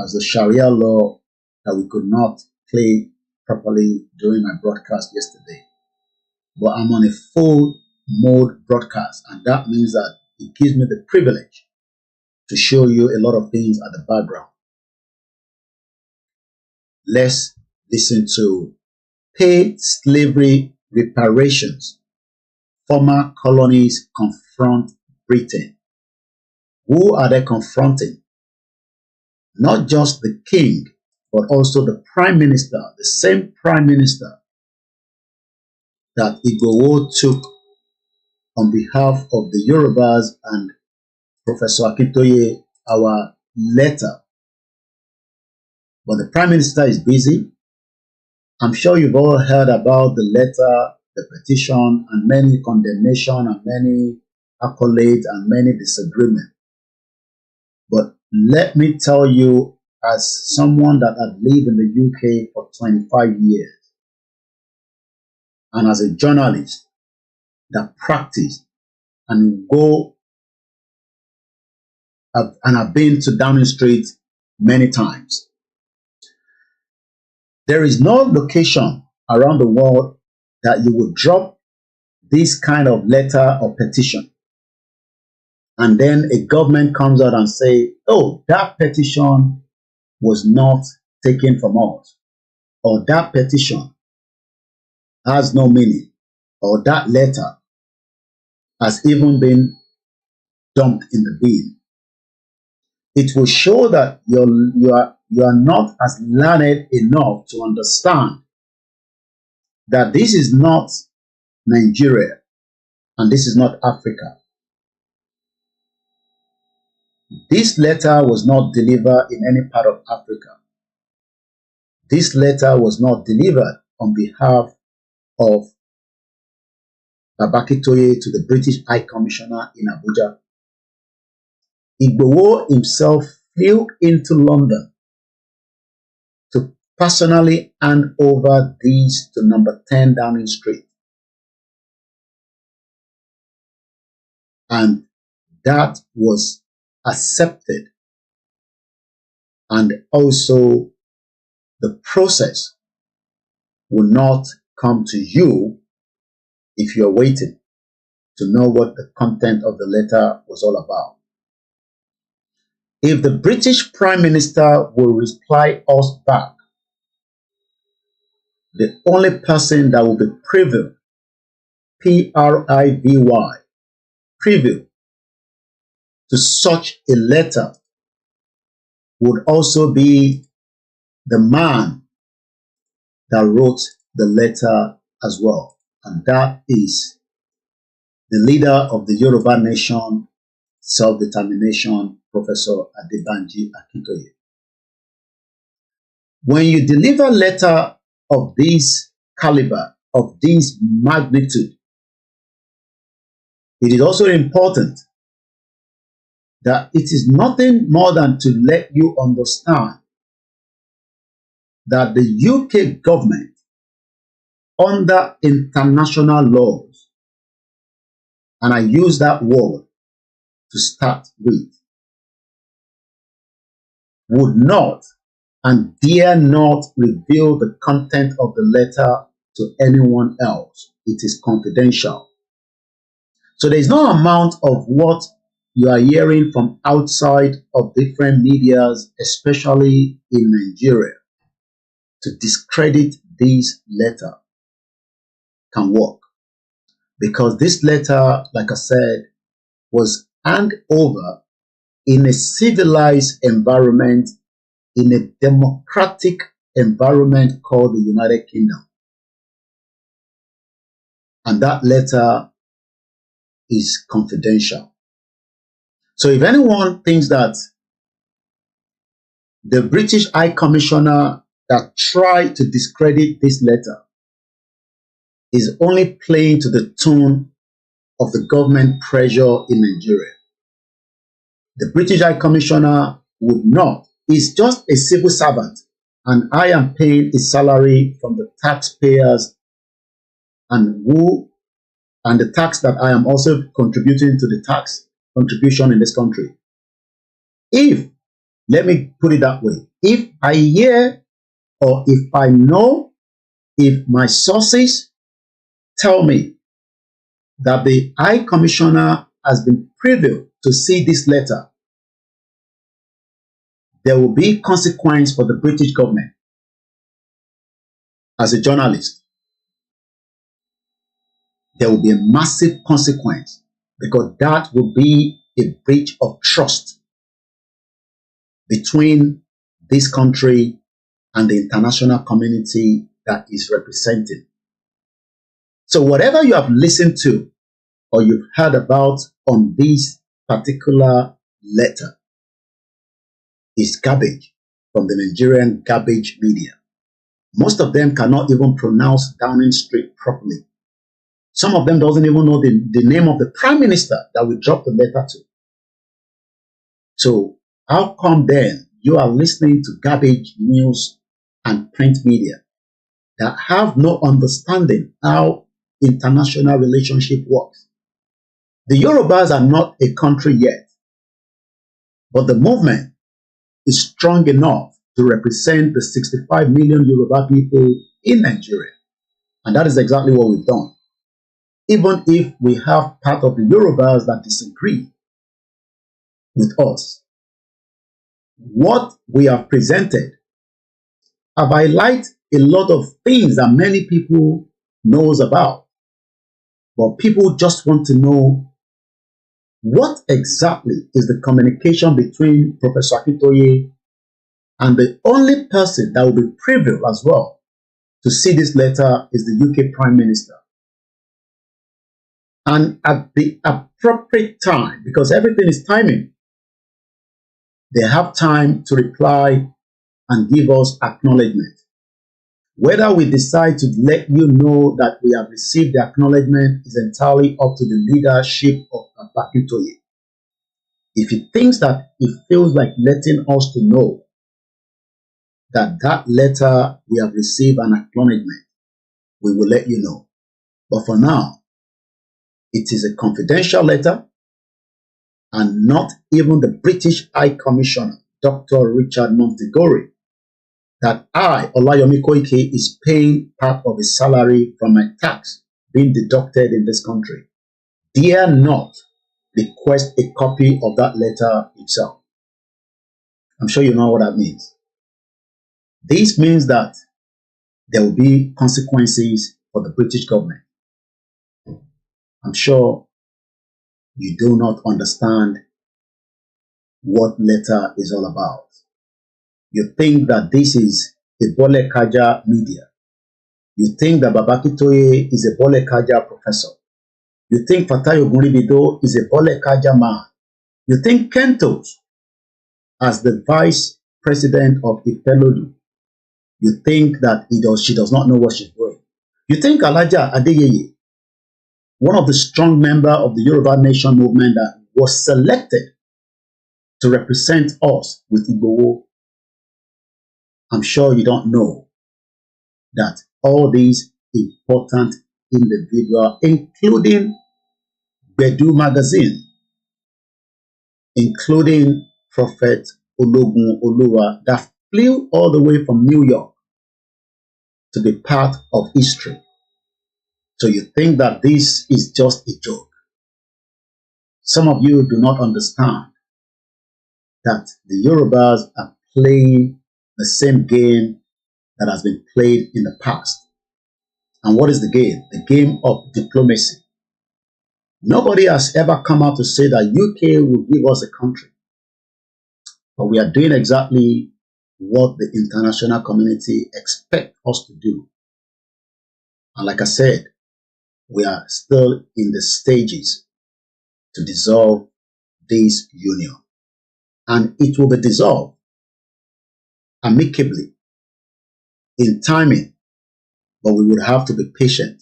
as the Sharia law that we could not play properly during my broadcast yesterday. But I'm on a full mode broadcast, and that means that it gives me the privilege to show you a lot of things at the background. Let's listen to Pay Slavery Reparations. Former colonies confront Britain. Who are they confronting? not just the king, but also the prime minister, the same prime minister that Igboho took on behalf of the Yorubas and Professor Akintoye our letter. But the prime minister is busy. I'm sure you've all heard about the letter, the petition, and many condemnation and many accolades and many disagreements. But let me tell you, as someone that had lived in the UK for 25 years, and as a journalist that practiced and I've been to Downing Street many times, there is no location around the world that you would drop this kind of letter or petition, and then a government comes out and say, oh, that petition was not taken from us, or that petition has no meaning, or that letter has even been dumped in the bin. It will show that you are not as learned enough to understand that this is not Nigeria and this is not Africa. This letter was not delivered in any part of Africa. This letter was not delivered on behalf of Akintoye to the British High Commissioner in Abuja. Igboho himself flew into London to personally hand over these to number 10 Downing Street. And that was accepted. And also the process will not come to you if you're waiting to know what the content of the letter was all about. If the British Prime Minister will reply us back, the only person that will be privy, P-R-I-V-Y, privy to such a letter would also be the man that wrote the letter as well. And that is the leader of the Yoruba nation, self-determination, Professor ADEBANJI Akintoye. When you deliver a letter of this caliber, of this magnitude, it is also important that it is nothing more than to let you understand that the UK government, under international laws, and I use that word to start with, would not and dare not reveal the content of the letter to anyone else. It is confidential. So there is no amount of what you are hearing from outside of different medias, especially in Nigeria, to discredit this letter can work. Because this letter, like I said, was handed over in a civilized environment, in a democratic environment called the United Kingdom. And that letter is confidential. So if anyone thinks that the British High Commissioner that tried to discredit this letter is only playing to the tune of the government pressure in Nigeria, the British High Commissioner would not. He's just a civil servant, and I am paying his salary from the taxpayers and the tax that I am also contributing to the tax contribution in this country. Let me put it that way, if I hear or if I know, if my sources tell me that the High Commissioner has been privy to see this letter, there will be consequence for the British government. As a journalist, there will be a massive consequence, because that will be a breach of trust between this country and the international community that is representing. So whatever you have listened to or you've heard about on this particular letter is garbage from the Nigerian garbage media. Most of them cannot even pronounce Downing Street properly. Some of them doesn't even know the name of the prime minister that we dropped the letter to. So how come then you are listening to garbage news and print media that have no understanding how international relationship works? The Yorubas are not a country yet, but the movement is strong enough to represent the 65 million Yoruba people in Nigeria. And that is exactly what we've done. Even if we have part of the Yorubas that disagree with us, what we have presented have highlighted a lot of things that many people knows about. But people just want to know what exactly is the communication between Professor Akintoye and the only person that will be privy as well to see this letter is the UK Prime Minister. And at the appropriate time, because everything is timing, they have time to reply and give us acknowledgement. Whether we decide to let you know that we have received the acknowledgement is entirely up to the leadership of Akintoye. If he thinks that it feels like letting us to know that that letter we have received an acknowledgement, we will let you know. But for now, it is a confidential letter, and not even the British High Commissioner, Dr. Richard Montegory, that I, Olayomi Koiki, is paying part of his salary from my tax being deducted in this country, dare not request a copy of that letter himself. I'm sure you know what that means. This means that there will be consequences for the British government. I'm sure you do not understand what letter is all about. You think that this is a Bole Kaja media. You think that Baba Akintoye is a Bole Kaja professor. You think Fatai Ogunribido is a Bole Kaja man. You think Kentos, as the vice president of Ipelodu, you think that she does not know what she's doing. You think Alaja Adeyeye, one of the strong members of the Yoruba Nation movement that was selected to represent us with Igboho, I'm sure you don't know that all these important individuals, including Bedu magazine, including Prophet Ologun Oluwa, that flew all the way from New York to be part of history. So you think that this is just a joke. Some of you do not understand that the Yorubas are playing the same game that has been played in the past. And what is the game? The game of diplomacy. Nobody has ever come out to say that UK will give us a country. But we are doing exactly what the international community expects us to do. And like I said, we are still in the stages to dissolve this union. And it will be dissolved amicably, in timing, but we would have to be patient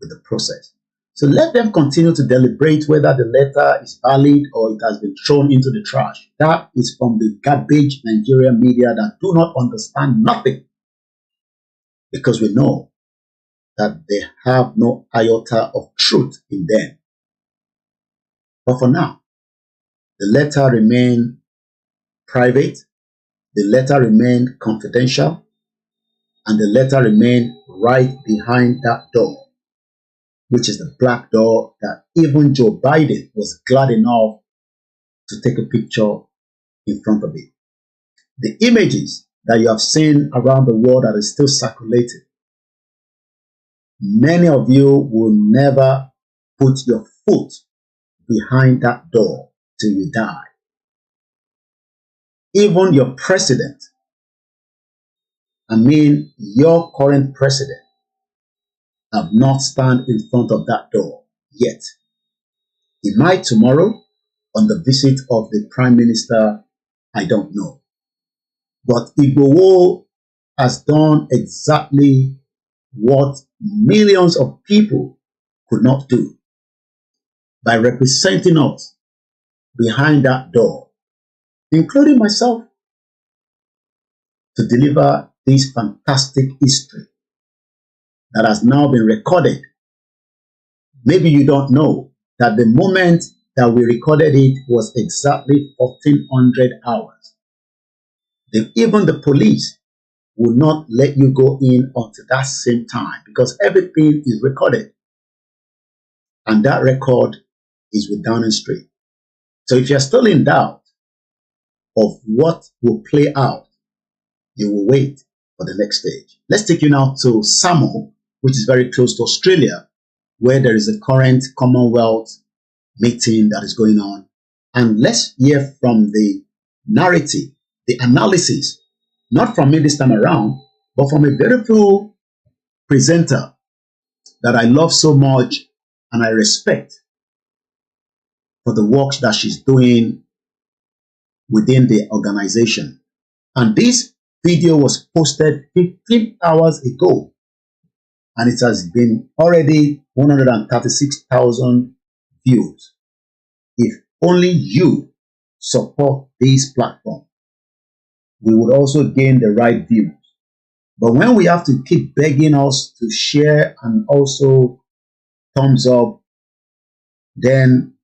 with the process. So let them continue to deliberate whether the letter is valid or it has been thrown into the trash. That is from the garbage Nigerian media that do not understand nothing, because we know that they have no iota of truth in them. But for now, the letter remains private, the letter remains confidential, and the letter remains right behind that door, which is the black door that even Joe Biden was glad enough to take a picture in front of it. The images that you have seen around the world that is still circulating, many of you will never put your foot behind that door till you die. Even your president I mean, your current president have not stand in front of that door yet. He might tomorrow on the visit of the Prime Minister, I don't know. But Igboho has done exactly what millions of people could not do by representing us behind that door, including myself, to deliver this fantastic history that has now been recorded. Maybe you don't know that the moment that we recorded it was exactly 1400 hours. Even the police will not let you go in until that same time because everything is recorded. And that record is with Downing Street. So if you're still in doubt of what will play out, you will wait for the next stage. Let's take you now to Samoa, which is very close to Australia, where there is a current Commonwealth meeting that is going on. And let's hear from the narrative, the analysis, not from me this time around, but from a beautiful presenter that I love so much and I respect for the work that she's doing within the organization. And this video was posted 15 hours ago, and it has been already 136,000 views. If only you support this platform, we would also gain the right views. But when we have to keep begging us to share and also thumbs up, then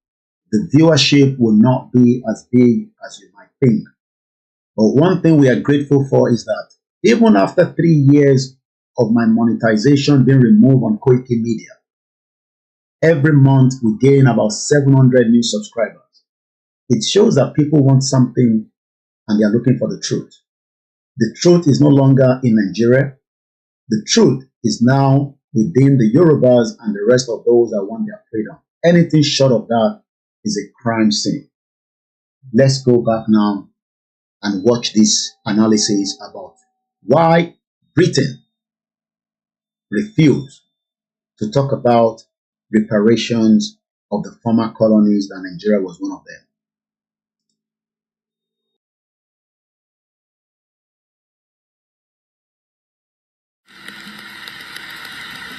the viewership will not be as big as you might think. But one thing we are grateful for is that even after 3 years of my monetization being removed on Koikimedia, every month we gain about 700 new subscribers. It shows that people want something and they are looking for the truth. The truth is no longer in Nigeria. The truth is now within the Yorubas and the rest of those that want their freedom. Anything short of that is a crime scene. Let's go back now and watch this analysis about why Britain refused to talk about reparations of the former colonies, and Nigeria was one of them.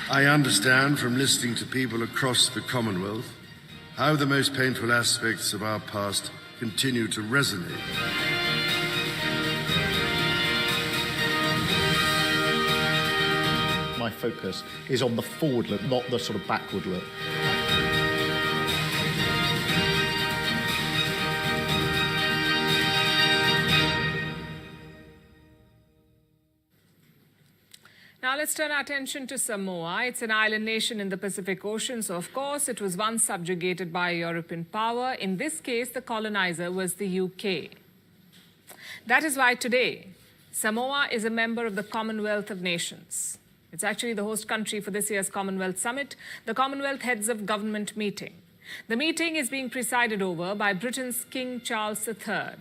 I understand from listening to people across the Commonwealth how the most painful aspects of our past continue to resonate. My focus is on the forward look, not the sort of backward look. Now let's turn our attention to Samoa. It's an island nation in the Pacific Ocean, so of course it was once subjugated by a European power. In this case, the colonizer was the UK. That is why today, Samoa is a member of the Commonwealth of Nations. It's actually the host country for this year's Commonwealth Summit, the Commonwealth Heads of Government meeting. The meeting is being presided over by Britain's King Charles III.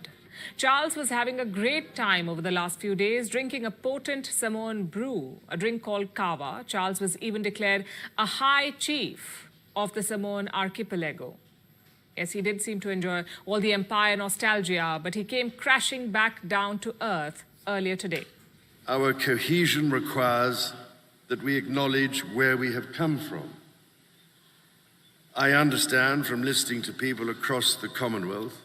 Charles was having a great time over the last few days, drinking a potent Samoan brew, a drink called kava. Charles was even declared a high chief of the Samoan archipelago. Yes, he did seem to enjoy all the empire nostalgia, but he came crashing back down to earth earlier today. Our cohesion requires that we acknowledge where we have come from. I understand from listening to people across the Commonwealth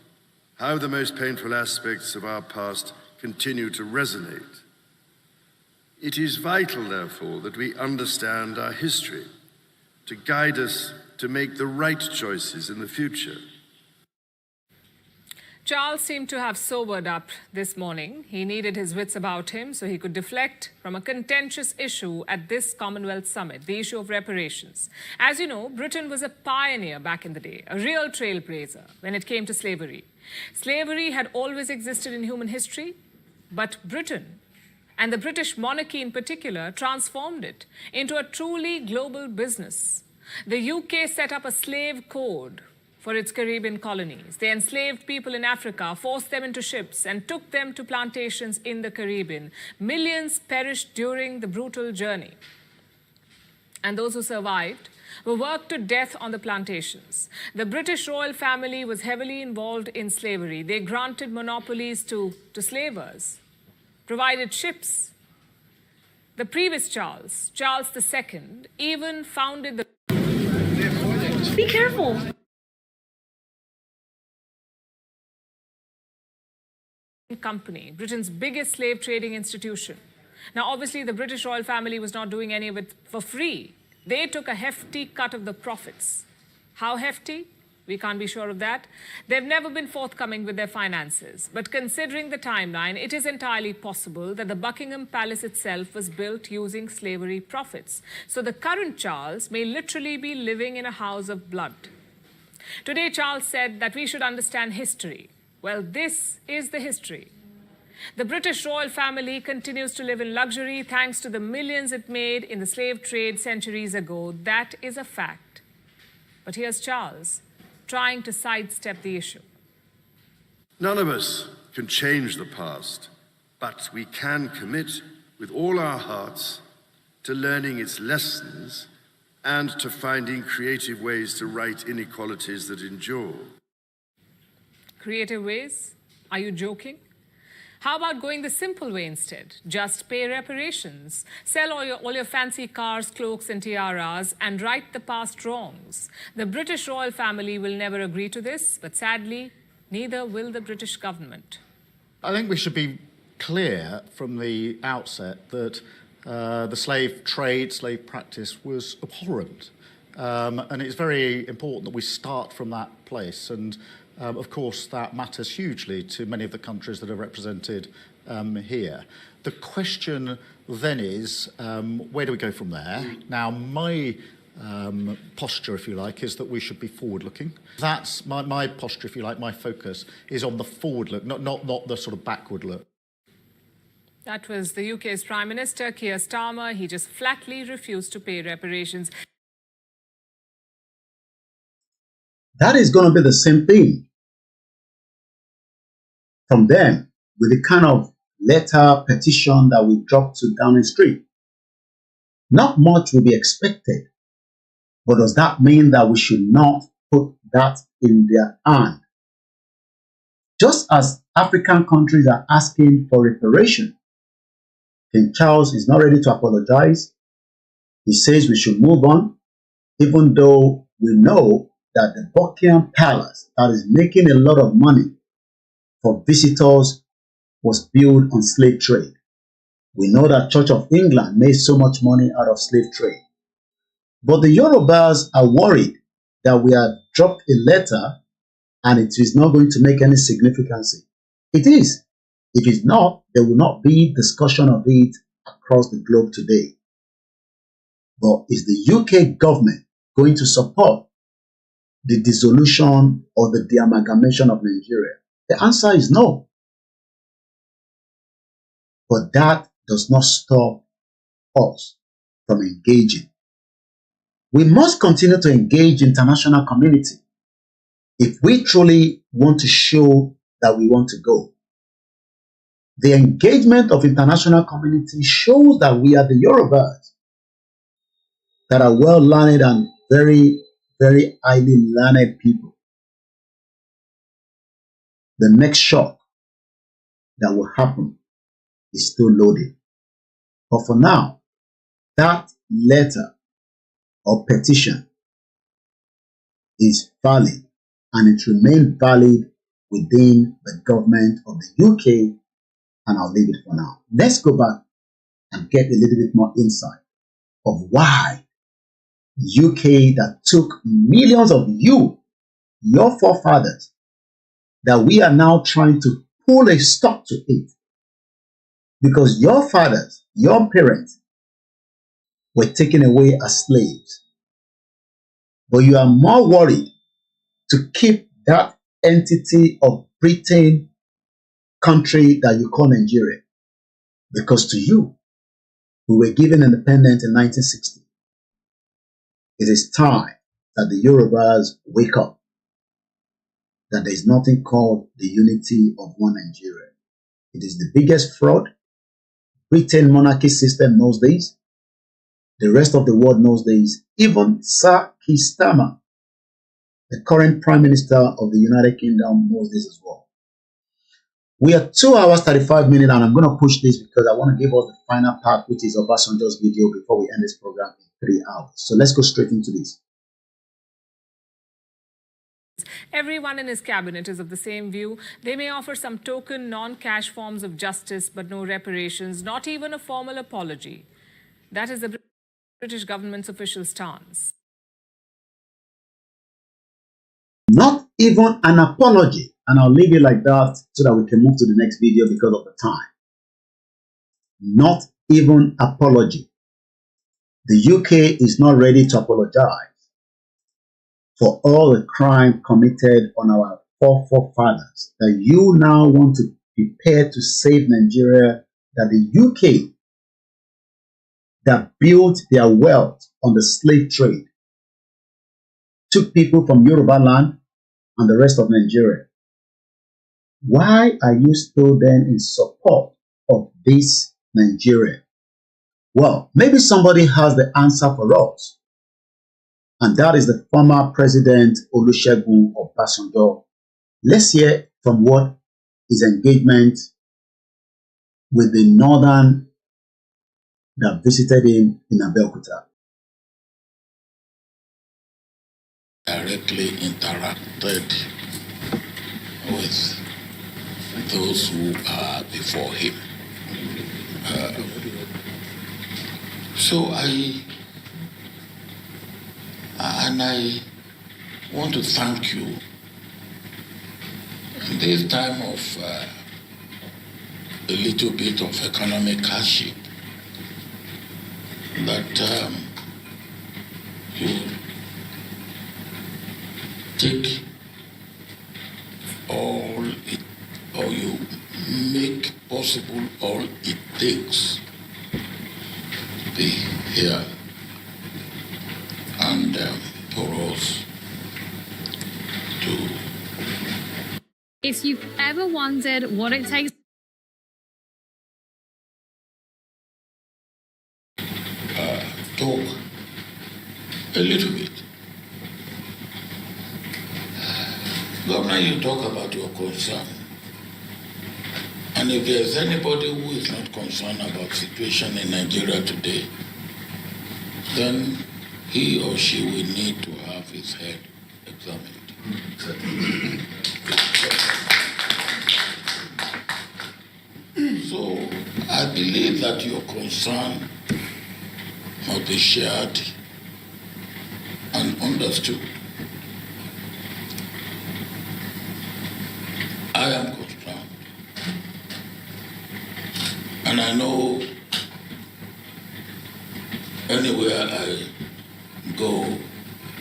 how the most painful aspects of our past continue to resonate. It is vital, therefore, that we understand our history to guide us to make the right choices in the future. Charles seemed to have sobered up this morning. He needed his wits about him so he could deflect from a contentious issue at this Commonwealth Summit, the issue of reparations. As you know, Britain was a pioneer back in the day, a real trailblazer when it came to slavery. Slavery had always existed in human history, but Britain, and the British monarchy in particular, transformed it into a truly global business. The UK set up a slave code for its Caribbean colonies. They enslaved people in Africa, forced them into ships, and took them to plantations in the Caribbean. Millions perished during the brutal journey. And those who survived were worked to death on the plantations. The British royal family was heavily involved in slavery. They granted monopolies to slavers, provided ships. The previous Charles, Charles II, even founded the... Be careful. Company, Britain's biggest slave trading institution. Now, obviously, the British royal family was not doing any of it for free. They took a hefty cut of the profits. How hefty? We can't be sure of that. They've never been forthcoming with their finances. But considering the timeline, it is entirely possible that the Buckingham Palace itself was built using slavery profits. So the current Charles may literally be living in a house of blood. Today, Charles said that we should understand history. Well, this is the history. The British royal family continues to live in luxury thanks to the millions it made in the slave trade centuries ago. That is a fact. But here's Charles trying to sidestep the issue. None of us can change the past, but we can commit with all our hearts to learning its lessons and to finding creative ways to right inequalities that endure. Creative ways? Are you joking? How about going the simple way instead? Just pay reparations, sell all your fancy cars, cloaks and tiaras, and right the past wrongs. The British royal family will never agree to this, but sadly, neither will the British government. I think we should be clear from the outset that the slave trade, slave practice was abhorrent. And it's very important that we start from that place. And of course, that matters hugely to many of the countries that are represented here. The question then is, where do we go from there? Now, my posture, if you like, is that we should be forward-looking. That's my posture, if you like, my focus is on the forward look, not the sort of backward look. That was the UK's Prime Minister, Keir Starmer. He just flatly refused to pay reparations. That is going to be the same thing from them with the kind of letter petition that we dropped to Downing Street. Not much will be expected, but does that mean that we should not put that in their hand? Just as African countries are asking for reparation, King Charles is not ready to apologize. He says we should move on, even though we know that the Buckingham Palace, that is making a lot of money for visitors, was built on slave trade. We know that Church of England made so much money out of slave trade. But the Yorubas are worried that we have dropped a letter and it is not going to make any significance. It is. If it's not, there will not be discussion of it across the globe today. But is the UK government going to support the dissolution or the de-amalgamation of Nigeria? The answer is no. But that does not stop us from engaging. We must continue to engage the international community if we truly want to show that we want to go. The engagement of international community shows that we are the Yorubas that are well-learned and very, very highly learned people. The next shock that will happen is still loaded. But for now, that letter or petition is valid and it remains valid within the government of the UK, and I'll leave it for now. Let's go back and get a little bit more insight of why the UK that took millions of you, your forefathers, that we are now trying to pull a stop to it. Because your fathers, your parents were taken away as slaves. But you are more worried to keep that entity of Britain country that you call Nigeria. Because to you, we were given independence in 1960. It is time that the Yorubas wake up that there is nothing called the unity of one Nigeria. It is the biggest fraud. Britain monarchy system knows this. The rest of the world knows this. Even Sir Keir Starmer, the current Prime Minister of the United Kingdom, knows this as well. We are 2 hours 35 minutes, and I'm going to push this because I want to give us the final part, which is Obasanjo's video, before we end this program in 3 hours. So let's go straight into this. Everyone in his cabinet is of the same view. They may offer some token, non-cash forms of justice, but no reparations, not even a formal apology. That is the British government's official stance. Not even an apology. And I'll leave it like that so that we can move to the next video because of the time. Not even apology. The UK is not ready to apologize for all the crime committed on our forefathers that you now want to prepare to save Nigeria, that the UK that built their wealth on the slave trade took people from Yoruba land and the rest of Nigeria. Why are you still then in support of this Nigeria? Well, maybe somebody has the answer for us. And that is the former President Olusegun Obasanjo. Let's hear from what his engagement with the Northern that visited him in Abeokuta. Directly interacted with those who are before him. So I want to thank you in this time of a little bit of economic hardship that you take all it, or you make possible all it takes to be here and for us to. If you've ever wondered what it takes talk a little bit. Governor, you talk about your concern. And if there's anybody who is not concerned about the situation in Nigeria today, then he or she will need to have his head examined. So I believe that your concern must be shared and understood. I am concerned. And I know anywhere I go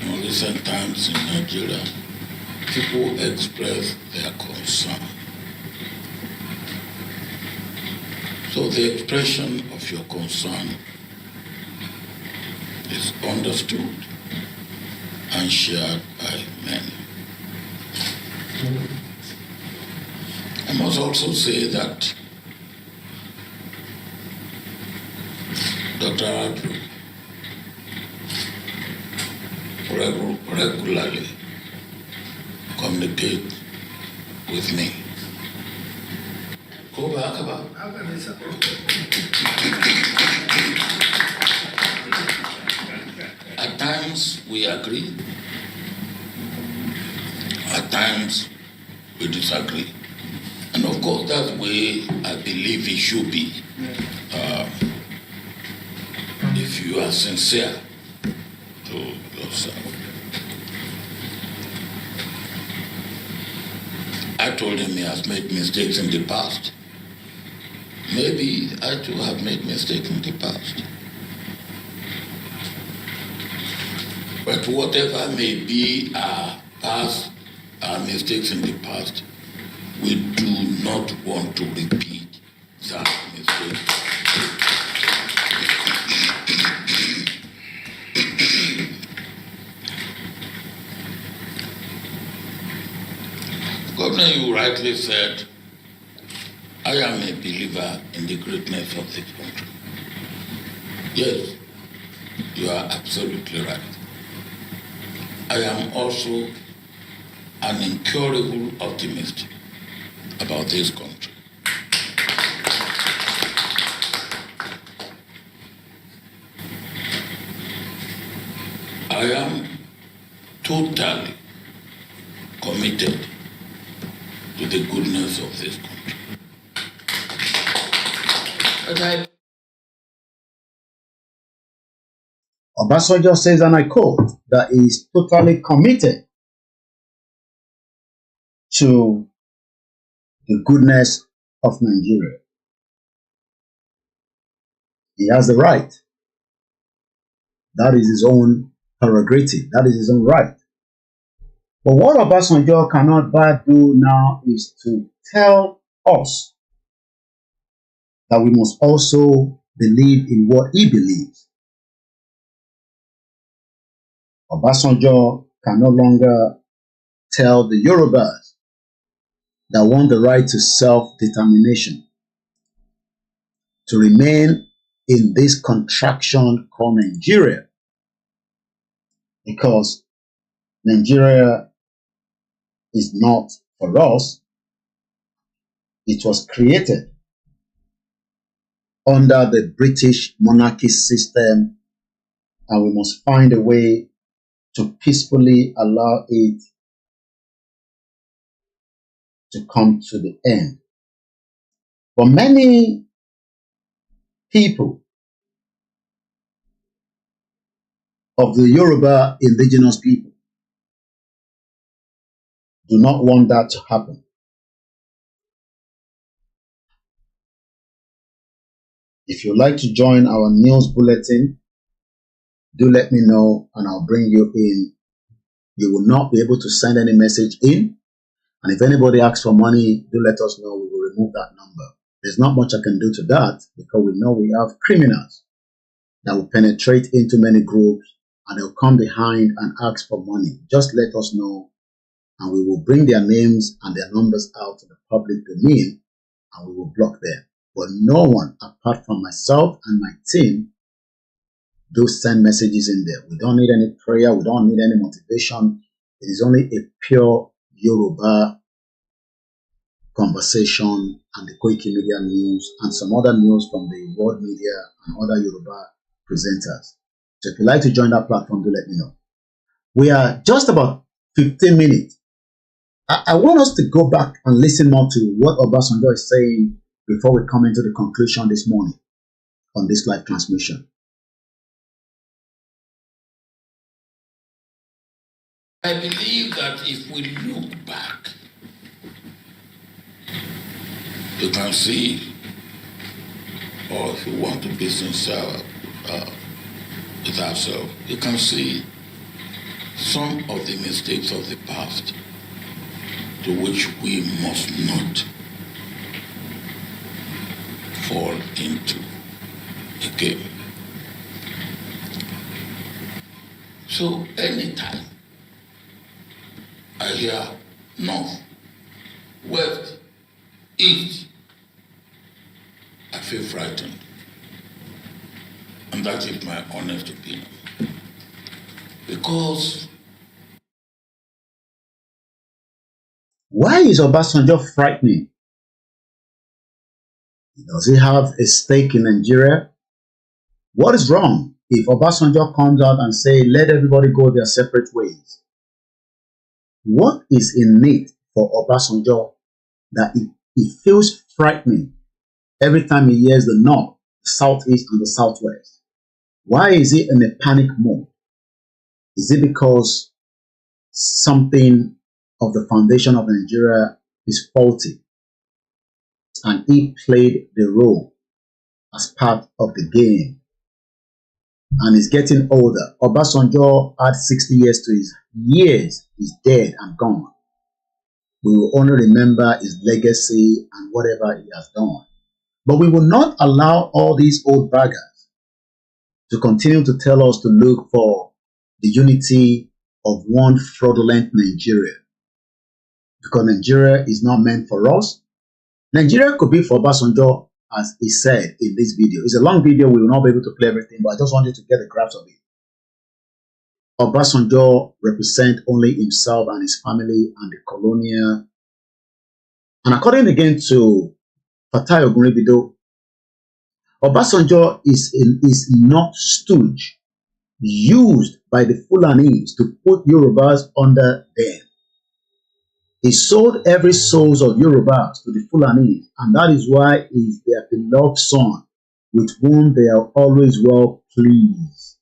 in recent times in Nigeria, people express their concern. So the expression of your concern is understood and shared by many. I must also say that Dr. Andrew regularly communicate with me. Go back about. At times we agree, at times we disagree. And of course, that's the way I believe it should be. If you are sincere to yourself. I told him he has made mistakes in the past. Maybe I too have made mistakes in the past. But whatever may be our past, our mistakes in the past, we do not want to repeat that mistake. you rightly said, I am a believer in the greatness of this country. Yes, you are absolutely right. I am also an incurable optimist about this country. I am totally committed to the goodness of this country. But Obasanjo says, and I quote, that he is totally committed to the goodness of Nigeria. He has the right. That is his own prerogative. That is his own right. But what Obasanjo cannot but do now is to tell us that we must also believe in what he believes. Obasanjo can no longer tell the Yorubas that want the right to self-determination to remain in this contraction called Nigeria, because Nigeria is not for us. It was created under the British monarchy system, and we must find a way to peacefully allow it to come to the end. But many people of the Yoruba indigenous people do not want that to happen. If you'd like to join our news bulletin, do let me know and I'll bring you in. You will not be able to send any message in. And if anybody asks for money, do let us know. We will remove that number. There's not much I can do to that because we know we have criminals that will penetrate into many groups and they'll come behind and ask for money. Just let us know and we will bring their names and their numbers out to the public domain and we will block them. But no one apart from myself and my team do send messages in there. We don't need any prayer. We don't need any motivation. It is only a pure Yoruba conversation and the koikimedia news and some other news from the world media and other Yoruba presenters. So if you'd like to join that platform, do let me know. We are just about 15 minutes. I want us to go back and listen more to what Obasanjo is saying before we come into the conclusion this morning on this live transmission. I believe that if we look back, you can see, or if you want to be sincere with ourselves, you can see some of the mistakes of the past to which we must not fall into again. So anytime I hear north, west, east, I feel frightened. And that is my honest opinion. Because why is Obasanjo frightening? Does he have a stake in Nigeria? What is wrong if Obasanjo comes out and say, let everybody go their separate ways? What is in it for Obasanjo that he feels frightening every time he hears the north, the southeast, and the southwest? Why is he in a panic mode? Is it because something of the foundation of Nigeria is faulty and he played the role as part of the game and is getting older? Obasanjo had 60 years to his years. He's dead and gone. We will only remember his legacy and whatever he has done. But we will not allow all these old baggers to continue to tell us to look for the unity of one fraudulent Nigeria. because Nigeria is not meant for us. Nigeria could be for Obasanjo, as he said in this video. It's a long video, we will not be able to play everything, but I just wanted to get a grasp of it. Obasanjo represents only himself and his family and the colonial. And according again to Fatai Ogunribido, Obasanjo is not stooge used by the Fulanis to put Yorubas under them. He sold every souls of Yorubas to the Fulanis, and that is why he is their beloved son, with whom they are always well pleased.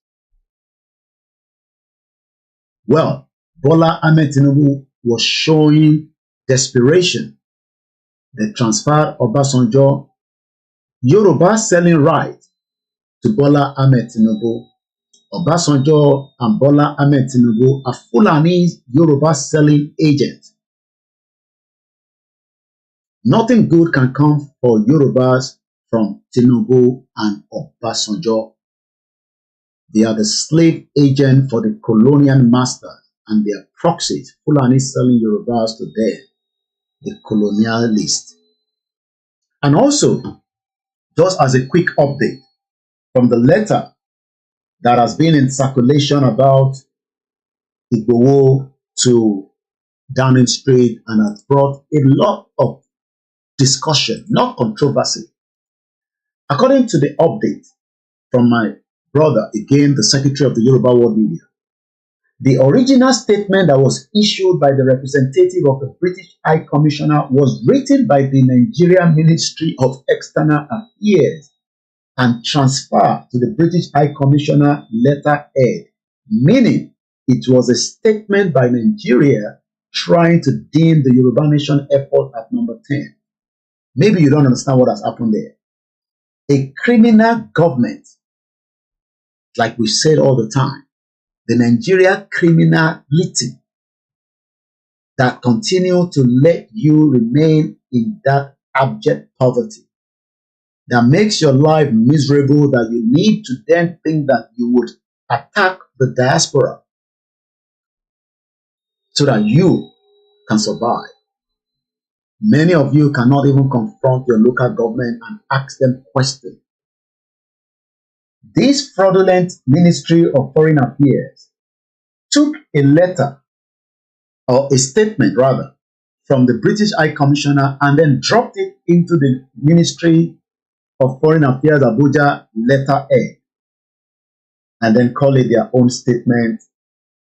Well, Bola Ahmed Tinubu was showing desperation. They transferred Obasanjo, Yoruba selling right to Bola Ahmed Tinubu. Obasanjo and Bola Ahmed Tinubu are Fulani's Yoruba selling agents. Nothing good can come for Yorubas from Tinubu and Obasanjo. They are the slave agent for the colonial masters and their proxies, Fulani selling Yorubas to them, the colonialists. And also, just as a quick update from the letter that has been in circulation about Igboho to Downing Street and has brought a lot of discussion, not controversy. According to the update from my brother, again, the Secretary of the Yoruba World Media, the original statement that was issued by the representative of the British High Commissioner was written by the Nigerian Ministry of External Affairs and transferred to the British High Commissioner letterhead, meaning it was a statement by Nigeria trying to deem the Yoruba Nation effort at number 10. Maybe you don't understand what has happened there. A criminal government, like we said all the time, the Nigeria criminality that continue to let you remain in that abject poverty, that makes your life miserable, that you need to then think that you would attack the diaspora so that you can survive. Many of you cannot even confront your local government and ask them questions. This fraudulent Ministry of Foreign Affairs took a letter, or a statement rather, from the British High Commissioner and then dropped it into the Ministry of Foreign Affairs Abuja letterhead, and then call it their own statement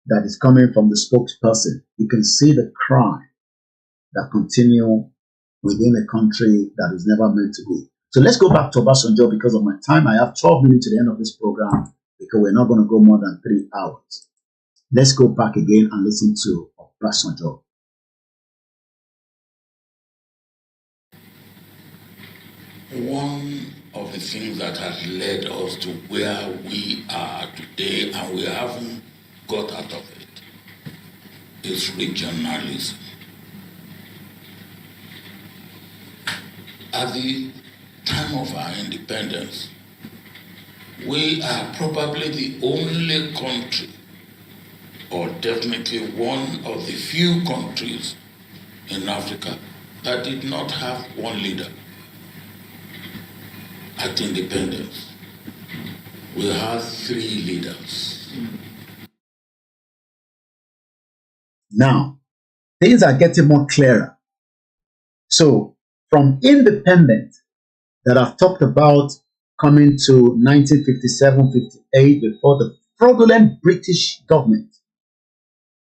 that is coming from the spokesperson. You can see the crime that continue within a country that is never meant to be. So let's go back to Obasanjo because of my time. I have 12 minutes to the end of this program because we're not going to go more than 3 hours. Let's go back again and listen to Obasanjo. One of the things that has led us to where we are today, and we haven't got out of it, is regionalism. At the time of our independence, we are probably the only country, or definitely one of the few countries in Africa that did not have one leader. At independence, we had 3 leaders. Now, things are getting more clearer. So, from independence that I've talked about coming to 1957-58, before the fraudulent British government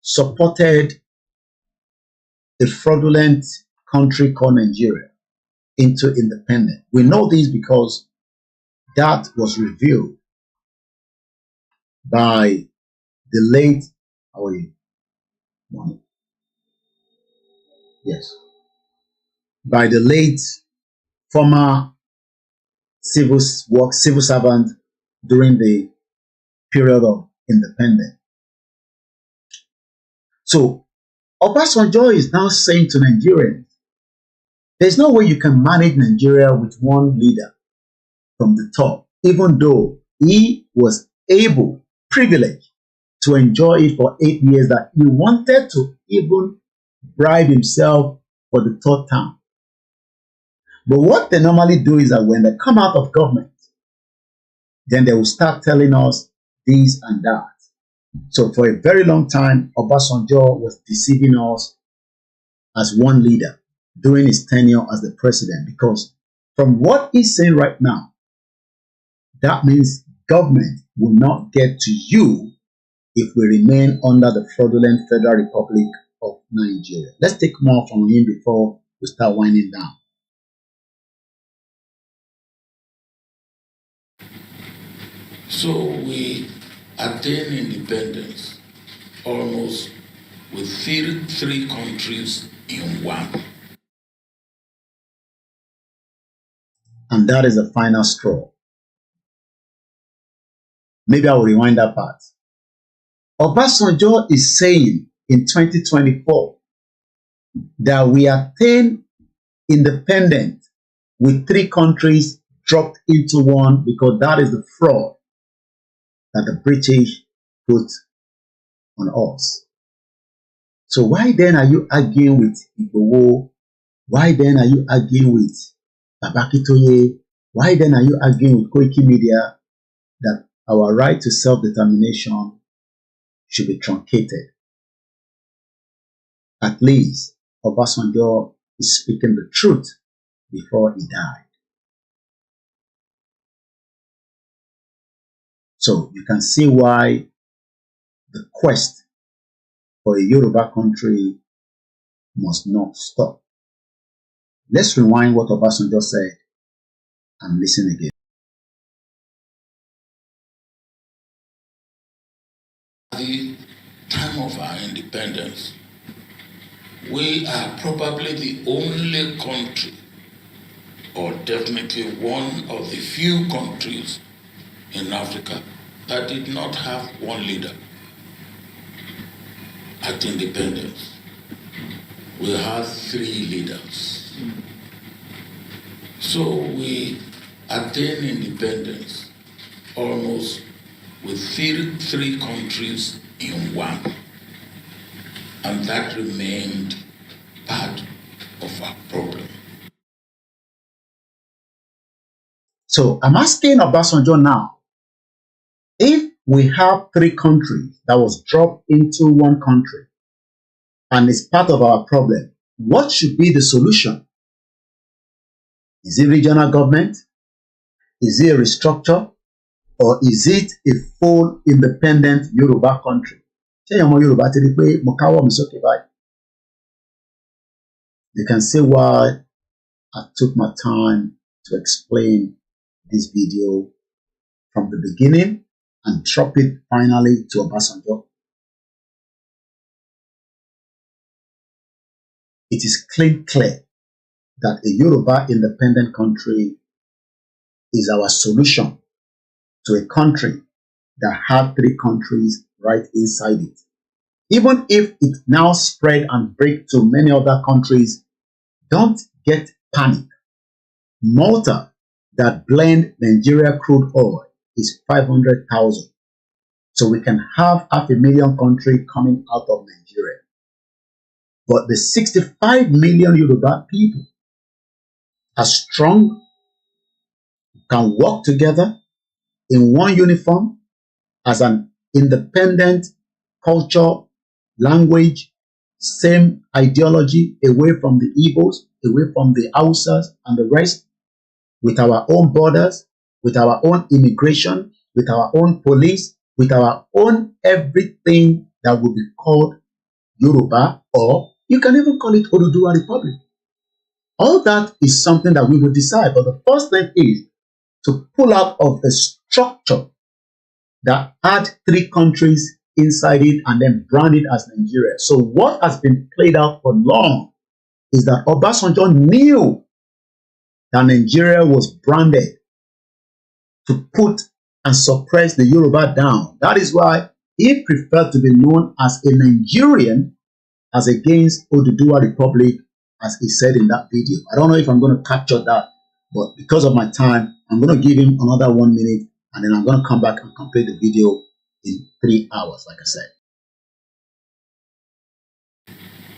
supported a fraudulent country called Nigeria into independence. We know this because that was revealed by the late, by the late former civil servant during the period of independence. So Obasanjo is now saying to Nigerians, there's no way you can manage Nigeria with one leader from the top, even though he was able, privileged, to enjoy it for 8 years, that he wanted to even bribe himself for the third time. But what they normally do is that when they come out of government, then they will start telling us this and that. So for a very long time, Obasanjo was deceiving us as one leader during his tenure as the president, because from what he's saying right now, that means government will not get to you if we remain under the fraudulent Federal Republic of Nigeria. Let's take more from him before we start winding down. So we attain independence almost with three countries in one. And that is the final straw. Maybe I will rewind that part. Obasanjo is saying in 2024 that we attain independence with 3 countries dropped into one, because that is the fraud that the British put on us. So why then are you arguing with Igboho? Why then are you arguing with Akintoye? Why then are you arguing with koikimedia that our right to self-determination should be truncated? At least Obasanjo is speaking the truth before he died. So you can see why the quest for a Yoruba country must not stop. Let's rewind what Obasanjo said and listen again. At the time of our independence, we are probably the only country, or definitely one of the few countries in Africa that did not have one leader at independence. We had 3 leaders. So we attained independence almost with three countries in one. And that remained part of our problem. So I'm asking Obasanjo now, if we have 3 countries that was dropped into one country and it's part of our problem, what should be the solution? Is it regional government? Is it a restructure? Or is it a full independent Yoruba country? You can see why I took my time to explain this video from the beginning and drop it finally to Obasanjo. It is clear that a Yoruba independent country is our solution to a country that had 3 countries right inside it. Even if it now spread and break to many other countries, don't get panic. Malta, that blend Nigeria crude oil, is 500,000. So we can have 500,000 country coming out of Nigeria. But the 65 million Yoruba people are strong, can work together in one uniform as an independent culture, language, same ideology, away from the Igbos, away from the Hausas and the rest, with our own borders, with our own immigration, with our own police, with our own everything that would be called Yoruba, or you can even call it Oduduwa Republic. All that is something that we will decide, but the first thing is to pull out of the structure that had 3 countries inside it and then brand it as Nigeria. So what has been played out for long is that Obasanjo knew that Nigeria was branded to put and suppress the Yoruba down. That is why he preferred to be known as a Nigerian as against Oduduwa Republic, as he said in that video. I don't know if I'm going to capture that, but because of my time, I'm going to give him another 1 minute, and then I'm going to come back and complete the video in 3 hours, like I said.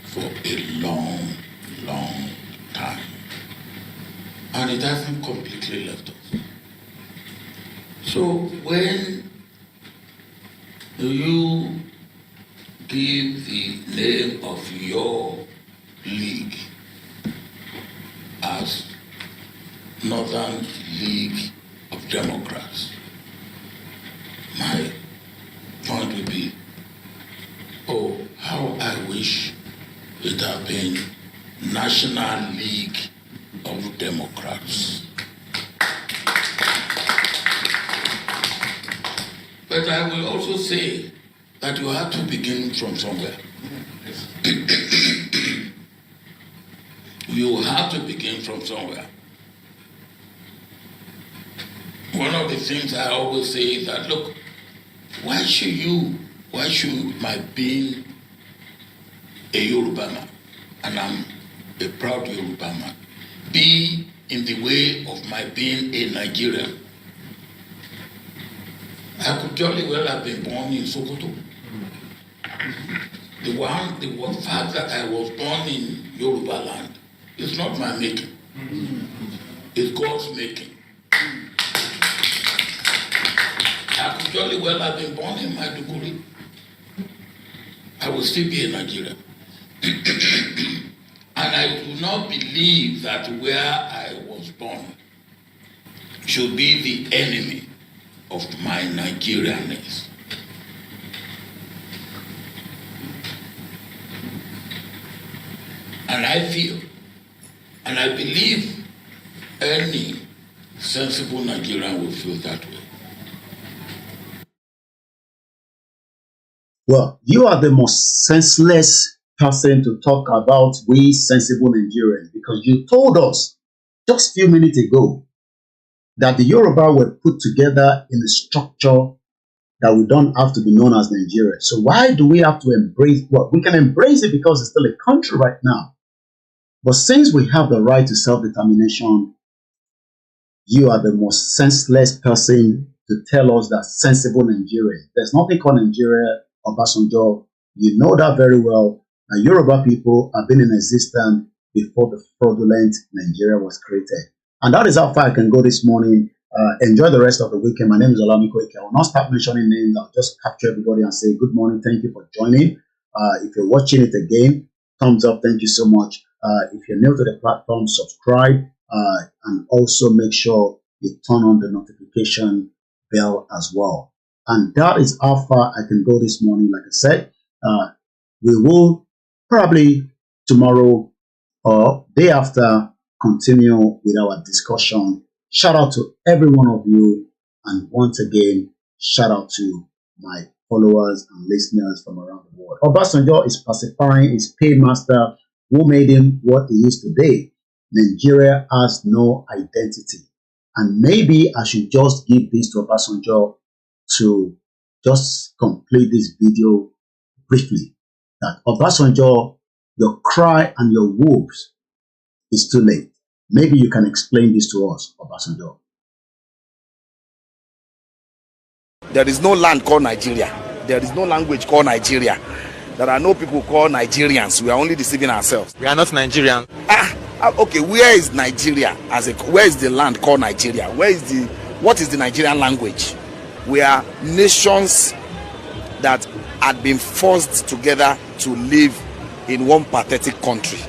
for a long, long time. And it hasn't completely left us. So when you give the name of your league as Northern League of Democrats, my point would be, oh, how I wish it had been National League of Democrats. But I will also say that you have to begin from somewhere. You have to begin from somewhere. One of the things I always say is that, look, why should my being a Yoruba man, and I'm a proud Yoruba man, be in the way of my being a Nigerian? I could jolly well have been born in Sokoto. The fact that I was born in Yoruba land is not my making. It's God's making. I could jolly well have been born in Maiduguri. I will still be a Nigerian. And I do not believe that where I was born should be the enemy of my Nigerianness. And I feel, and I believe any sensible Nigerian will feel that way. Well, you are the most senseless person to talk about we sensible Nigerians, because you told us just a few minutes ago that the Yoruba were put together in a structure that we don't have to be known as Nigeria. So why do we have to embrace what? We can embrace it because it's still a country right now. But since we have the right to self-determination, you are the most senseless person to tell us that sensible Nigeria. There's nothing called Nigeria or Obasanjo. You know that very well. The Yoruba people have been in existence before the fraudulent Nigeria was created. And that is how far I can go this morning. Enjoy the rest of the weekend. My name is Koiki. I will not start mentioning names. I'll just capture everybody and say good morning. Thank you for joining. If you're watching it again, thumbs up. Thank you so much. If you're new to the platform, subscribe and also make sure you turn on the notification bell as well. And that is how far I can go this morning. Like I said, we will probably tomorrow or day after continue with our discussion. Shout out to every one of you, and once again, shout out to my followers and listeners from around the world. Obasanjo is pacifying his paymaster who made him what he is today. Nigeria has no identity. And maybe I should just give this to Obasanjo to just complete this video briefly. That Obasanjo, your cry and your wolves is too late. Maybe you can explain this to us, Obasanjo. There is no land called Nigeria. There is no language called Nigeria. There are no people called Nigerians. We are only deceiving ourselves. We are not Nigerian. Okay, where is Nigeria? Where is the land called Nigeria? What is the Nigerian language? We are nations that had been forced together to live in one pathetic country.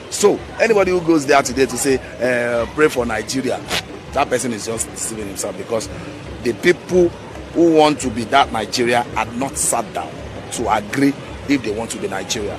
So anybody who goes there today to say pray for Nigeria, that person is just deceiving himself, because the people who want to be that Nigeria had not sat down to agree if they want to be Nigeria.